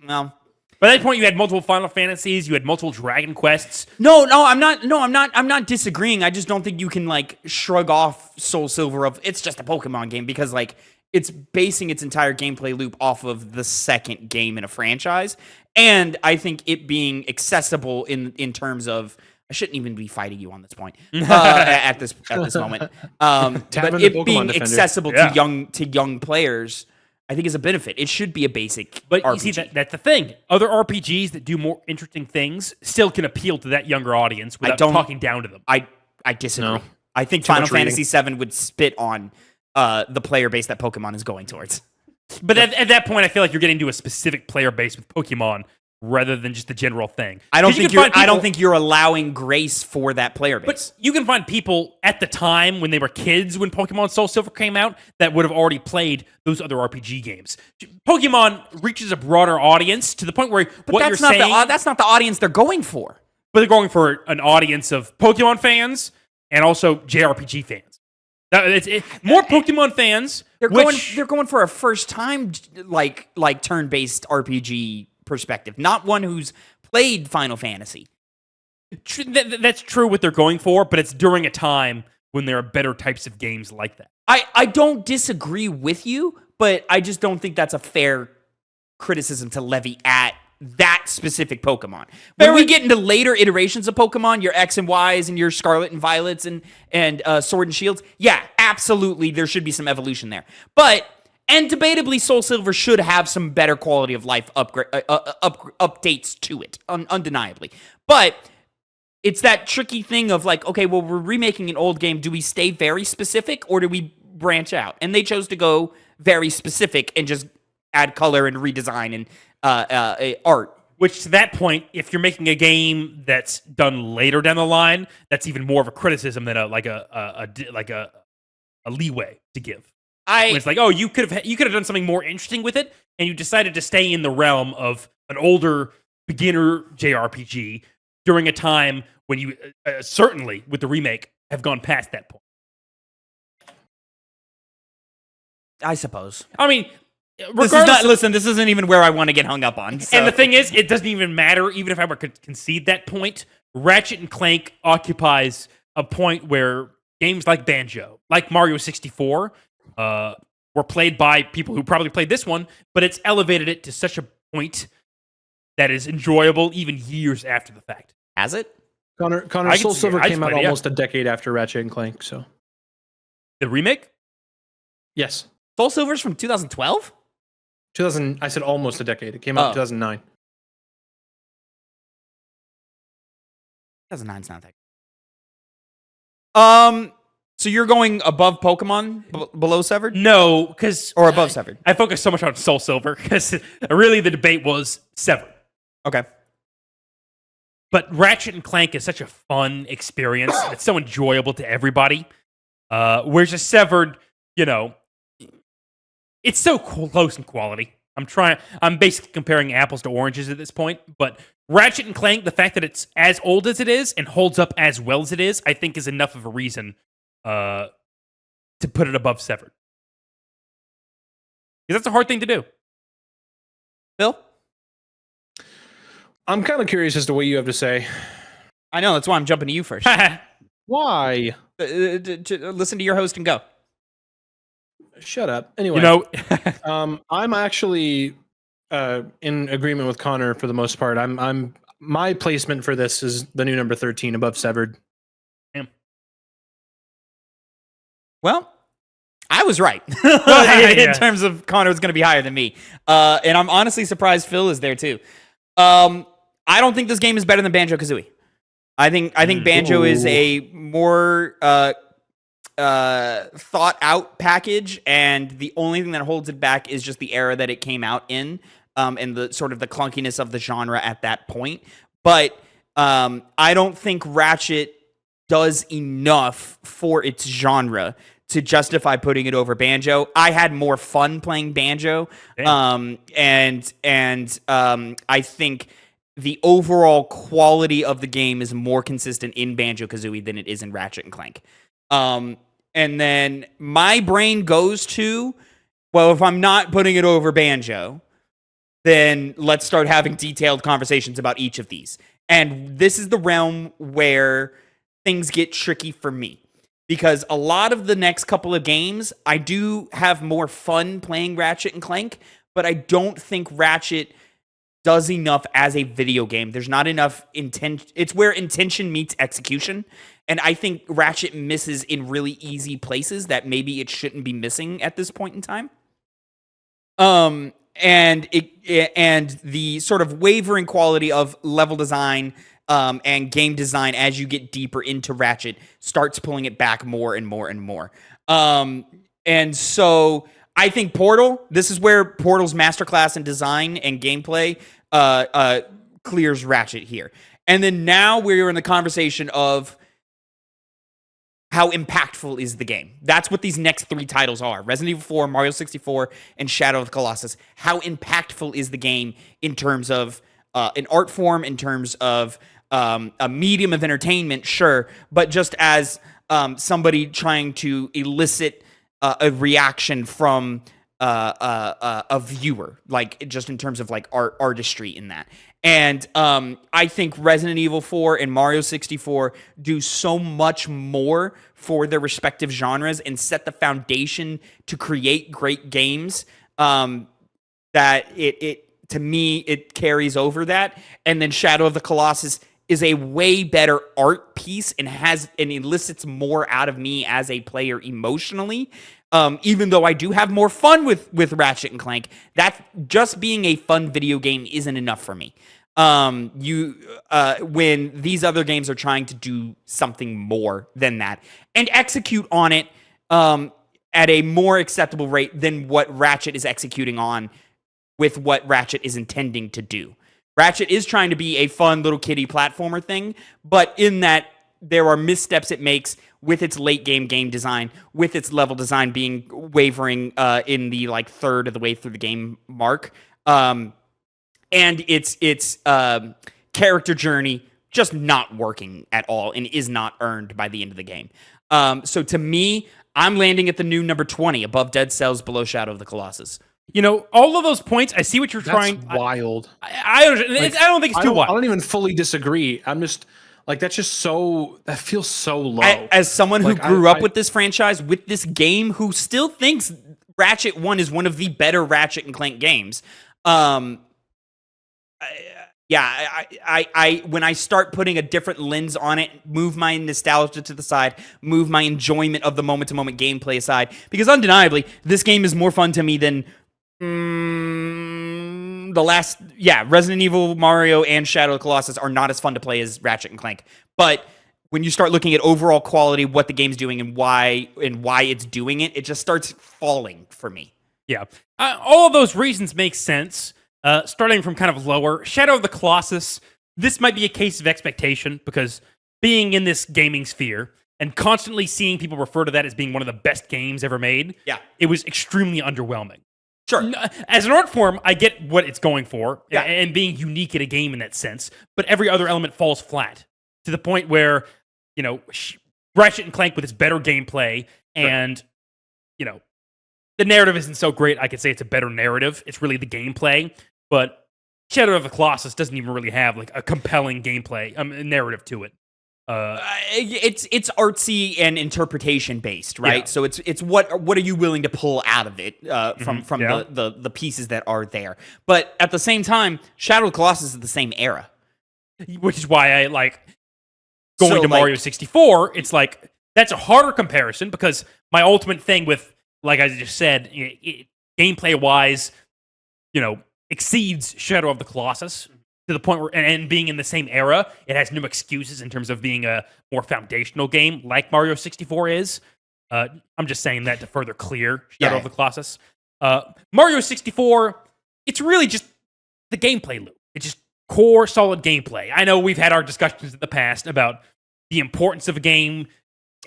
well. By that point, you had multiple Final Fantasies. You had multiple Dragon Quests. No, I'm not disagreeing. I just don't think you can like shrug off Soul Silver of it's just a Pokemon game because like it's basing its entire gameplay loop off of the second game in a franchise, and I think it being accessible in terms of I shouldn't even be fighting you on this point at this moment. But it being accessible to young players. I think is a benefit. It should be a basic but RPG. You see, that's the thing. Other RPGs that do more interesting things still can appeal to that younger audience without talking down to them. I disagree. No. I think Final Fantasy VII would spit on the player base that Pokemon is going towards. But at that point, I feel like you're getting to a specific player base with Pokemon rather than just the general thing. I don't think you're allowing grace for that player base. But you can find people at the time when they were kids when Pokemon Soul Silver came out that would have already played those other RPG games. Pokemon reaches a broader audience to the point where that's not the audience they're going for. But they're going for an audience of Pokemon fans and also JRPG fans. More Pokemon fans. They're going for a first time like turn-based RPG perspective, not one who's played Final Fantasy. That's true what they're going for, but it's during a time when there are better types of games like that. I don't disagree with you, but I just don't think that's a fair criticism to levy at that specific Pokemon. When we get into later iterations of Pokemon, your X and Ys and your Scarlet and Violets and Sword and Shields, yeah, absolutely, there should be some evolution there. And debatably, Soul Silver should have some better quality of life updates to it, undeniably. But it's that tricky thing of like, okay, well, we're remaking an old game. Do we stay very specific or do we branch out? And they chose to go very specific and just add color and redesign and art. Which, to that point, if you're making a game that's done later down the line, that's even more of a criticism than a leeway to give. It's like, oh, you could have done something more interesting with it, and you decided to stay in the realm of an older beginner JRPG during a time when you certainly with the remake have gone past that point. I suppose. I mean, this isn't even where I want to get hung up on. So. And the thing is, it doesn't even matter. Even if I were to concede that point, Ratchet and Clank occupies a point where games like Banjo, like Mario 64. Were played by people who probably played this one, but it's elevated it to such a point that is enjoyable even years after the fact. Has it? Connor, Soul Silver came out almost a decade after Ratchet and Clank, so. The remake? Yes. Soul Silver's from 2012? I said almost a decade. It came out in 2009. 2009's not that. So you're going above Pokemon, below Severed? No, because... Or above Severed? I focus so much on Soul Silver, because really the debate was Severed. Okay. But Ratchet and Clank is such a fun experience. It's so enjoyable to everybody. Whereas a Severed, it's so close in quality. I'm basically comparing apples to oranges at this point. But Ratchet and Clank, the fact that it's as old as it is and holds up as well as it is, I think is enough of a reason to put it above Severed. Because that's a hard thing to do. Phil? I'm kind of curious as to what you have to say. I know, that's why I'm jumping to you first. Why? Listen to your host and go. Shut up. Anyway, I'm actually in agreement with Connor for the most part. My placement for this is the new number 13 above Severed. Damn. Well, I was right in terms of Connor was going to be higher than me, and I'm honestly surprised Phil is there too. I don't think this game is better than Banjo-Kazooie. I think Banjo is a more thought out package, and the only thing that holds it back is just the era that it came out in, and the sort of the clunkiness of the genre at that point. But I don't think Ratchet does enough for its genre to justify putting it over Banjo. I had more fun playing Banjo, and I think the overall quality of the game is more consistent in Banjo-Kazooie than it is in Ratchet and Clank. And then my brain goes to, well, if I'm not putting it over Banjo, then let's start having detailed conversations about each of these. And this is the realm where things get tricky for me. Because a lot of the next couple of games, I do have more fun playing Ratchet and Clank, but I don't think Ratchet does enough as a video game. There's not enough intention. It's where intention meets execution. And I think Ratchet misses in really easy places that maybe it shouldn't be missing at this point in time. And the sort of wavering quality of level design and game design as you get deeper into Ratchet starts pulling it back more and more and more. And so I think Portal, this is where Portal's masterclass in design and gameplay clears Ratchet here. And then now we're in the conversation of how impactful is the game. That's what these next three titles are. Resident Evil 4, Mario 64, and Shadow of the Colossus. How impactful is the game in terms of an art form, in terms of a medium of entertainment, sure, but just as somebody trying to elicit a reaction from a viewer, like just in terms of like artistry in that. And I think Resident Evil 4 and Mario 64 do so much more for their respective genres and set the foundation to create great games that it to me, it carries over that. And then Shadow of the Colossus is a way better art piece and elicits more out of me as a player emotionally. Even though I do have more fun with Ratchet and Clank, that just being a fun video game isn't enough for me. When these other games are trying to do something more than that and execute on it at a more acceptable rate than what Ratchet is executing on with what Ratchet is intending to do. Ratchet is trying to be a fun little kiddie platformer thing, but in that there are missteps it makes with its late game design, with its level design being wavering in the like third of the way through the game mark, and its character journey just not working at all and is not earned by the end of the game. So to me, I'm landing at the new number 20 above Dead Cells, below Shadow of the Colossus. You know, all of those points, I see what you're trying. That's wild. I don't think it's too wild. I don't even fully disagree. I'm just like, that feels so low. As someone who grew up with this franchise, with this game, who still thinks Ratchet 1 is one of the better Ratchet and Clank games. When I start putting a different lens on it, move my nostalgia to the side, move my enjoyment of the moment-to-moment gameplay aside, because undeniably, this game is more fun to me than Resident Evil, Mario, and Shadow of the Colossus are not as fun to play as Ratchet and Clank. But when you start looking at overall quality, what the game's doing, and why it's doing it, it just starts falling for me. Yeah. All of those reasons make sense. Starting from kind of lower, Shadow of the Colossus this might be a case of expectation because being in this gaming sphere and constantly seeing people refer to that as being one of the best games ever made, Yeah. it was extremely underwhelming. Sure. As an art form, I get what it's going for Yeah. and being unique in a game in that sense, but every other element falls flat to the point where, you know, Ratchet and Clank with its better gameplay and, you know, the narrative isn't so great. I could say it's a better narrative. It's really the gameplay, but Shadow of the Colossus doesn't even really have like a compelling gameplay narrative to it. It's artsy and interpretation based, right? Yeah. So it's what are you willing to pull out of it from Yeah. the pieces that are there. But at the same time, Shadow of the Colossus is the same era. Which is why I like going So, to like- Mario 64. It's like that's a harder comparison because my ultimate thing with, like I just said, gameplay wise, you know, exceeds Shadow of the Colossus to the point where, and being in the same era, it has no excuses in terms of being a more foundational game like Mario 64 is. I'm just saying that to further clear Shadow Yeah. of the Colossus. Mario 64, it's really just the gameplay loop. It's just core, solid gameplay. I know we've had our discussions in the past about the importance of a game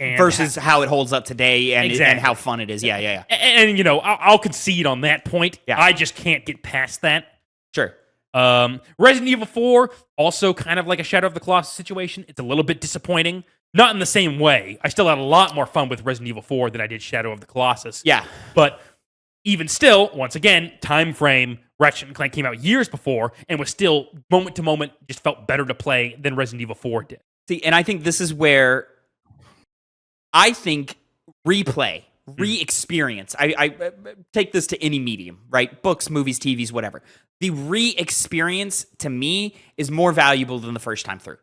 and Versus how it holds up today and Exactly. how fun it is. Yeah. and you know, I'll concede on that point. Yeah. I just can't get past that. Sure. Resident Evil 4, also kind of like a Shadow of the Colossus situation. It's a little bit disappointing. Not in the same way. I still had a lot more fun with Resident Evil 4 than I did Shadow of the Colossus. Yeah. But even still, once again, time frame, Ratchet and Clank came out years before and was still moment to moment just felt better to play than Resident Evil 4 did. See, and I think this is where I think replay, re-experience. I take this to any medium, right? Books, movies, TVs, whatever. The re-experience to me is more valuable than the first time through.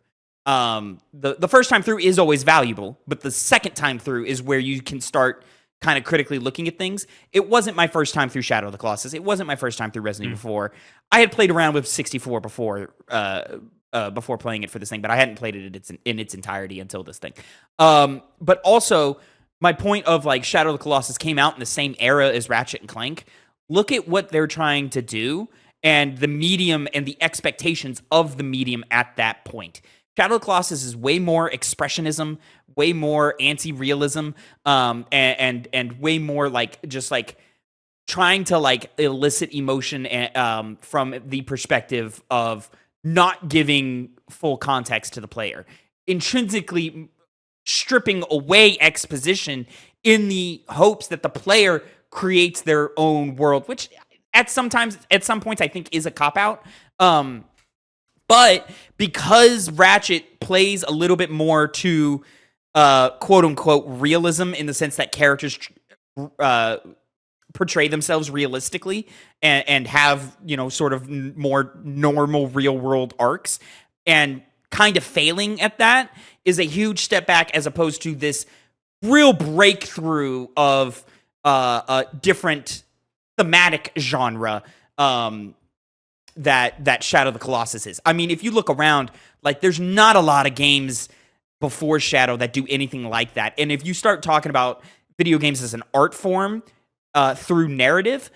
The first time through is always valuable, but the second time through is where you can start kind of critically looking at things. It wasn't my first time through Shadow of the Colossus. It wasn't my first time through Resident Evil 4. I had played around with 64 before playing it for this thing, but I hadn't played it in its entirety until this thing. But also, my point of like Shadow of the Colossus came out in the same era as Ratchet and Clank. Look at what they're trying to do and the medium and the expectations of the medium at that point. Shadow of the Colossus is way more expressionism, way more anti-realism, and way more like just like trying to like elicit emotion from the perspective of not giving full context to the player, intrinsically stripping away exposition in the hopes that the player creates their own world, which at some points I think is a cop-out. But because Ratchet plays a little bit more to quote unquote realism in the sense that characters portray themselves realistically and have, you know, sort of more normal real world arcs, and kind of failing at that is a huge step back as opposed to this real breakthrough of a different thematic genre that Shadow of the Colossus is. I mean, if you look around, like there's not a lot of games before Shadow that do anything like that. And if you start talking about video games as an art form through narrative,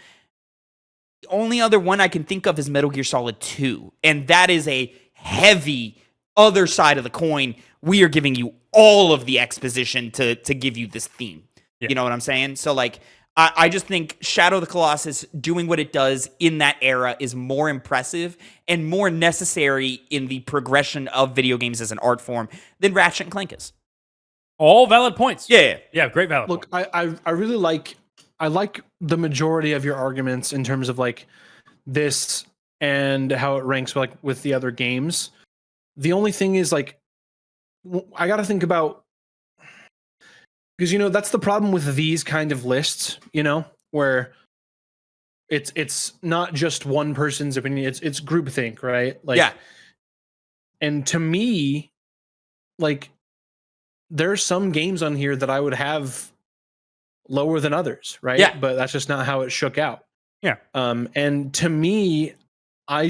the only other one I can think of is Metal Gear Solid 2. And that is a heavy other side of the coin. We are giving you all of the exposition to give you this theme. Yeah. You know what I'm saying? So like, I just think Shadow of the Colossus doing what it does in that era is more impressive and more necessary in the progression of video games as an art form than Ratchet and Clank is. All valid points. Yeah. Yeah, great valid Look, points. I really like the majority of your arguments in terms of like this and how it ranks like with the other games. The only thing is like I got to think about, because, you know, that's the problem with these kind of lists, you know, where it's not just one person's opinion, it's groupthink, right? Like, Yeah. And to me, like, there are some games on here that I would have lower than others, right? Yeah. But that's just not how it shook out. Yeah. And to me, I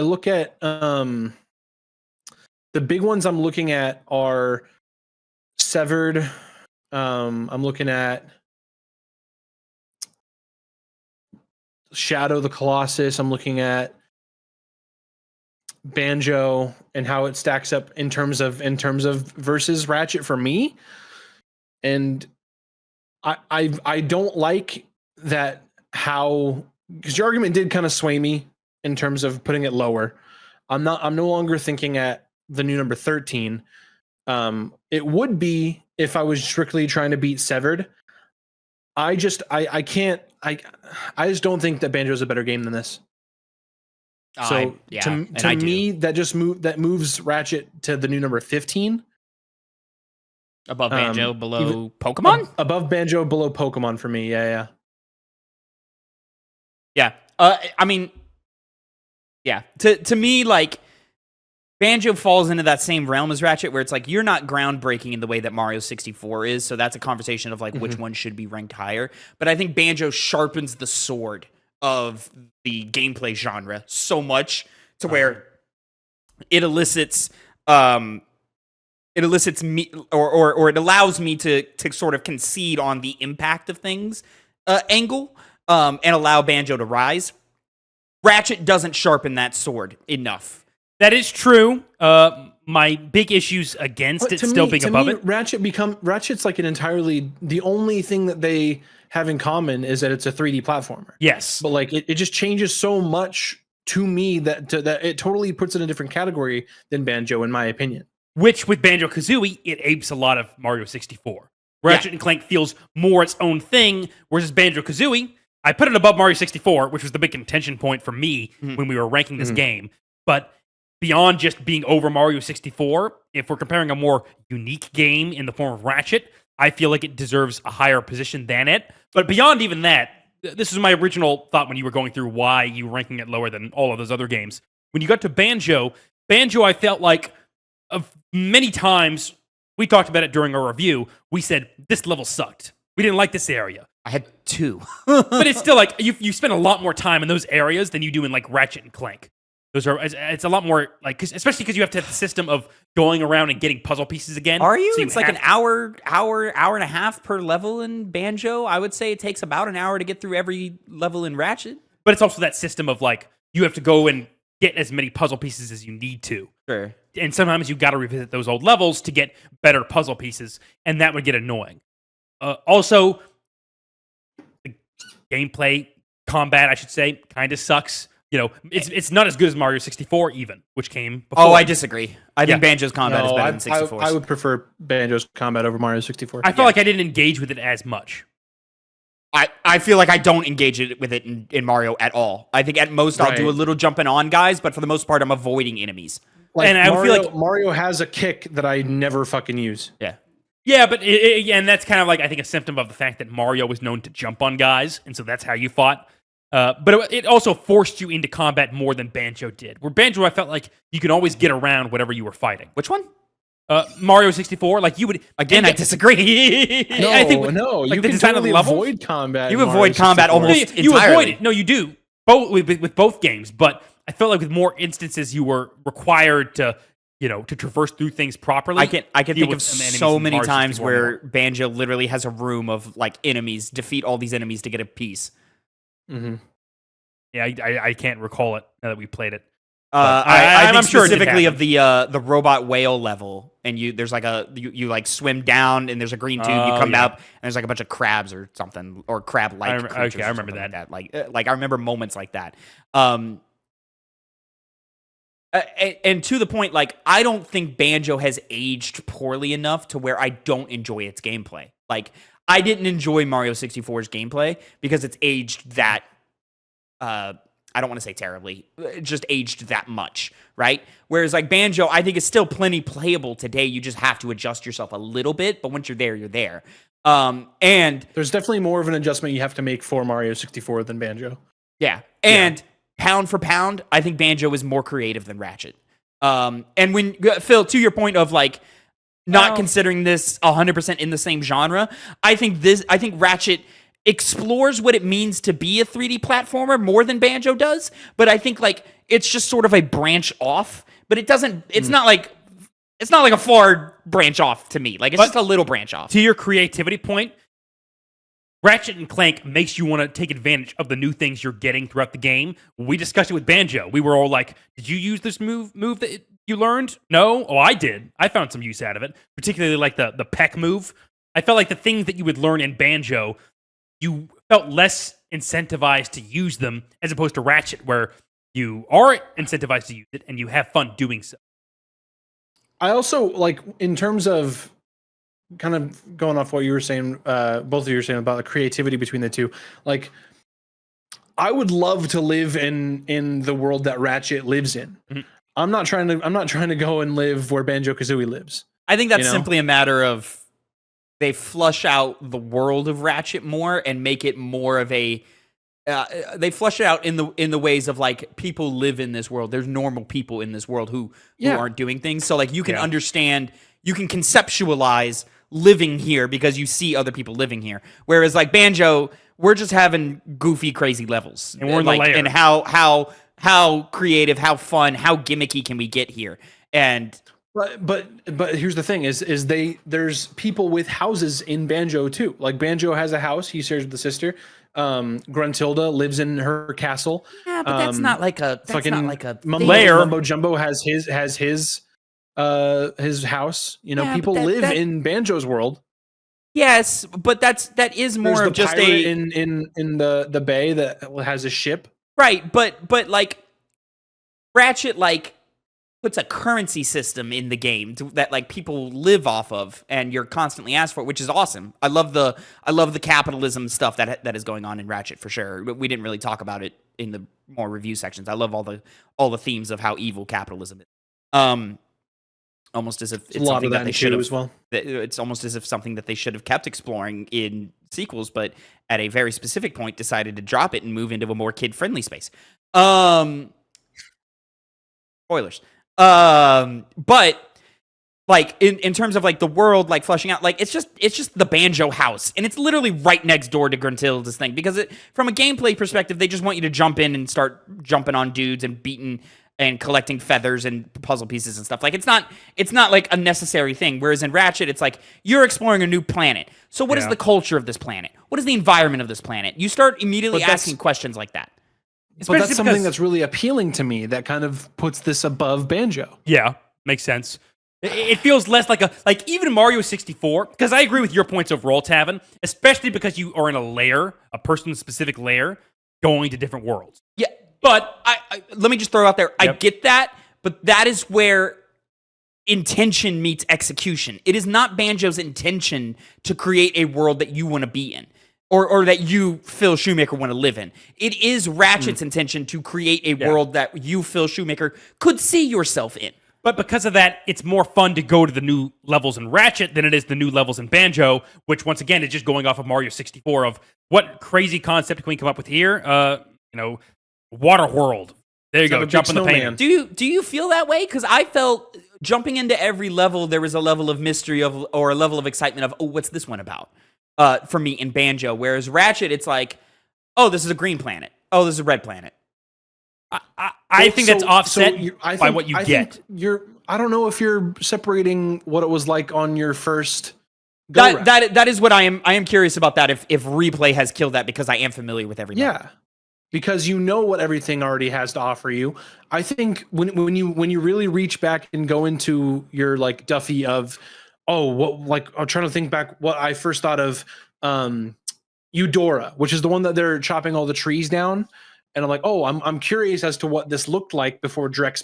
look at the big ones I'm looking at are Severed. I'm looking at Shadow of the Colossus. I'm looking at Banjo and how it stacks up in terms of versus Ratchet for me. And I don't like that how, because your argument did kind of sway me in terms of putting it lower. I'm no longer thinking at the new number 13. It would be if I was strictly trying to beat Severed. I just don't think that Banjo is a better game than this. So to me, that moves Ratchet to the new number 15. Above Banjo, below Pokemon? Above Banjo, below Pokemon for me. Yeah. I mean, yeah. To me, like, Banjo falls into that same realm as Ratchet, where it's like you're not groundbreaking in the way that Mario 64 is. So that's a conversation of like which one should be ranked higher. But I think Banjo sharpens the sword of the gameplay genre so much to where it elicits me, or it allows me to sort of concede on the impact of things angle and allow Banjo to rise. Ratchet doesn't sharpen that sword enough. That is true. My big issues against it still being above it. Ratchet's like the only thing that they have in common is that it's a 3D platformer. Yes. But like it just changes so much to me that it totally puts it in a different category than Banjo, in my opinion. Which with Banjo-Kazooie, it apes a lot of Mario 64. Ratchet and Clank feels more its own thing, whereas Banjo-Kazooie, I put it above Mario 64, which was the big contention point for me when we were ranking this game. But beyond just being over Mario 64, if we're comparing a more unique game in the form of Ratchet, I feel like it deserves a higher position than it. But beyond even that, this is my original thought when you were going through why you were ranking it lower than all of those other games. When you got to Banjo, I felt like many times, we talked about it during our review, we said, this level sucked. We didn't like this area. I had 2. But it's still like, you spend a lot more time in those areas than you do in like Ratchet and Clank. It's a lot more like, especially because you have to have the system of going around and getting puzzle pieces again. Are you? So it's like an hour and a half per level in Banjo. I would say it takes about an hour to get through every level in Ratchet. But it's also that system of like, you have to go and get as many puzzle pieces as you need to. Sure. And sometimes you got to revisit those old levels to get better puzzle pieces, and that would get annoying. Also, the gameplay, combat, I should say, kind of sucks. You know, it's not as good as Mario 64 even, which came before. Oh, I disagree. I think Banjo's combat is better than 64's. I would prefer Banjo's combat over Mario 64. I felt like I didn't engage with it as much. I feel like I don't engage with it in Mario at all. I think at most I'll do a little jumping on guys, but for the most part I'm avoiding enemies. Like, and I feel like Mario has a kick that I never fucking use. Yeah, but and that's kind of like, I think, a symptom of the fact that Mario was known to jump on guys, and so that's how you fought. But it also forced you into combat more than Banjo did. Where Banjo, I felt like you could always get around whatever you were fighting. Which one? Mario 64. Like you would again. I disagree. No, you can totally avoid combat. You avoid combat almost entirely. You avoid it. No, you do. Both with both games, but I felt like with more instances you were required to, to traverse through things properly. I can think of so many times where Banjo literally has a room of like enemies, defeat all these enemies to get a piece. Mm-hmm. Yeah, I can't recall it now that we played it. I'm sure specifically of the robot whale level, and there's like you like swim down, and there's a green tube. You come up, and there's like a bunch of crabs or something, or crab-like creatures. Okay, I remember that. Like I remember moments like that. And to the point, like, I don't think Banjo has aged poorly enough to where I don't enjoy its gameplay. Like, I didn't enjoy Mario 64's gameplay because it's aged that, I don't want to say terribly, just aged that much, right? Whereas, like, Banjo, I think is still plenty playable today. You just have to adjust yourself a little bit, but once you're there, you're there. And there's definitely more of an adjustment you have to make for Mario 64 than Banjo. Yeah. And pound for pound, I think Banjo is more creative than Ratchet. And when, Phil, to your point of, like, not considering this 100% in the same genre, I think Ratchet explores what it means to be a 3D platformer more than Banjo does, but I think, like, it's just sort of a branch off, but it's not like a far branch off to me. Like, it's just a little branch off. To your creativity point, Ratchet and Clank makes you want to take advantage of the new things you're getting throughout the game. We discussed it with Banjo. We were all like, did you use this move that you learned? No? Oh, I did. I found some use out of it, particularly like the peck move. I felt like the things that you would learn in Banjo, you felt less incentivized to use them as opposed to Ratchet, where you are incentivized to use it and you have fun doing so. I also, like, in terms of kind of going off what you were saying, both of you were saying about the creativity between the two, like, I would love to live in the world that Ratchet lives in. Mm-hmm. I'm not trying to go and live where Banjo-Kazooie lives. I think that's simply a matter of they flush out the world of Ratchet more and make it more of a they flush it out in the ways of, like, people live in this world. There's normal people in this world who aren't doing things. So, like, you can understand, you can conceptualize living here because you see other people living here. Whereas, like, Banjo, we're just having goofy, crazy levels. And we're in the lair. And how creative, how fun, how gimmicky can we get here? And But here's the thing is there's people with houses in Banjo too. Like, Banjo has a house he shares with the sister. Gruntilda lives in her castle. Yeah, but that's not like a lair. Mumbo Jumbo has his house. You know, Yeah, people but live in Banjo's world. Yes, but that is more There's of the just pirate in the bay that has a ship. right. But like Ratchet, like, puts a currency system in the game that, like, people live off of, and you're constantly asked for it, which is awesome. I love the capitalism stuff that is going on in Ratchet for sure. We didn't really talk about it in the more review sections. I love all the themes of how evil capitalism is. Almost as if it's something that they should have as well. It's almost as if something that they should have kept exploring in sequels, but at a very specific point decided to drop it and move into a more kid-friendly space. Spoilers. But like in terms of, like, the world, like, flushing out, like, it's just the Banjo house, and it's literally right next door to Gruntilda's thing, because from a gameplay perspective, they just want you to jump in and start jumping on dudes and beating and collecting feathers and puzzle pieces and stuff. Like, it's not like a necessary thing. Whereas in Ratchet, it's like you're exploring a new planet. So what is the culture of this planet? What is the environment of this planet? You start immediately asking questions like that. But that's something that's really appealing to me that kind of puts this above Banjo. Yeah, makes sense. It feels less like even Mario 64, because I agree with your points overall, Tavin, especially because you are in a lair, a person-specific lair, going to different worlds. Yeah, but I let me just throw out there, I get that, but that is where intention meets execution. It is not Banjo's intention to create a world that you want to be in. Or that you, Phil Shoemaker, want to live in. It is Ratchet's intention to create a world that you, Phil Shoemaker, could see yourself in. But because of that, it's more fun to go to the new levels in Ratchet than it is the new levels in Banjo, which, once again, is just going off of Mario 64 of what crazy concept can we come up with here? Water World. There you go, jump in the paint. Do you feel that way? Because I felt jumping into every level, there was a level of mystery or a level of excitement of, oh, what's this one about? For me in Banjo, whereas Ratchet, it's like, oh, this is a green planet. Oh, this is a red planet. I think that's offset by what you get. I don't know if you're separating what it was like on your first. That is what I am curious about. That if replay has killed that, because I am familiar with everything. Yeah, because you know what everything already has to offer you. I think when you really reach back and go into your, like, Duffy of, oh, what, like, I'm trying to think back what I first thought of, Eudora, which is the one that they're chopping all the trees down, and I'm like, oh, I'm curious as to what this looked like before Drek's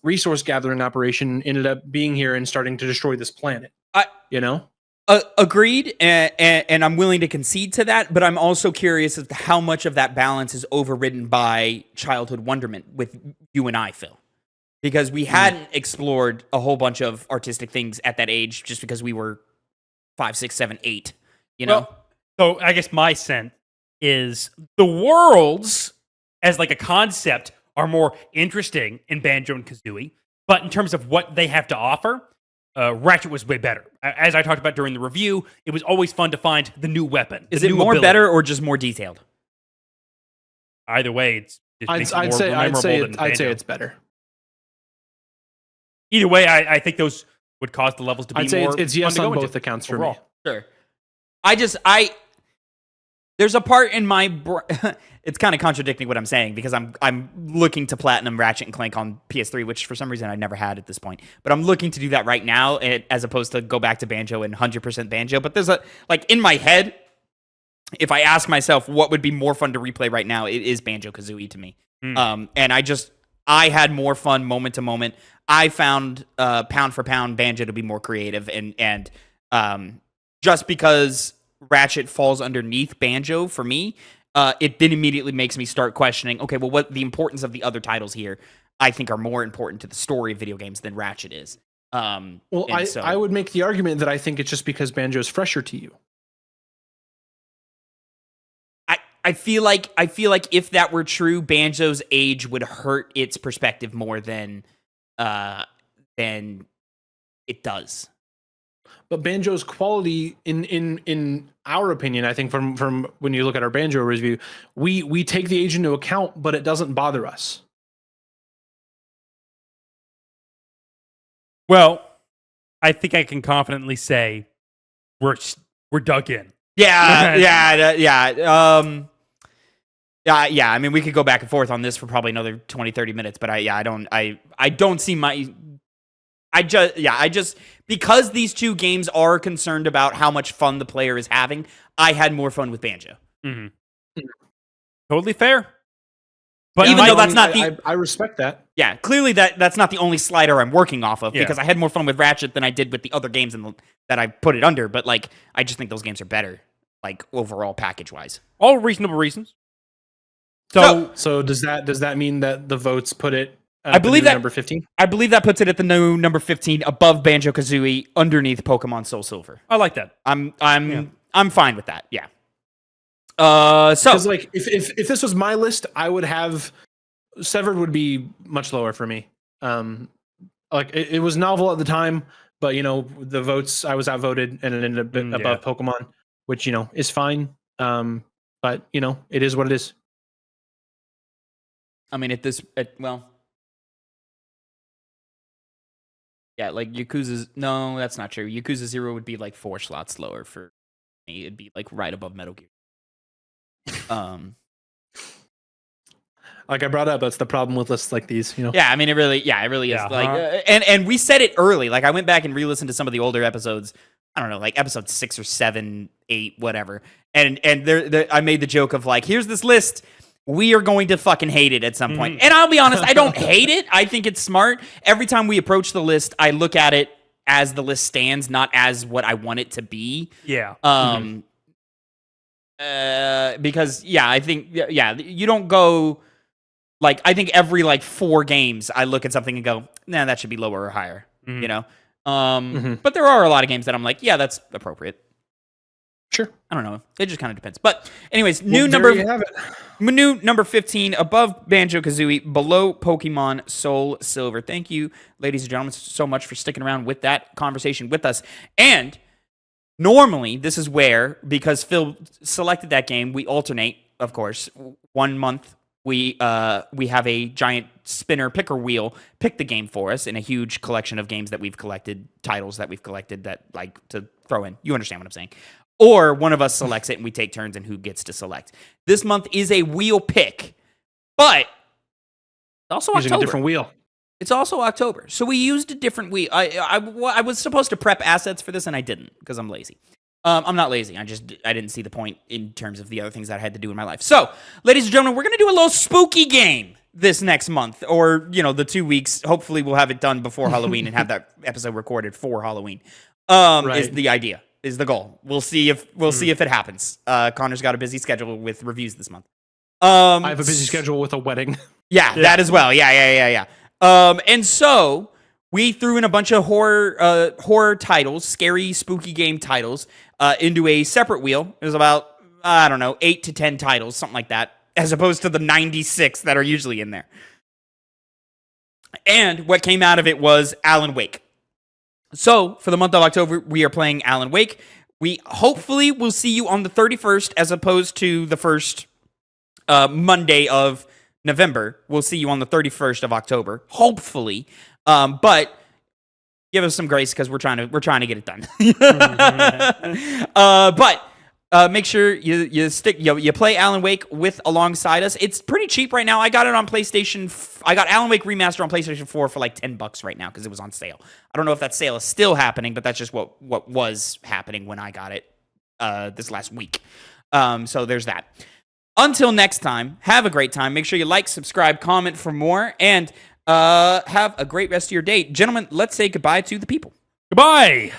resource gathering operation ended up being here and starting to destroy this planet. Agreed, and I'm willing to concede to that, but I'm also curious as to how much of that balance is overridden by childhood wonderment with you and I, Phil. Because we hadn't explored a whole bunch of artistic things at that age, just because we were 5, 6, 7, 8. You know. So I guess my sense is the worlds as, like, a concept are more interesting in Banjo and Kazooie, but in terms of what they have to offer, Ratchet was way better. As I talked about during the review, it was always fun to find the new weapon. Is it more better or just more detailed? Either way, I'd say it's better. Either way, I think those would cause the levels to be more. It's yes on both accounts for me. Sure. there's a part in my it's kind of contradicting what I'm saying because I'm looking to platinum Ratchet and Clank on PS3, which for some reason I never had at this point. But I'm looking to do that right now, as opposed to go back to Banjo and 100% Banjo. But there's in my head, if I ask myself what would be more fun to replay right now, it is Banjo-Kazooie to me. And I had more fun moment to moment. I found pound for pound Banjo to be more creative, and just because Ratchet falls underneath Banjo for me, it then immediately makes me start questioning, okay, well, what the importance of the other titles here I think are more important to the story of video games than Ratchet is. I would make the argument that I think it's just because Banjo is fresher to you. I feel like if that were true, Banjo's age would hurt its perspective more than it does. But Banjo's quality, in our opinion, I think from when you look at our Banjo review, we take the age into account, but it doesn't bother us. Well, I think I can confidently say we're dug in. Yeah. I mean, we could go back and forth on this for probably another 20, 30 minutes, but I don't see because these two games are concerned about how much fun the player is having, I had more fun with Banjo. Mm-hmm. Totally fair. But even though that's not I respect that. Yeah, clearly that's not the only slider I'm working off of, because I had more fun with Ratchet than I did with the other games that I put it under, but I just think those games are better, overall package-wise. All reasonable reasons. So does that mean that the votes put it I believe that number 15? I believe that puts it at the new number 15, above Banjo-Kazooie, underneath Pokemon Soul Silver. I like that. I'm fine with that. Yeah. So if this was my list, I would have Severed would be much lower for me. It was novel at the time, but the votes, I was outvoted and it ended up above Pokemon, which is fine. But it is what it is. I mean, Yakuza's, no, that's not true. Yakuza 0 would be 4 slots lower for me. It'd be right above Metal Gear. Like I brought up, that's the problem with lists like these, Yeah, I mean, it really is. And we said it early. I went back and re-listened to some of the older episodes. I don't know, episode 6 or 7, 8, whatever. And I made the joke of here's this list. We are going to fucking hate it at some point. And I'll be honest, I don't hate it. I think it's smart. Every time we approach the list, I look at it as the list stands, not as what I want it to be. Yeah. Because I think you don't go I think every 4 games I look at something and go, nah, that should be lower or higher. But there are a lot of games that I'm that's appropriate. Sure. I don't know. It just kind of depends. But anyways, new number 15, above Banjo-Kazooie, below Pokemon Soul Silver. Thank you, ladies and gentlemen, so much for sticking around with that conversation with us. And normally, this is where, because Phil selected that game, we alternate, of course. 1 month, we have a giant spinner picker wheel pick the game for us in a huge collection of games that we've collected, titles that we've collected that to throw in. You understand what I'm saying. Or one of us selects it and we take turns and who gets to select. This month is a wheel pick, but also using October. A different wheel. It's also October. So we used a different wheel. I was supposed to prep assets for this and I didn't because I'm lazy. I'm not lazy. I didn't see the point in terms of the other things that I had to do in my life. So, ladies and gentlemen, we're going to do a little spooky game this next month, or, the 2 weeks. Hopefully we'll have it done before Halloween and have that episode recorded for Halloween. Is the idea. Is the goal. We'll see if it happens. Connor's got a busy schedule with reviews this month. I have a busy schedule with a wedding. Yeah, that as well. Yeah. And so we threw in a bunch of horror titles, scary, spooky game titles, into a separate wheel. It was about 8 to 10 titles, something like that, as opposed to the 96 that are usually in there. And what came out of it was Alan Wake. So, for the month of October, we are playing Alan Wake. We hopefully will see you on the 31st as opposed to the first Monday of November. We'll see you on the 31st of October, hopefully. But give us some grace because we're trying to get it done. But make sure you play Alan Wake alongside us. It's pretty cheap right now. I got it on PlayStation. I got Alan Wake Remaster on PlayStation 4 for like $10 right now because it was on sale. I don't know if that sale is still happening, but that's just what was happening when I got it this last week. So there's that. Until next time, have a great time. Make sure you like, subscribe, comment for more, and have a great rest of your day. Gentlemen, let's say goodbye to the people. Goodbye.